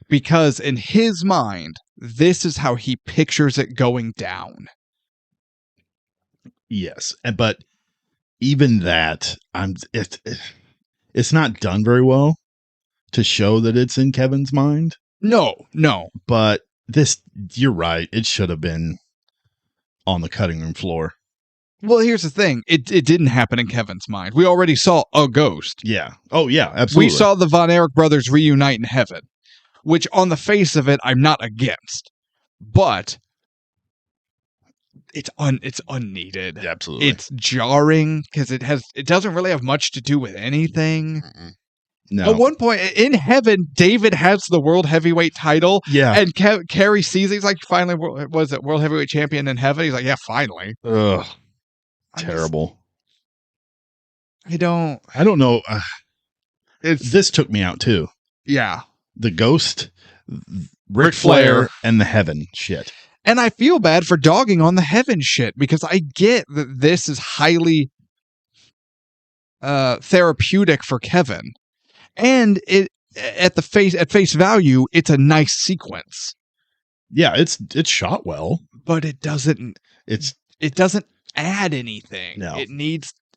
[SPEAKER 1] Because in his mind, this is how he pictures it going down.
[SPEAKER 2] Yes. But even that, it's not done very well to show that it's in Kevin's mind.
[SPEAKER 1] No.
[SPEAKER 2] But you're right. It should have been on the cutting room floor.
[SPEAKER 1] Well, here's the thing. It didn't happen in Kevin's mind. We already saw a ghost.
[SPEAKER 2] Yeah. Oh, yeah, absolutely.
[SPEAKER 1] We saw the Von Erich brothers reunite in heaven, which on the face of it, I'm not against. But it's unneeded.
[SPEAKER 2] Yeah, absolutely.
[SPEAKER 1] It's jarring because it doesn't really have much to do with anything.
[SPEAKER 2] No.
[SPEAKER 1] At one point in heaven, David has the world heavyweight title.
[SPEAKER 2] Yeah.
[SPEAKER 1] And Carrie sees it. He's like, finally, was it world heavyweight champion in heaven? He's like, yeah, finally.
[SPEAKER 2] Ugh. Terrible.
[SPEAKER 1] I don't
[SPEAKER 2] know.
[SPEAKER 1] It's
[SPEAKER 2] This took me out too.
[SPEAKER 1] yeah.
[SPEAKER 2] The ghost,
[SPEAKER 1] Flair.
[SPEAKER 2] Ric Flair, and the heaven shit.
[SPEAKER 1] And I feel bad for dogging on the heaven shit because I get that this is highly therapeutic for Kevin. And it at face value, it's a nice sequence.
[SPEAKER 2] Yeah, it's shot well.
[SPEAKER 1] But it doesn't add anything.
[SPEAKER 2] No.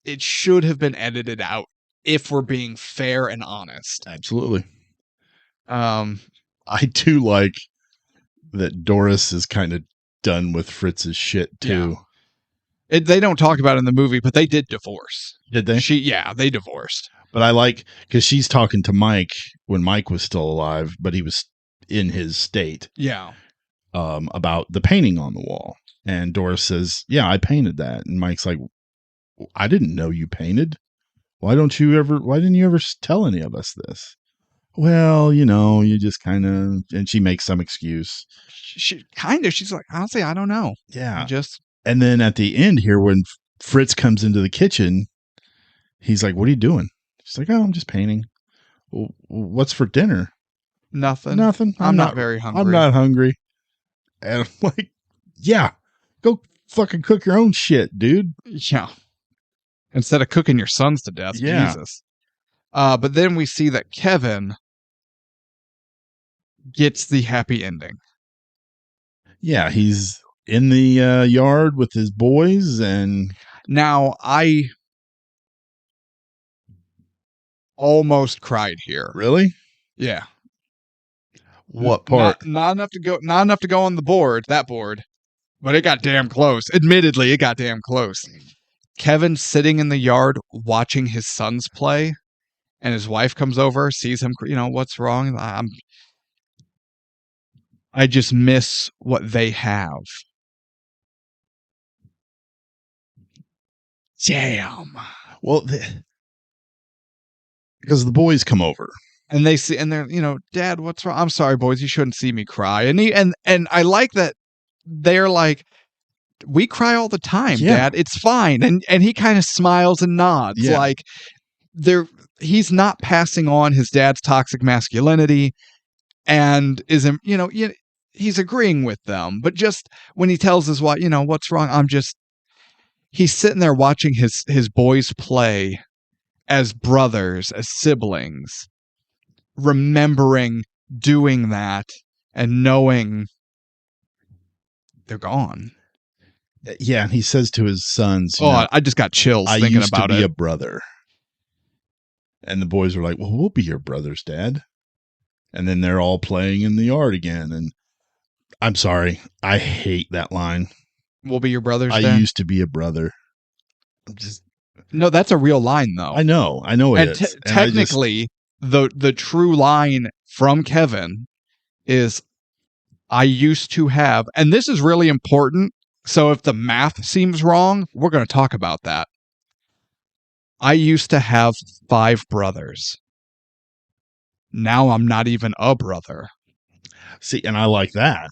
[SPEAKER 1] It should have been edited out if we're being fair and honest.
[SPEAKER 2] Absolutely. I do like that Doris is kind of done with Fritz's shit too.
[SPEAKER 1] Yeah. They don't talk about it in the movie, but they did divorce.
[SPEAKER 2] Did they?
[SPEAKER 1] They divorced.
[SPEAKER 2] But I like, because she's talking to Mike when Mike was still alive, but he was in his state.
[SPEAKER 1] Yeah.
[SPEAKER 2] About the painting on the wall. And Doris says, yeah, I painted that. And Mike's like, I didn't know you painted. Why didn't you ever tell any of us this? Well, you just kind of, and she makes some excuse.
[SPEAKER 1] She's like, honestly, I don't know.
[SPEAKER 2] Yeah.
[SPEAKER 1] And
[SPEAKER 2] then at the end here, when Fritz comes into the kitchen, he's like, what are you doing? She's like, oh, I'm just painting. Well, what's for dinner?
[SPEAKER 1] Nothing.
[SPEAKER 2] I'm
[SPEAKER 1] not very hungry.
[SPEAKER 2] I'm not hungry. And I'm like, yeah, go fucking cook your own shit, dude.
[SPEAKER 1] Yeah. Instead of cooking your sons to death.
[SPEAKER 2] Yeah.
[SPEAKER 1] Jesus. But then we see that Kevin gets the happy ending.
[SPEAKER 2] Yeah, he's in the yard with his boys, and
[SPEAKER 1] now I almost cried here.
[SPEAKER 2] Really?
[SPEAKER 1] Yeah.
[SPEAKER 2] What part?
[SPEAKER 1] Not enough to go on that board, but it got damn close. Admittedly, it got damn close. Kevin sitting in the yard watching his sons play, and his wife comes over, sees him, what's wrong? I just miss what they have. Damn.
[SPEAKER 2] Well, because the boys come over.
[SPEAKER 1] And they see, and they're, Dad, what's wrong? I'm sorry, boys. You shouldn't see me cry. And I like that they're like, we cry all the time, Dad. It's fine. And he kind of smiles and nods, like he's not passing on his dad's toxic masculinity, and he's agreeing with them. But just when he tells his wife, what's wrong? He's sitting there watching his boys play as brothers, as siblings, remembering doing that and knowing they're gone.
[SPEAKER 2] Yeah, and he says to his sons,
[SPEAKER 1] I just got chills thinking about it.
[SPEAKER 2] I used to be a brother. And the boys were like, well, we'll be your brothers, Dad. And then they're all playing in the yard again. And I'm sorry, I hate that line.
[SPEAKER 1] We'll be your brothers,
[SPEAKER 2] I
[SPEAKER 1] Dad?
[SPEAKER 2] used to be a brother. I'm just,
[SPEAKER 1] No, that's a real line, though.
[SPEAKER 2] I know it
[SPEAKER 1] And
[SPEAKER 2] is. And
[SPEAKER 1] technically, the true line from Kevin is, I used to have, and this is really important. So if the math seems wrong, we're going to talk about that. I used to have 5 brothers. Now I'm not even a brother.
[SPEAKER 2] see, and I like that.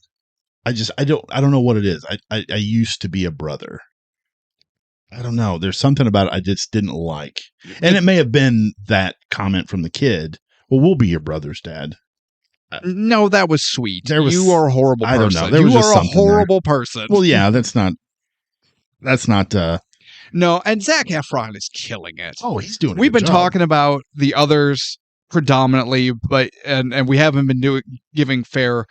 [SPEAKER 2] I don't know what it is. I used to be a brother. I don't know. There's something about it I just didn't like. And it may have been that comment from the kid. Well, we'll be your brothers, Dad.
[SPEAKER 1] No, that was sweet. You are a horrible person.
[SPEAKER 2] I don't know. There was
[SPEAKER 1] you
[SPEAKER 2] just
[SPEAKER 1] are a
[SPEAKER 2] something
[SPEAKER 1] horrible person.
[SPEAKER 2] Well, yeah, that's not.
[SPEAKER 1] No, and Zac Efron is killing it.
[SPEAKER 2] Oh, he's doing.
[SPEAKER 1] We've been talking about the others predominantly, but and we haven't been giving fair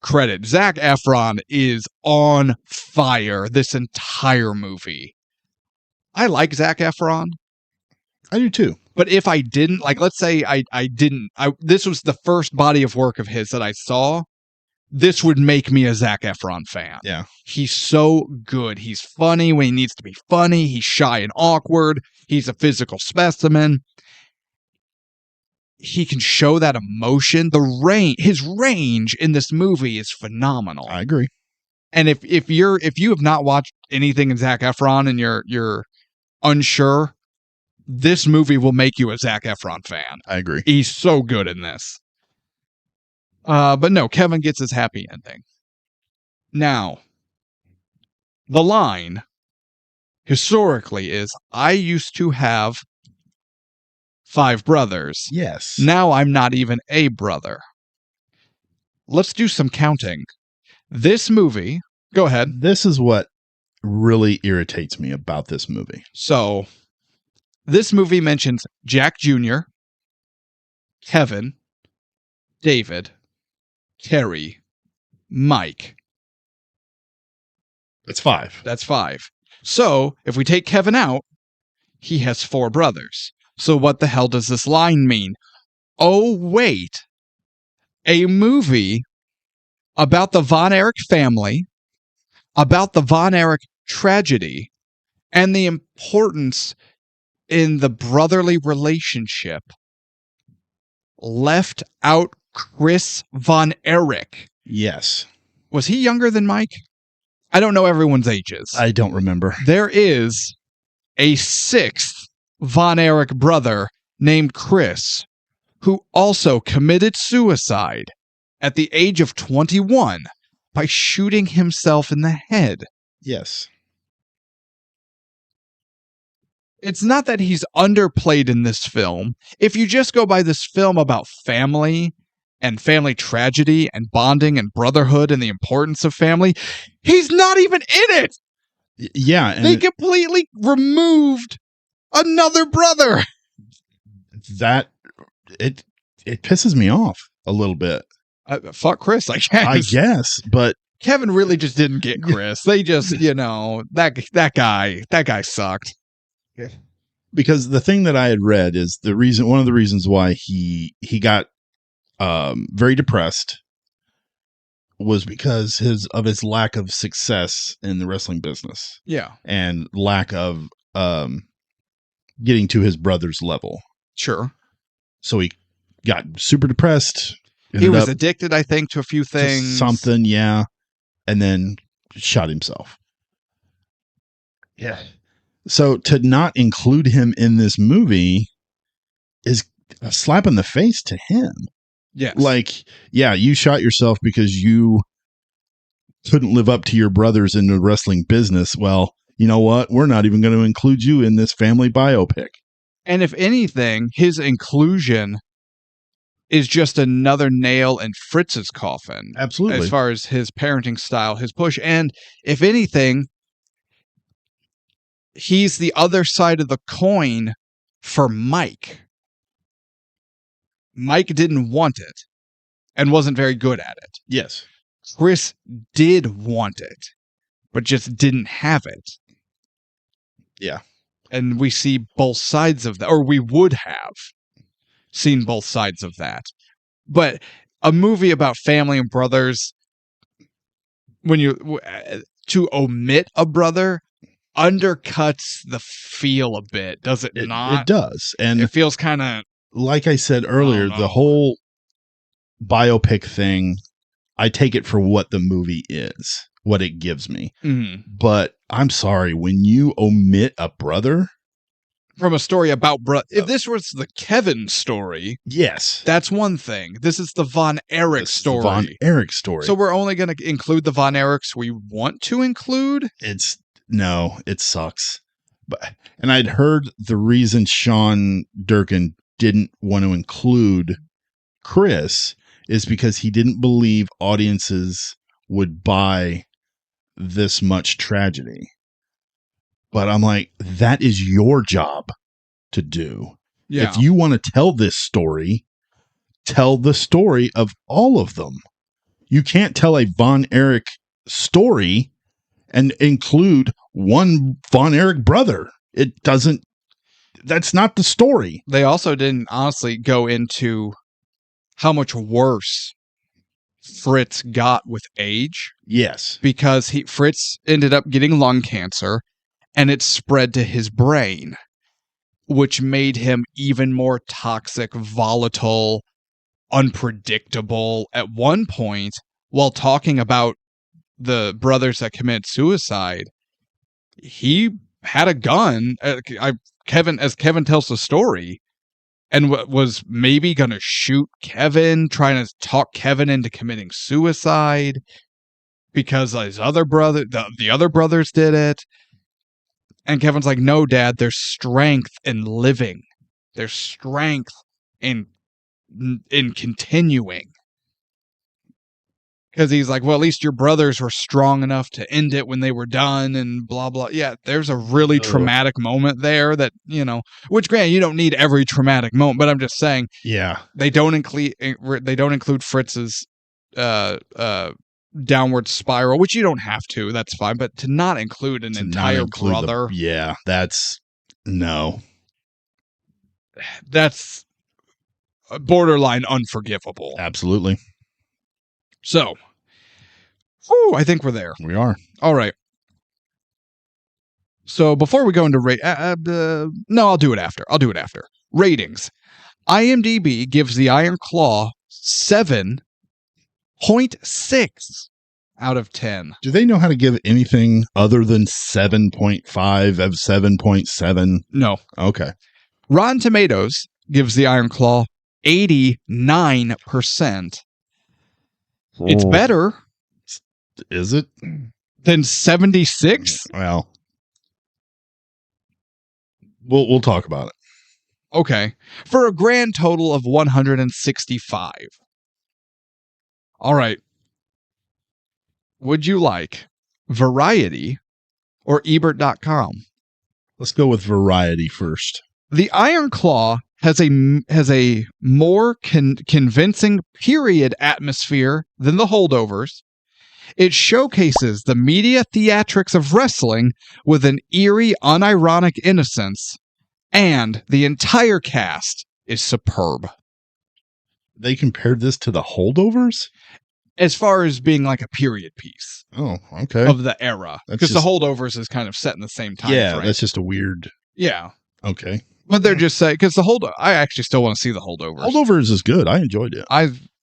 [SPEAKER 1] credit. Zac Efron is on fire this entire movie. I like Zac Efron.
[SPEAKER 2] I do too.
[SPEAKER 1] But if I didn't, like, let's say this was the first body of work of his that I saw, this would make me a Zac Efron fan.
[SPEAKER 2] Yeah.
[SPEAKER 1] He's so good. He's funny when he needs to be funny. He's shy and awkward. He's a physical specimen. He can show that emotion. His range in this movie is phenomenal.
[SPEAKER 2] I agree.
[SPEAKER 1] And if you have not watched anything in Zac Efron and you're unsure, this movie will make you a Zac Efron fan.
[SPEAKER 2] I agree.
[SPEAKER 1] He's so good in this. But no, Kevin gets his happy ending. Now, the line historically is, I used to have 5 brothers.
[SPEAKER 2] Yes.
[SPEAKER 1] Now I'm not even a brother. Let's do some counting. This movie, go ahead.
[SPEAKER 2] This is what really irritates me about this movie.
[SPEAKER 1] So, this movie mentions Jack Jr., Kevin, David, Terry, Mike.
[SPEAKER 2] That's 5.
[SPEAKER 1] That's 5. So, if we take Kevin out, he has 4 brothers. So what the hell does this line mean? Oh, wait. A movie about the Von Erich family, about the Von Erich tragedy, and the importance in the brotherly relationship left out Chris Von Erich.
[SPEAKER 2] Yes.
[SPEAKER 1] Was he younger than Mike? I don't know everyone's ages.
[SPEAKER 2] I don't remember.
[SPEAKER 1] There is a 6th Von Erich brother named Chris, who also committed suicide at the age of 21 by shooting himself in the head.
[SPEAKER 2] Yes.
[SPEAKER 1] It's not that he's underplayed in this film. If you just go by this film about family and family tragedy and bonding and brotherhood and the importance of family, he's not even in it.
[SPEAKER 2] Yeah. And
[SPEAKER 1] they completely removed another brother.
[SPEAKER 2] It pisses me off a little bit.
[SPEAKER 1] Fuck Chris, I guess.
[SPEAKER 2] I guess, but
[SPEAKER 1] Kevin really just didn't get Chris. They just, that guy sucked.
[SPEAKER 2] Because the thing that I had read is one of the reasons why he got very depressed was because of his lack of success in the wrestling business.
[SPEAKER 1] Yeah.
[SPEAKER 2] And lack of getting to his brother's level.
[SPEAKER 1] Sure.
[SPEAKER 2] So he got super depressed.
[SPEAKER 1] He was addicted, I think, to a few things.
[SPEAKER 2] Something, yeah. And then shot himself.
[SPEAKER 1] Yeah.
[SPEAKER 2] So to not include him in this movie is a slap in the face to him.
[SPEAKER 1] Yes.
[SPEAKER 2] Like, yeah, you shot yourself because you couldn't live up to your brothers in the wrestling business. Well, you know what? We're not even going to include you in this family biopic.
[SPEAKER 1] And if anything, his inclusion is just another nail in Fritz's coffin.
[SPEAKER 2] Absolutely.
[SPEAKER 1] As far as his parenting style, his push. And if anything, he's the other side of the coin for Mike. Mike didn't want it and wasn't very good at it.
[SPEAKER 2] Yes.
[SPEAKER 1] Chris did want it, but just didn't have it.
[SPEAKER 2] Yeah.
[SPEAKER 1] And we see both sides of that, or we would have seen both sides of that. But a movie about family and brothers, when to omit a brother undercuts the feel a bit, does it not?
[SPEAKER 2] It does. And
[SPEAKER 1] It feels kind of,
[SPEAKER 2] like I said earlier, the whole biopic thing, I take it for what the movie is, what it gives me.
[SPEAKER 1] mm,
[SPEAKER 2] But I'm sorry, when you omit a brother
[SPEAKER 1] from a story about if this was the Kevin story,
[SPEAKER 2] yes,
[SPEAKER 1] that's one thing. This is the Von Erich story.
[SPEAKER 2] The Von Erich story.
[SPEAKER 1] So we're only going to include the Von Erichs we want to include?
[SPEAKER 2] It sucks. And I'd heard the reason Sean Durkin didn't want to include Chris is because he didn't believe audiences would buy this much tragedy. But I'm like, that is your job to do.
[SPEAKER 1] Yeah.
[SPEAKER 2] If you want to tell this story, tell the story of all of them. You can't tell a Von Erich story and include one Von Erich brother. It doesn't, that's not the story.
[SPEAKER 1] They also didn't honestly go into how much worse Fritz got with age.
[SPEAKER 2] Yes.
[SPEAKER 1] Because Fritz ended up getting lung cancer and it spread to his brain, which made him even more toxic, volatile, unpredictable. At one point, while talking about the brothers that committed suicide, he had a gun. Kevin tells the story, and was maybe going to shoot Kevin, trying to talk Kevin into committing suicide because his other brother, the other brothers did it. And Kevin's like, no, Dad, there's strength in living. There's strength in continuing. Because he's like, well, at least your brothers were strong enough to end it when they were done and blah, blah. Yeah, there's a really traumatic moment there that, which granted, you don't need every traumatic moment, but I'm just saying.
[SPEAKER 2] Yeah.
[SPEAKER 1] They don't include Fritz's downward spiral, which you don't have to. That's fine. But to not include an entire brother.
[SPEAKER 2] That's no.
[SPEAKER 1] That's borderline unforgivable.
[SPEAKER 2] Absolutely.
[SPEAKER 1] So, I think we're there.
[SPEAKER 2] We are.
[SPEAKER 1] All right. So before we go into no, I'll do it after. Ratings. IMDb gives The Iron Claw 7.6 out of 10.
[SPEAKER 2] Do they know how to give anything other than 7.5 of 7.7?
[SPEAKER 1] No.
[SPEAKER 2] Okay.
[SPEAKER 1] Rotten Tomatoes gives The Iron Claw 89%. It's better.
[SPEAKER 2] Is it?
[SPEAKER 1] Than 76?
[SPEAKER 2] Well, we'll talk about it.
[SPEAKER 1] Okay. For a grand total of 165. All right. Would you like Variety or Ebert.com?
[SPEAKER 2] Let's go with Variety first.
[SPEAKER 1] The Iron Claw has a more convincing period atmosphere than The Holdovers. It showcases the media theatrics of wrestling with an eerie, unironic innocence, and the entire cast is superb.
[SPEAKER 2] They compared this to The Holdovers?
[SPEAKER 1] As far as being like a period piece.
[SPEAKER 2] Oh, okay.
[SPEAKER 1] Of the era. Because The Holdovers is kind of set in the same time frame.
[SPEAKER 2] That's just a weird...
[SPEAKER 1] Yeah.
[SPEAKER 2] Okay.
[SPEAKER 1] But they're just saying, because I actually still want to see The Holdovers.
[SPEAKER 2] Holdovers is good. I enjoyed it.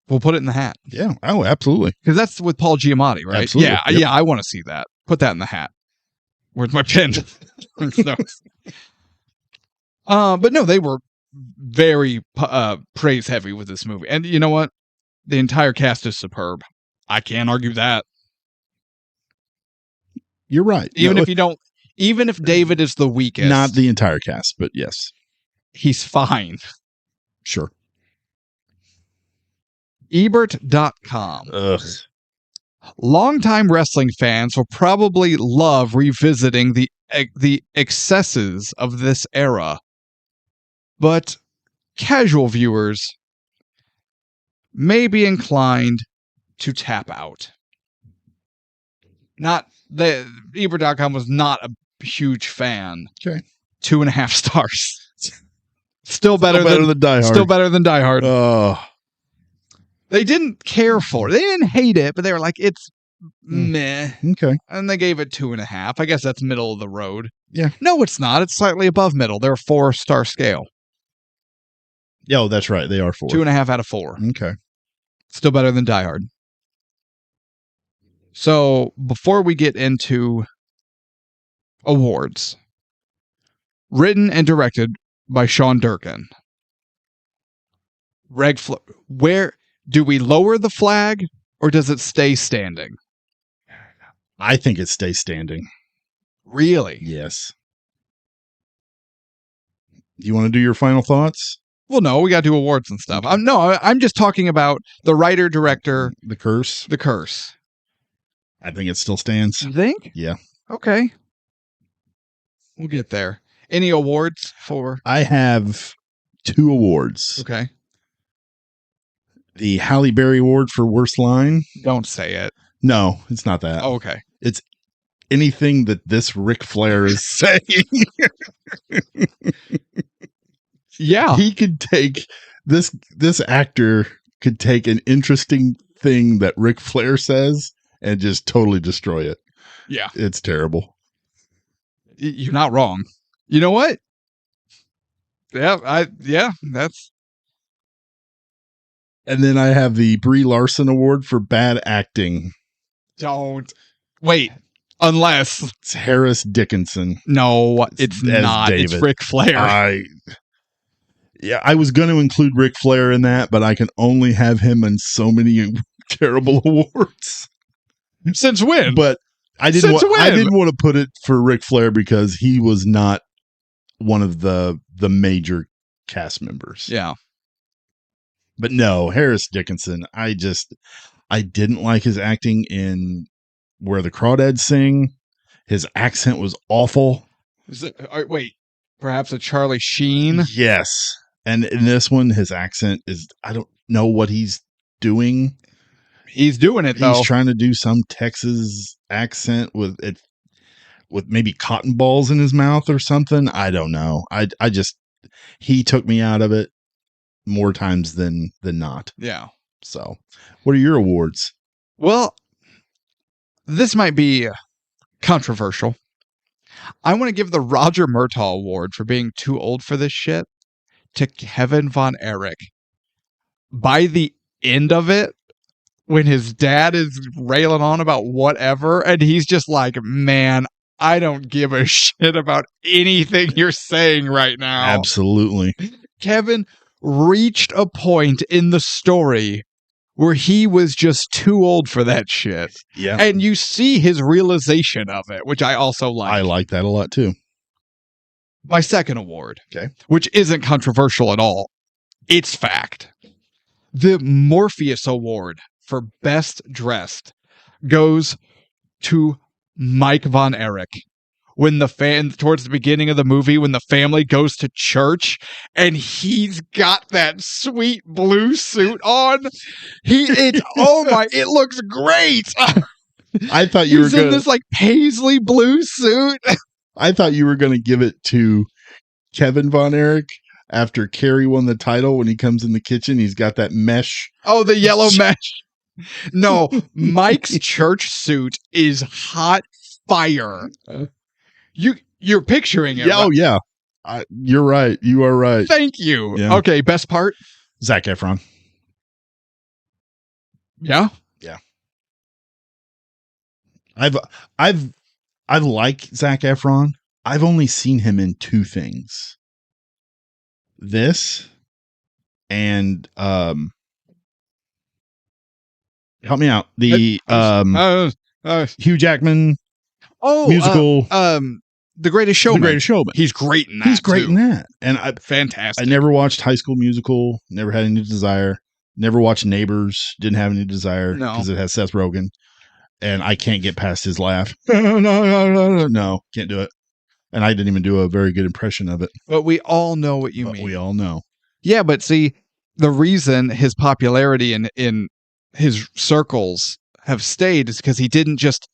[SPEAKER 1] We'll put it in the hat.
[SPEAKER 2] Yeah. Oh, absolutely.
[SPEAKER 1] Because that's with Paul Giamatti, right?
[SPEAKER 2] Absolutely.
[SPEAKER 1] Yeah.
[SPEAKER 2] Yep.
[SPEAKER 1] Yeah. I want to see that. Put that in the hat. Where's my pen? But no, they were very praise heavy with this movie. And you know what? The entire cast is superb. I can't argue that.
[SPEAKER 2] You're right.
[SPEAKER 1] Even if David is the weakest.
[SPEAKER 2] Not the entire cast, but yes.
[SPEAKER 1] He's fine.
[SPEAKER 2] Sure.
[SPEAKER 1] Ebert.com.
[SPEAKER 2] Ugh.
[SPEAKER 1] Longtime wrestling fans will probably love revisiting the excesses of this era. But casual viewers may be inclined to tap out. Ebert.com was not a huge fan.
[SPEAKER 2] Okay.
[SPEAKER 1] 2.5 stars. Still better
[SPEAKER 2] than Die Hard.
[SPEAKER 1] Still better than Die Hard.
[SPEAKER 2] Oh.
[SPEAKER 1] They didn't care for it. They didn't hate it, but they were like, it's meh.
[SPEAKER 2] Okay.
[SPEAKER 1] And they gave it 2.5. I guess that's middle of the road.
[SPEAKER 2] Yeah.
[SPEAKER 1] No, it's not. It's slightly above middle. They're a 4-star scale.
[SPEAKER 2] Yeah, that's right. They are 4.
[SPEAKER 1] 2.5 out of 4.
[SPEAKER 2] Okay.
[SPEAKER 1] Still better than Die Hard. So before we get into awards, written and directed by Sean Durkin. Where do we lower the flag or does it stay standing?
[SPEAKER 2] I think it stays standing.
[SPEAKER 1] Really?
[SPEAKER 2] Yes. Do you want to do your final thoughts?
[SPEAKER 1] Well, no, we got to do awards and stuff.
[SPEAKER 2] Okay.
[SPEAKER 1] I'm just talking about the writer, director,
[SPEAKER 2] The Curse.
[SPEAKER 1] The Curse.
[SPEAKER 2] I think it still stands.
[SPEAKER 1] You think?
[SPEAKER 2] Yeah.
[SPEAKER 1] Okay. We'll get there. Any awards for?
[SPEAKER 2] I have 2 awards.
[SPEAKER 1] Okay.
[SPEAKER 2] The Halle Berry Award for Worst Line.
[SPEAKER 1] Don't say it.
[SPEAKER 2] No, it's not that.
[SPEAKER 1] Oh, okay.
[SPEAKER 2] It's anything that this Ric Flair is saying.
[SPEAKER 1] Yeah.
[SPEAKER 2] He could take this actor could take an interesting thing that Ric Flair says and just totally destroy it.
[SPEAKER 1] Yeah.
[SPEAKER 2] It's terrible.
[SPEAKER 1] You're not wrong. You know what? Yeah, that's.
[SPEAKER 2] And then I have the Brie Larson Award for Bad Acting.
[SPEAKER 1] Don't. Wait. Unless.
[SPEAKER 2] It's Harris Dickinson.
[SPEAKER 1] No, it's
[SPEAKER 2] as
[SPEAKER 1] not.
[SPEAKER 2] David.
[SPEAKER 1] It's Ric Flair.
[SPEAKER 2] I was going to include Ric Flair in that, but I can only have him in so many terrible awards.
[SPEAKER 1] Since when?
[SPEAKER 2] But I didn't want to put it for Ric Flair because he was not one of the major cast members.
[SPEAKER 1] Yeah.
[SPEAKER 2] But no, Harris Dickinson, I didn't like his acting in Where the Crawdads Sing. His accent was awful.
[SPEAKER 1] Wait, perhaps a Charlie Sheen?
[SPEAKER 2] Yes. And in this one, his accent is, I don't know what he's doing.
[SPEAKER 1] He's doing it, though.
[SPEAKER 2] He's trying to do some Texas accent with maybe cotton balls in his mouth or something. I don't know. He took me out of it more times than not.
[SPEAKER 1] Yeah.
[SPEAKER 2] So, what are your awards?
[SPEAKER 1] Well, this might be controversial. I want to give the Roger Murtaugh Award for being too old for this shit to Kevin Von Erich. By the end of it, when his dad is railing on about whatever, and he's just like, man, I don't give a shit about anything you're saying right now.
[SPEAKER 2] Absolutely.
[SPEAKER 1] Kevin reached a point in the story where he was just too old for that shit.
[SPEAKER 2] Yeah.
[SPEAKER 1] And you see his realization of it, which I also like.
[SPEAKER 2] I like that a lot too.
[SPEAKER 1] My second award,
[SPEAKER 2] okay,
[SPEAKER 1] which isn't controversial at all. It's fact. The Morpheus Award for Best Dressed goes to Mike Von Erich. When towards the beginning of the movie, when the family goes to church and he's got that sweet blue suit on, it looks great.
[SPEAKER 2] I thought you were
[SPEAKER 1] in this like paisley blue suit.
[SPEAKER 2] I thought you were going to give it to Kevin Von Erich after Carrie won the title. When he comes in the kitchen, he's got that mesh.
[SPEAKER 1] Oh, the yellow mesh. No, Mike's church suit is hot fire. You're picturing it.
[SPEAKER 2] Yeah, right? Oh, yeah. You're right. You are right.
[SPEAKER 1] Thank you.
[SPEAKER 2] Yeah.
[SPEAKER 1] Okay, best part?
[SPEAKER 2] Zac Efron.
[SPEAKER 1] Yeah?
[SPEAKER 2] Yeah. I like Zac Efron. I've only seen him in 2 things. This and help me out. The Hugh Jackman musical
[SPEAKER 1] The Greatest Showman.
[SPEAKER 2] The Greatest Showman.
[SPEAKER 1] He's great in that.
[SPEAKER 2] He's great in that. And
[SPEAKER 1] fantastic.
[SPEAKER 2] I never watched High School Musical, never had any desire. Never watched Neighbors, didn't have any desire because it has Seth Rogen. And I can't get past his laugh. No, can't do it. And I didn't even do a very good impression of it.
[SPEAKER 1] But we all know what you mean.
[SPEAKER 2] We all know.
[SPEAKER 1] Yeah, but see, the reason his popularity in his circles have stayed is because he didn't just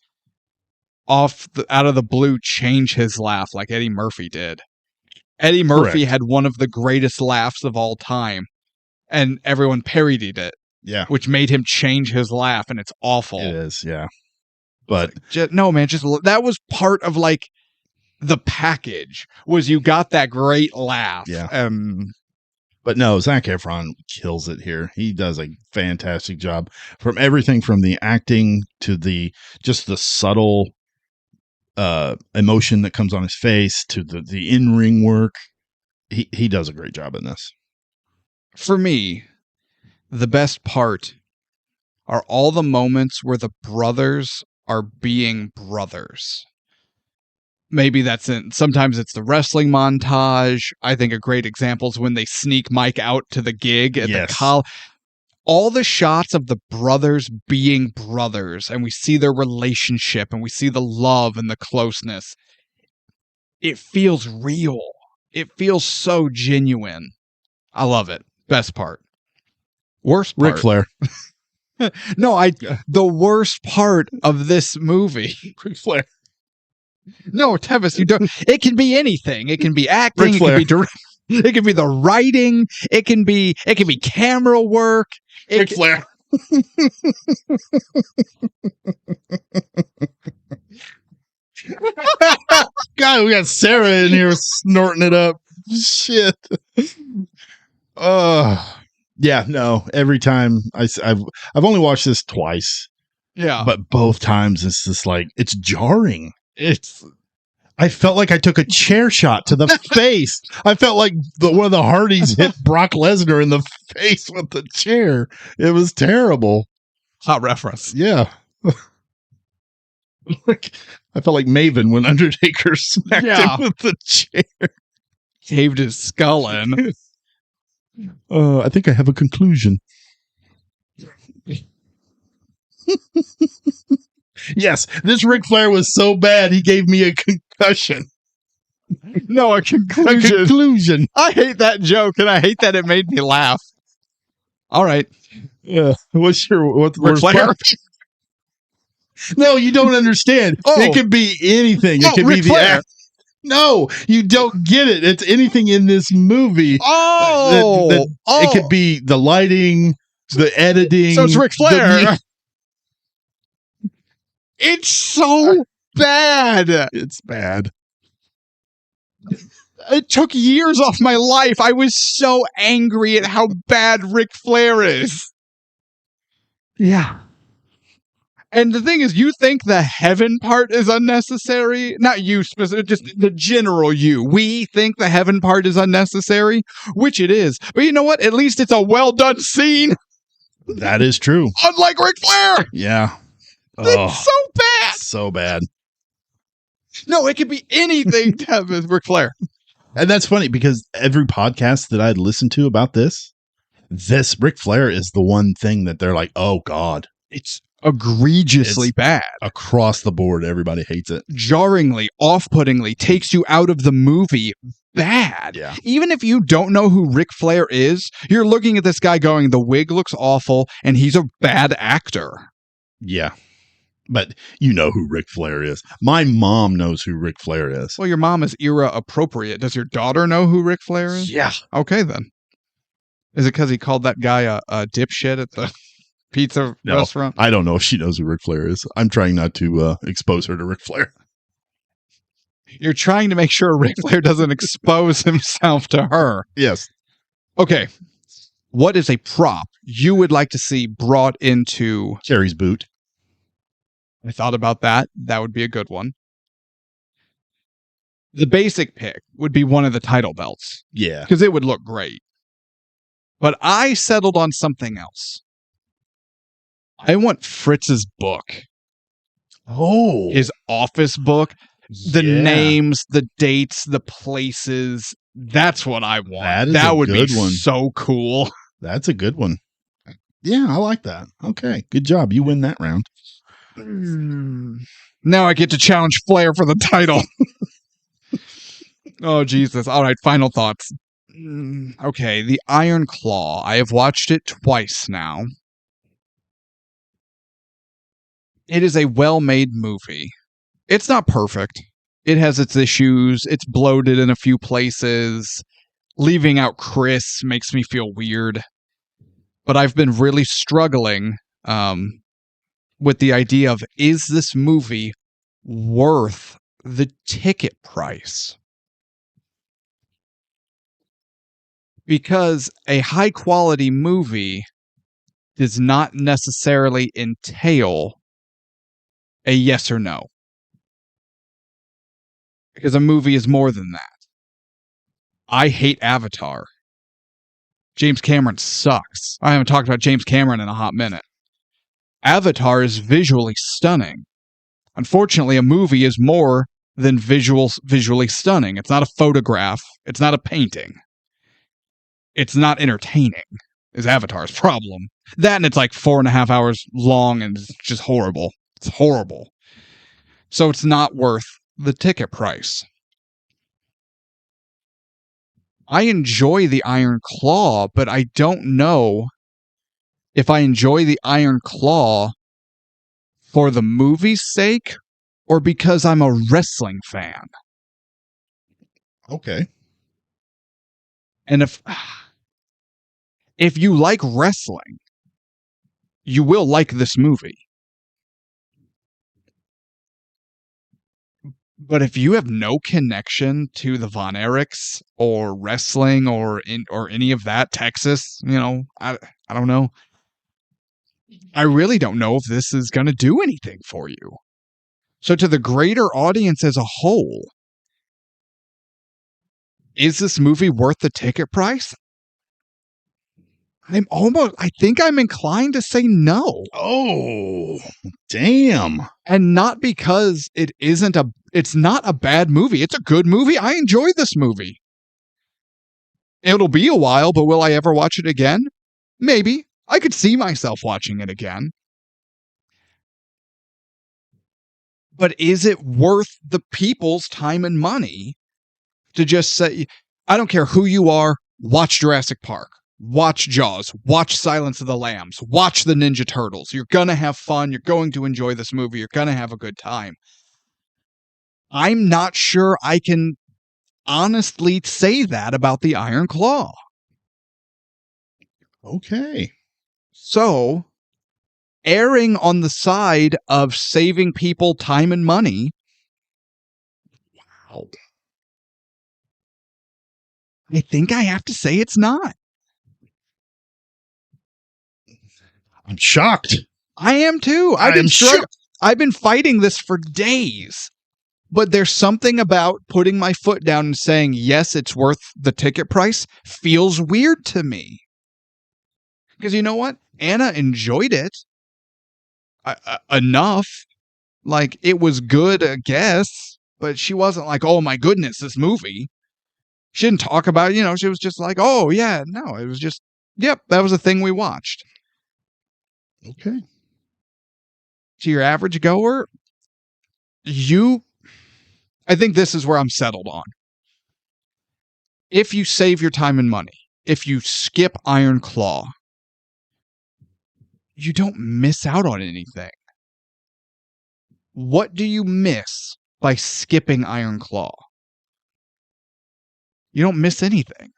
[SPEAKER 1] out of the blue change his laugh like Eddie Murphy did. Eddie Murphy had one of the greatest laughs of all time, and everyone parodied it.
[SPEAKER 2] Yeah.
[SPEAKER 1] which made him change his laugh, and it's awful.
[SPEAKER 2] It is, yeah. But
[SPEAKER 1] No, man, just that was part of like the package. Was you got that great laugh?
[SPEAKER 2] Yeah. But no, Zac Efron kills it here. He does a fantastic job from everything from the acting to the subtle emotion that comes on his face to the in-ring work. He does a great job in this.
[SPEAKER 1] For me, the best part are all the moments where the brothers are being brothers. Maybe sometimes it's the wrestling montage. I think a great example is when they sneak Mike out to the gig at the college. All the shots of the brothers being brothers, and we see their relationship, and we see the love and the closeness. It feels real. It feels so genuine. I love it. Best part. Worst part.
[SPEAKER 2] Ric Flair.
[SPEAKER 1] No, the worst part of this movie.
[SPEAKER 2] Ric Flair.
[SPEAKER 1] No, Tevis, you don't. It can be anything. It can be acting. It can be it can be the writing. It can be camera work.
[SPEAKER 2] Ric Flair. God, we got Sarah in here snorting it up. Shit. Yeah, no. Every time I've only watched this twice.
[SPEAKER 1] Yeah,
[SPEAKER 2] but both times it's just like it's jarring. I felt like I took a chair shot to the face. I felt like one of the Hardys hit Brock Lesnar in the face with the chair. It was terrible.
[SPEAKER 1] Hot reference.
[SPEAKER 2] Yeah. I felt like Maven when Undertaker smacked him with the chair.
[SPEAKER 1] Caved his skull in.
[SPEAKER 2] I think I have a conclusion. Yes, this Ric Flair was so bad he gave me a concussion.
[SPEAKER 1] No, a conclusion.
[SPEAKER 2] A conclusion.
[SPEAKER 1] I hate that joke, and I hate that it made me laugh. All right.
[SPEAKER 2] Yeah. What's the
[SPEAKER 1] Ric
[SPEAKER 2] worst
[SPEAKER 1] Flair?
[SPEAKER 2] part? No, you don't understand.
[SPEAKER 1] Oh.
[SPEAKER 2] It could be anything. It could
[SPEAKER 1] Ric
[SPEAKER 2] be the act. No, you don't get it. It's anything in this movie. It could be the lighting, the editing.
[SPEAKER 1] So it's Ric Flair. It's so bad.
[SPEAKER 2] It's bad.
[SPEAKER 1] It took years off my life. I was so angry at how bad Ric Flair is.
[SPEAKER 2] Yeah.
[SPEAKER 1] And the thing is, you think the heaven part is unnecessary? Not you specifically, just the general you. We think the heaven part is unnecessary, which it is. But you know what? At least it's a well-done scene.
[SPEAKER 2] That is true.
[SPEAKER 1] Unlike Ric Flair.
[SPEAKER 2] Yeah.
[SPEAKER 1] It's so bad.
[SPEAKER 2] So bad.
[SPEAKER 1] No, it could be anything with Ric Flair.
[SPEAKER 2] And that's funny because every podcast that I'd listened to about this Ric Flair is the one thing that they're like, oh, God.
[SPEAKER 1] It's egregiously bad.
[SPEAKER 2] Across the board, everybody hates it.
[SPEAKER 1] Jarringly, off-puttingly, takes you out of the movie. Bad.
[SPEAKER 2] Yeah.
[SPEAKER 1] Even if you don't know who Ric Flair is, you're looking at this guy going, the wig looks awful, and he's a bad actor.
[SPEAKER 2] Yeah. But you know who Ric Flair is. My mom knows who Ric Flair is.
[SPEAKER 1] Well, your mom is era appropriate. Does your daughter know who Ric Flair is?
[SPEAKER 2] Yeah.
[SPEAKER 1] Okay, then. Is it because he called that guy a dipshit at the pizza restaurant?
[SPEAKER 2] I don't know if she knows who Ric Flair is. I'm trying not to expose her to Ric Flair.
[SPEAKER 1] You're trying to make sure Ric Flair doesn't expose himself to her.
[SPEAKER 2] Yes.
[SPEAKER 1] Okay. What is a prop you would like to see brought into
[SPEAKER 2] Jerry's boot?
[SPEAKER 1] I thought about that. That would be a good one. The basic pick would be one of the title belts.
[SPEAKER 2] Yeah.
[SPEAKER 1] Because it would look great. But I settled on something else. I want Fritz's book.
[SPEAKER 2] Oh.
[SPEAKER 1] His office book. The names, the dates, the places. That's what I want. That would be so cool.
[SPEAKER 2] That's a good one. Yeah, I like that. Okay. Good job. You win that round.
[SPEAKER 1] Now I get to challenge Flair for the title. Oh, Jesus. All right, final thoughts. Okay, The Iron Claw. I have watched it twice now. It is a well-made movie. It's not perfect. It has its issues. It's bloated in a few places. Leaving out Chris makes me feel weird. but I've been really struggling with the idea of, is this movie worth the ticket price? Because a high quality movie does not necessarily entail a yes or no. Because a movie is more than that. I hate Avatar. James Cameron sucks. I haven't talked about James Cameron in a hot minute. Avatar is visually stunning. Unfortunately, a movie is more than visually stunning. It's not a photograph. It's not a painting. It's not entertaining, is Avatar's problem. That, and it's like 4.5 hours long, and it's just horrible. It's horrible. So it's not worth the ticket price. I enjoy the Iron Claw, but I don't know if I enjoy the Iron Claw for the movie's sake or because I'm a wrestling fan.
[SPEAKER 2] Okay.
[SPEAKER 1] And if you like wrestling, you will like this movie. But if you have no connection to the Von Erichs or wrestling or any of that, Texas, I don't know. I really don't know if this is going to do anything for you. So to the greater audience as a whole, is this movie worth the ticket price? I think I'm inclined to say no.
[SPEAKER 2] Oh, damn.
[SPEAKER 1] And not because it's not a bad movie. It's a good movie. I enjoyed this movie. It'll be a while, but will I ever watch it again? Maybe. I could see myself watching it again. But is it worth the people's time and money to just say, I don't care who you are, watch Jurassic Park, watch Jaws, watch Silence of the Lambs, watch the Ninja Turtles. You're going to have fun. You're going to enjoy this movie. You're going to have a good time. I'm not sure I can honestly say that about the Iron Claw.
[SPEAKER 2] Okay.
[SPEAKER 1] So, erring on the side of saving people time and money, wow, I think I have to say it's not.
[SPEAKER 2] I'm shocked.
[SPEAKER 1] I am too. I've been fighting this for days. But there's something about putting my foot down and saying, yes, it's worth the ticket price, feels weird to me. Because you know what? Anna enjoyed it enough. Like, it was good, I guess. But she wasn't like, oh my goodness, this movie. She didn't talk about it. She was just like, oh yeah, no. It was just, yep, that was a thing we watched.
[SPEAKER 2] Okay.
[SPEAKER 1] To your average goer, I think this is where I'm settled on. If you save your time and money, if you skip Iron Claw, you don't miss out on anything. What do you miss by skipping Iron Claw? You don't miss anything.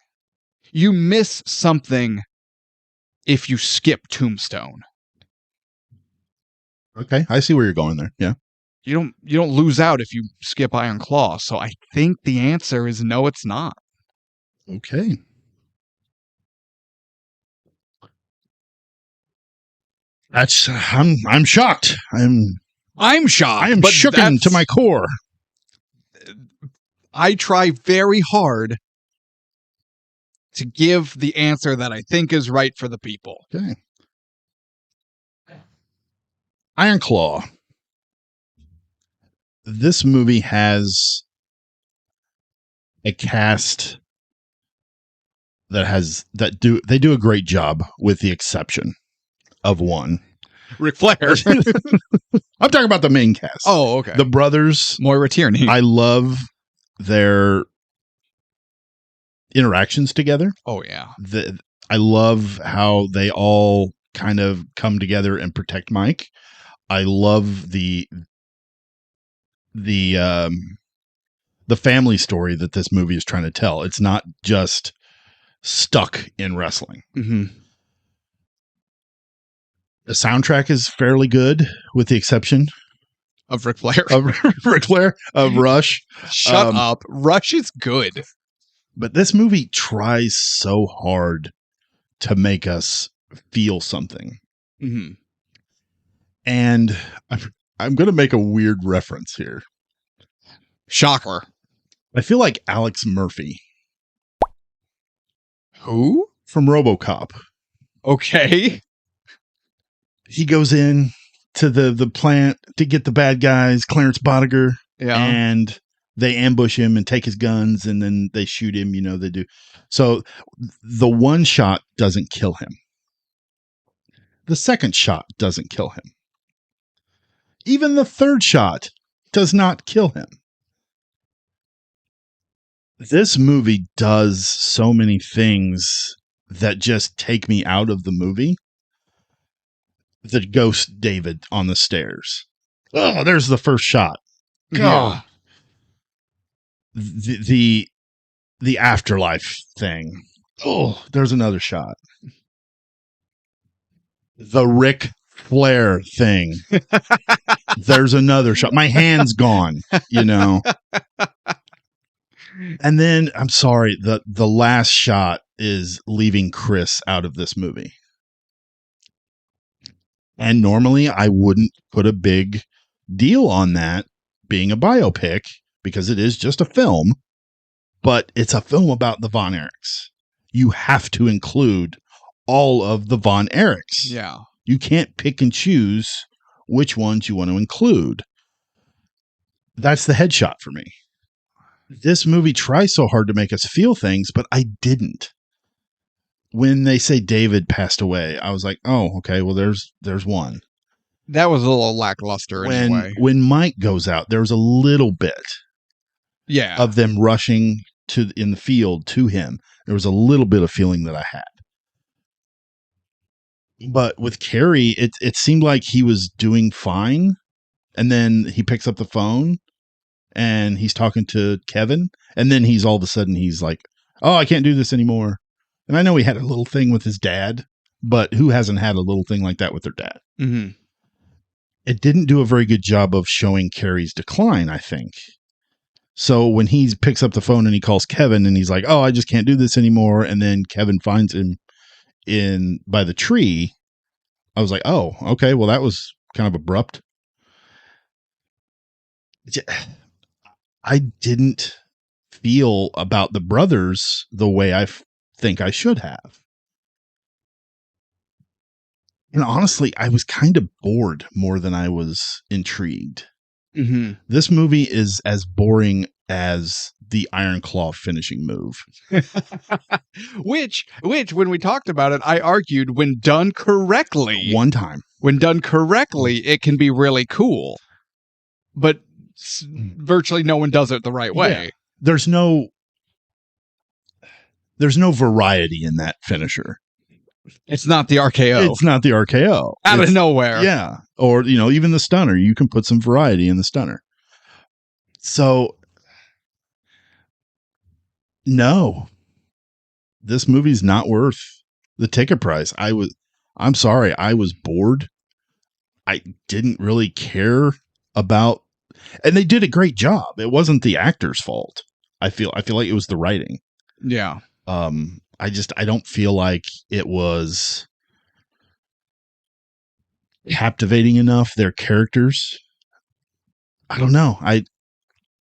[SPEAKER 1] You miss something if you skip Tombstone.
[SPEAKER 2] Okay, I see where you're going there. Yeah.
[SPEAKER 1] You don't lose out if you skip Iron Claw. So I think the answer is no, it's not.
[SPEAKER 2] Okay. I'm shocked.
[SPEAKER 1] I'm shocked.
[SPEAKER 2] I am shooken to my core.
[SPEAKER 1] I try very hard to give the answer that I think is right for the people.
[SPEAKER 2] Okay. Iron Claw. This movie has a cast that do a great job, with the exception of one.
[SPEAKER 1] Ric Flair.
[SPEAKER 2] I'm talking about the main cast.
[SPEAKER 1] Oh, okay.
[SPEAKER 2] The brothers.
[SPEAKER 1] Moira Tierney.
[SPEAKER 2] I love their interactions together.
[SPEAKER 1] Oh, yeah.
[SPEAKER 2] I love how they all kind of come together and protect Mike. I love the family story that this movie is trying to tell. It's not just stuck in wrestling.
[SPEAKER 1] Mm-hmm.
[SPEAKER 2] The soundtrack is fairly good, with the exception
[SPEAKER 1] Of Ric Flair.
[SPEAKER 2] of Ric Flair, of Rush.
[SPEAKER 1] Shut up. Rush is good.
[SPEAKER 2] But this movie tries so hard to make us feel something.
[SPEAKER 1] Mm-hmm.
[SPEAKER 2] And I'm going to make a weird reference here.
[SPEAKER 1] Shocker.
[SPEAKER 2] I feel like Alex Murphy
[SPEAKER 1] Who?
[SPEAKER 2] from RoboCop.
[SPEAKER 1] Okay.
[SPEAKER 2] He goes in to the plant to get the bad guys, Clarence Bodiger,
[SPEAKER 1] Yeah.
[SPEAKER 2] and they ambush him and take his guns, and then they shoot him. They do. So the one shot doesn't kill him. The second shot doesn't kill him. Even the third shot does not kill him. This movie does so many things that just take me out of the movie. The ghost David on the stairs. Oh, there's the first shot. God. The afterlife thing. Oh, there's another shot. The Ric Flair thing. There's another shot. My hand's gone, And then, I'm sorry, the last shot is leaving Chris out of this movie. And normally I wouldn't put a big deal on that being a biopic because it is just a film, but it's a film about the Von Erichs. You have to include all of the Von Erichs.
[SPEAKER 1] Yeah.
[SPEAKER 2] You can't pick and choose which ones you want to include. That's the headshot for me. This movie tries so hard to make us feel things, but I didn't. When they say David passed away, I was like, oh, okay, well, there's one.
[SPEAKER 1] That was a little lackluster anyway.
[SPEAKER 2] When Mike goes out, there's a little bit of them rushing in the field to him. There was a little bit of feeling that I had. But with Carrie, it seemed like he was doing fine. And then he picks up the phone and he's talking to Kevin. And then all of a sudden he's like, oh, I can't do this anymore. And I know he had a little thing with his dad, but who hasn't had a little thing like that with their dad?
[SPEAKER 1] Mm-hmm.
[SPEAKER 2] It didn't do a very good job of showing Carrie's decline, I think. So when he picks up the phone and he calls Kevin and he's like, oh, I just can't do this anymore. And then Kevin finds him by the tree. I was like, oh, okay. Well, that was kind of abrupt. I didn't feel about the brothers the way I think I should have. And honestly, I was kind of bored more than I was intrigued.
[SPEAKER 1] Mm-hmm.
[SPEAKER 2] This movie is as boring as the Iron Claw finishing move.
[SPEAKER 1] Which, when we talked about it, I argued when done correctly.
[SPEAKER 2] One time.
[SPEAKER 1] When done correctly, it can be really cool. But virtually no one does it the right way.
[SPEAKER 2] Yeah. There's no variety in that finisher.
[SPEAKER 1] It's not the RKO.
[SPEAKER 2] It's not the RKO.
[SPEAKER 1] Out of nowhere.
[SPEAKER 2] Yeah. Or, even the stunner. You can put some variety in the stunner. So, no. This movie's not worth the ticket price. I'm sorry. I was bored. I didn't really care about, and they did a great job. It wasn't the actor's fault. I feel like it was the writing.
[SPEAKER 1] Yeah.
[SPEAKER 2] I don't feel like it was captivating enough. Their characters. I don't know.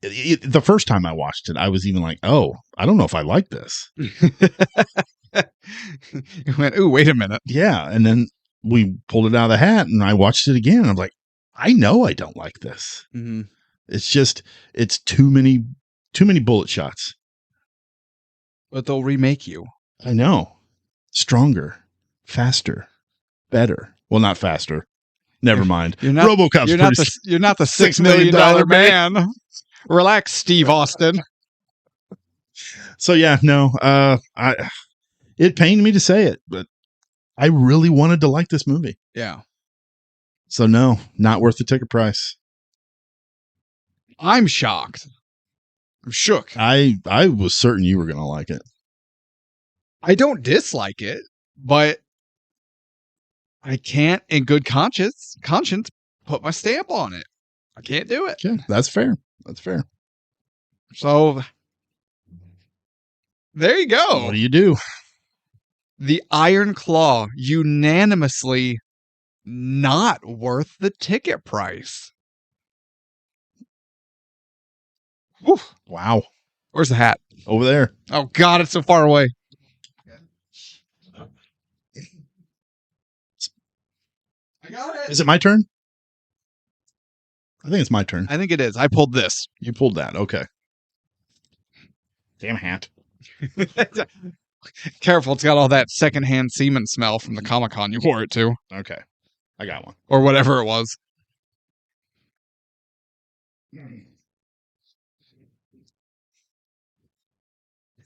[SPEAKER 2] The first time I watched it, I was even like, oh, I don't know if I like this.
[SPEAKER 1] You went, ooh, wait a minute.
[SPEAKER 2] Yeah. And then we pulled it out of the hat and I watched it again. And I'm like, I know I don't like this.
[SPEAKER 1] Mm-hmm.
[SPEAKER 2] It's too many bullet shots.
[SPEAKER 1] But they'll remake you.
[SPEAKER 2] I know. Stronger, faster, better. Well, not faster. Never mind. RoboCop's
[SPEAKER 1] you're not the $6 million man. Relax, Steve Austin.
[SPEAKER 2] So yeah, no. It pained me to say it, but I really wanted to like this movie.
[SPEAKER 1] Yeah.
[SPEAKER 2] So no, not worth the ticket price.
[SPEAKER 1] I'm shocked. I'm shook.
[SPEAKER 2] I was certain you were going to like it.
[SPEAKER 1] I don't dislike it, but I can't, in good conscience, put my stamp on it. I can't do it.
[SPEAKER 2] Okay, that's fair. That's fair.
[SPEAKER 1] So there you go.
[SPEAKER 2] What do you do?
[SPEAKER 1] The Iron Claw, unanimously not worth the ticket price. Whew.
[SPEAKER 2] Wow.
[SPEAKER 1] Where's the hat?
[SPEAKER 2] Over there.
[SPEAKER 1] Oh, God, it's so far away. I got it.
[SPEAKER 2] Is it my turn? I think it's my turn.
[SPEAKER 1] I think it is. I pulled this.
[SPEAKER 2] You pulled that. Okay. Damn hat.
[SPEAKER 1] Careful, it's got all that secondhand semen smell from the Comic-Con you wore it to.
[SPEAKER 2] Okay. I got one.
[SPEAKER 1] Or whatever it was.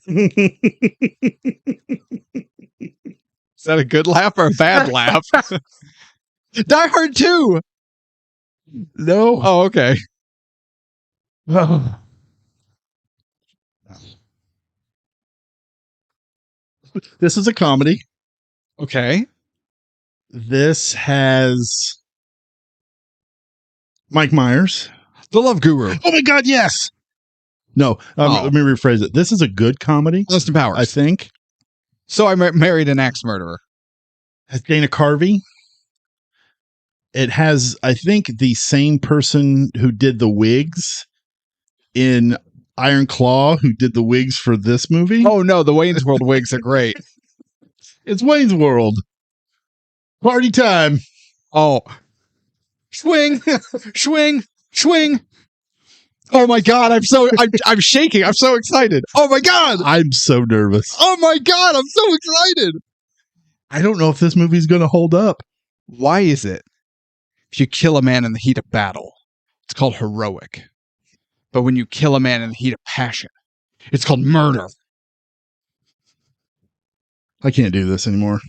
[SPEAKER 1] Is that a good laugh or a bad laugh? Die Hard 2!
[SPEAKER 2] No.
[SPEAKER 1] Oh, okay.
[SPEAKER 2] This is a comedy.
[SPEAKER 1] Okay.
[SPEAKER 2] This has Mike Myers.
[SPEAKER 1] The Love Guru.
[SPEAKER 2] Oh my God, yes. No, let me rephrase it. This is a good comedy.
[SPEAKER 1] Austin Powers.
[SPEAKER 2] I think.
[SPEAKER 1] So I married an axe murderer.
[SPEAKER 2] Has Dana Carvey. It has, I think, the same person who did the wigs in Iron Claw, who did the wigs for this movie.
[SPEAKER 1] Oh no, the Wayne's World wigs are great.
[SPEAKER 2] It's Wayne's World. Party time.
[SPEAKER 1] Oh. Swing, swing, swing. Oh my God, I'm shaking. I'm so excited. Oh my God.
[SPEAKER 2] I'm so nervous.
[SPEAKER 1] Oh my God, I'm so excited.
[SPEAKER 2] I don't know if this movie's going to hold up.
[SPEAKER 1] Why is it if you kill a man in the heat of battle, it's called heroic? But when you kill a man in the heat of passion, it's called murder.
[SPEAKER 2] I can't do this anymore.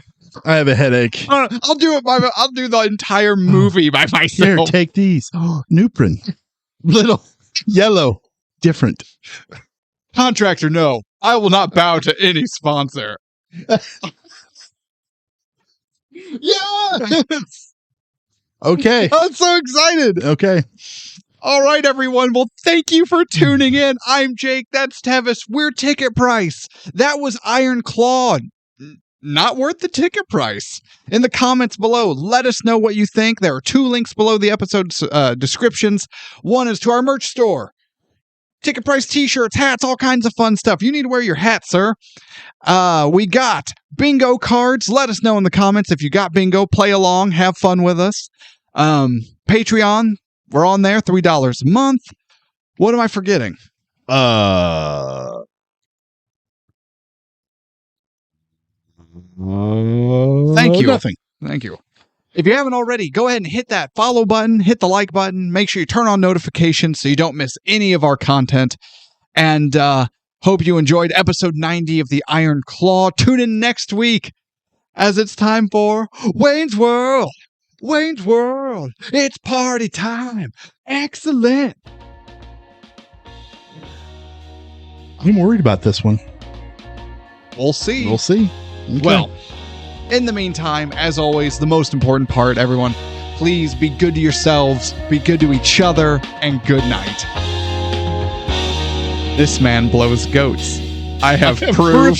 [SPEAKER 2] I have a headache.
[SPEAKER 1] I'll do it I'll do the entire movie by myself.
[SPEAKER 2] Here, take these. Oh, Nuprin. Little yellow. Different.
[SPEAKER 1] Contractor, no. I will not bow to any sponsor. Yeah!
[SPEAKER 2] Okay.
[SPEAKER 1] I'm so excited.
[SPEAKER 2] Okay.
[SPEAKER 1] All right, everyone. Well, thank you for tuning in. I'm Jake. That's Tevis. We're Ticket Price. That was Iron Claw. Not worth the ticket price. In the comments below, let us know what you think. There are 2 links below the episode descriptions. One is to our merch store. Ticket Price t-shirts, hats, all kinds of fun stuff. You need to wear your hat, sir. We got bingo cards. Let us know in the comments if you got bingo. Play along. Have fun with us. Patreon. We're on there. $3 a month. What am I forgetting? Thank you.
[SPEAKER 2] Nothing.
[SPEAKER 1] Thank you. If you haven't already, go ahead and hit that follow button, hit the like button, make sure you turn on notifications so you don't miss any of our content. And hope you enjoyed episode 90 of the Iron Claw. Tune in next week as it's time for Wayne's World. Wayne's World. It's party time. Excellent.
[SPEAKER 2] I'm worried about this one.
[SPEAKER 1] We'll see.
[SPEAKER 2] We'll see. Okay.
[SPEAKER 1] Well, in the meantime, as always, the most important part, everyone, please be good to yourselves, be good to each other, and good night. This man blows goats. I have proof.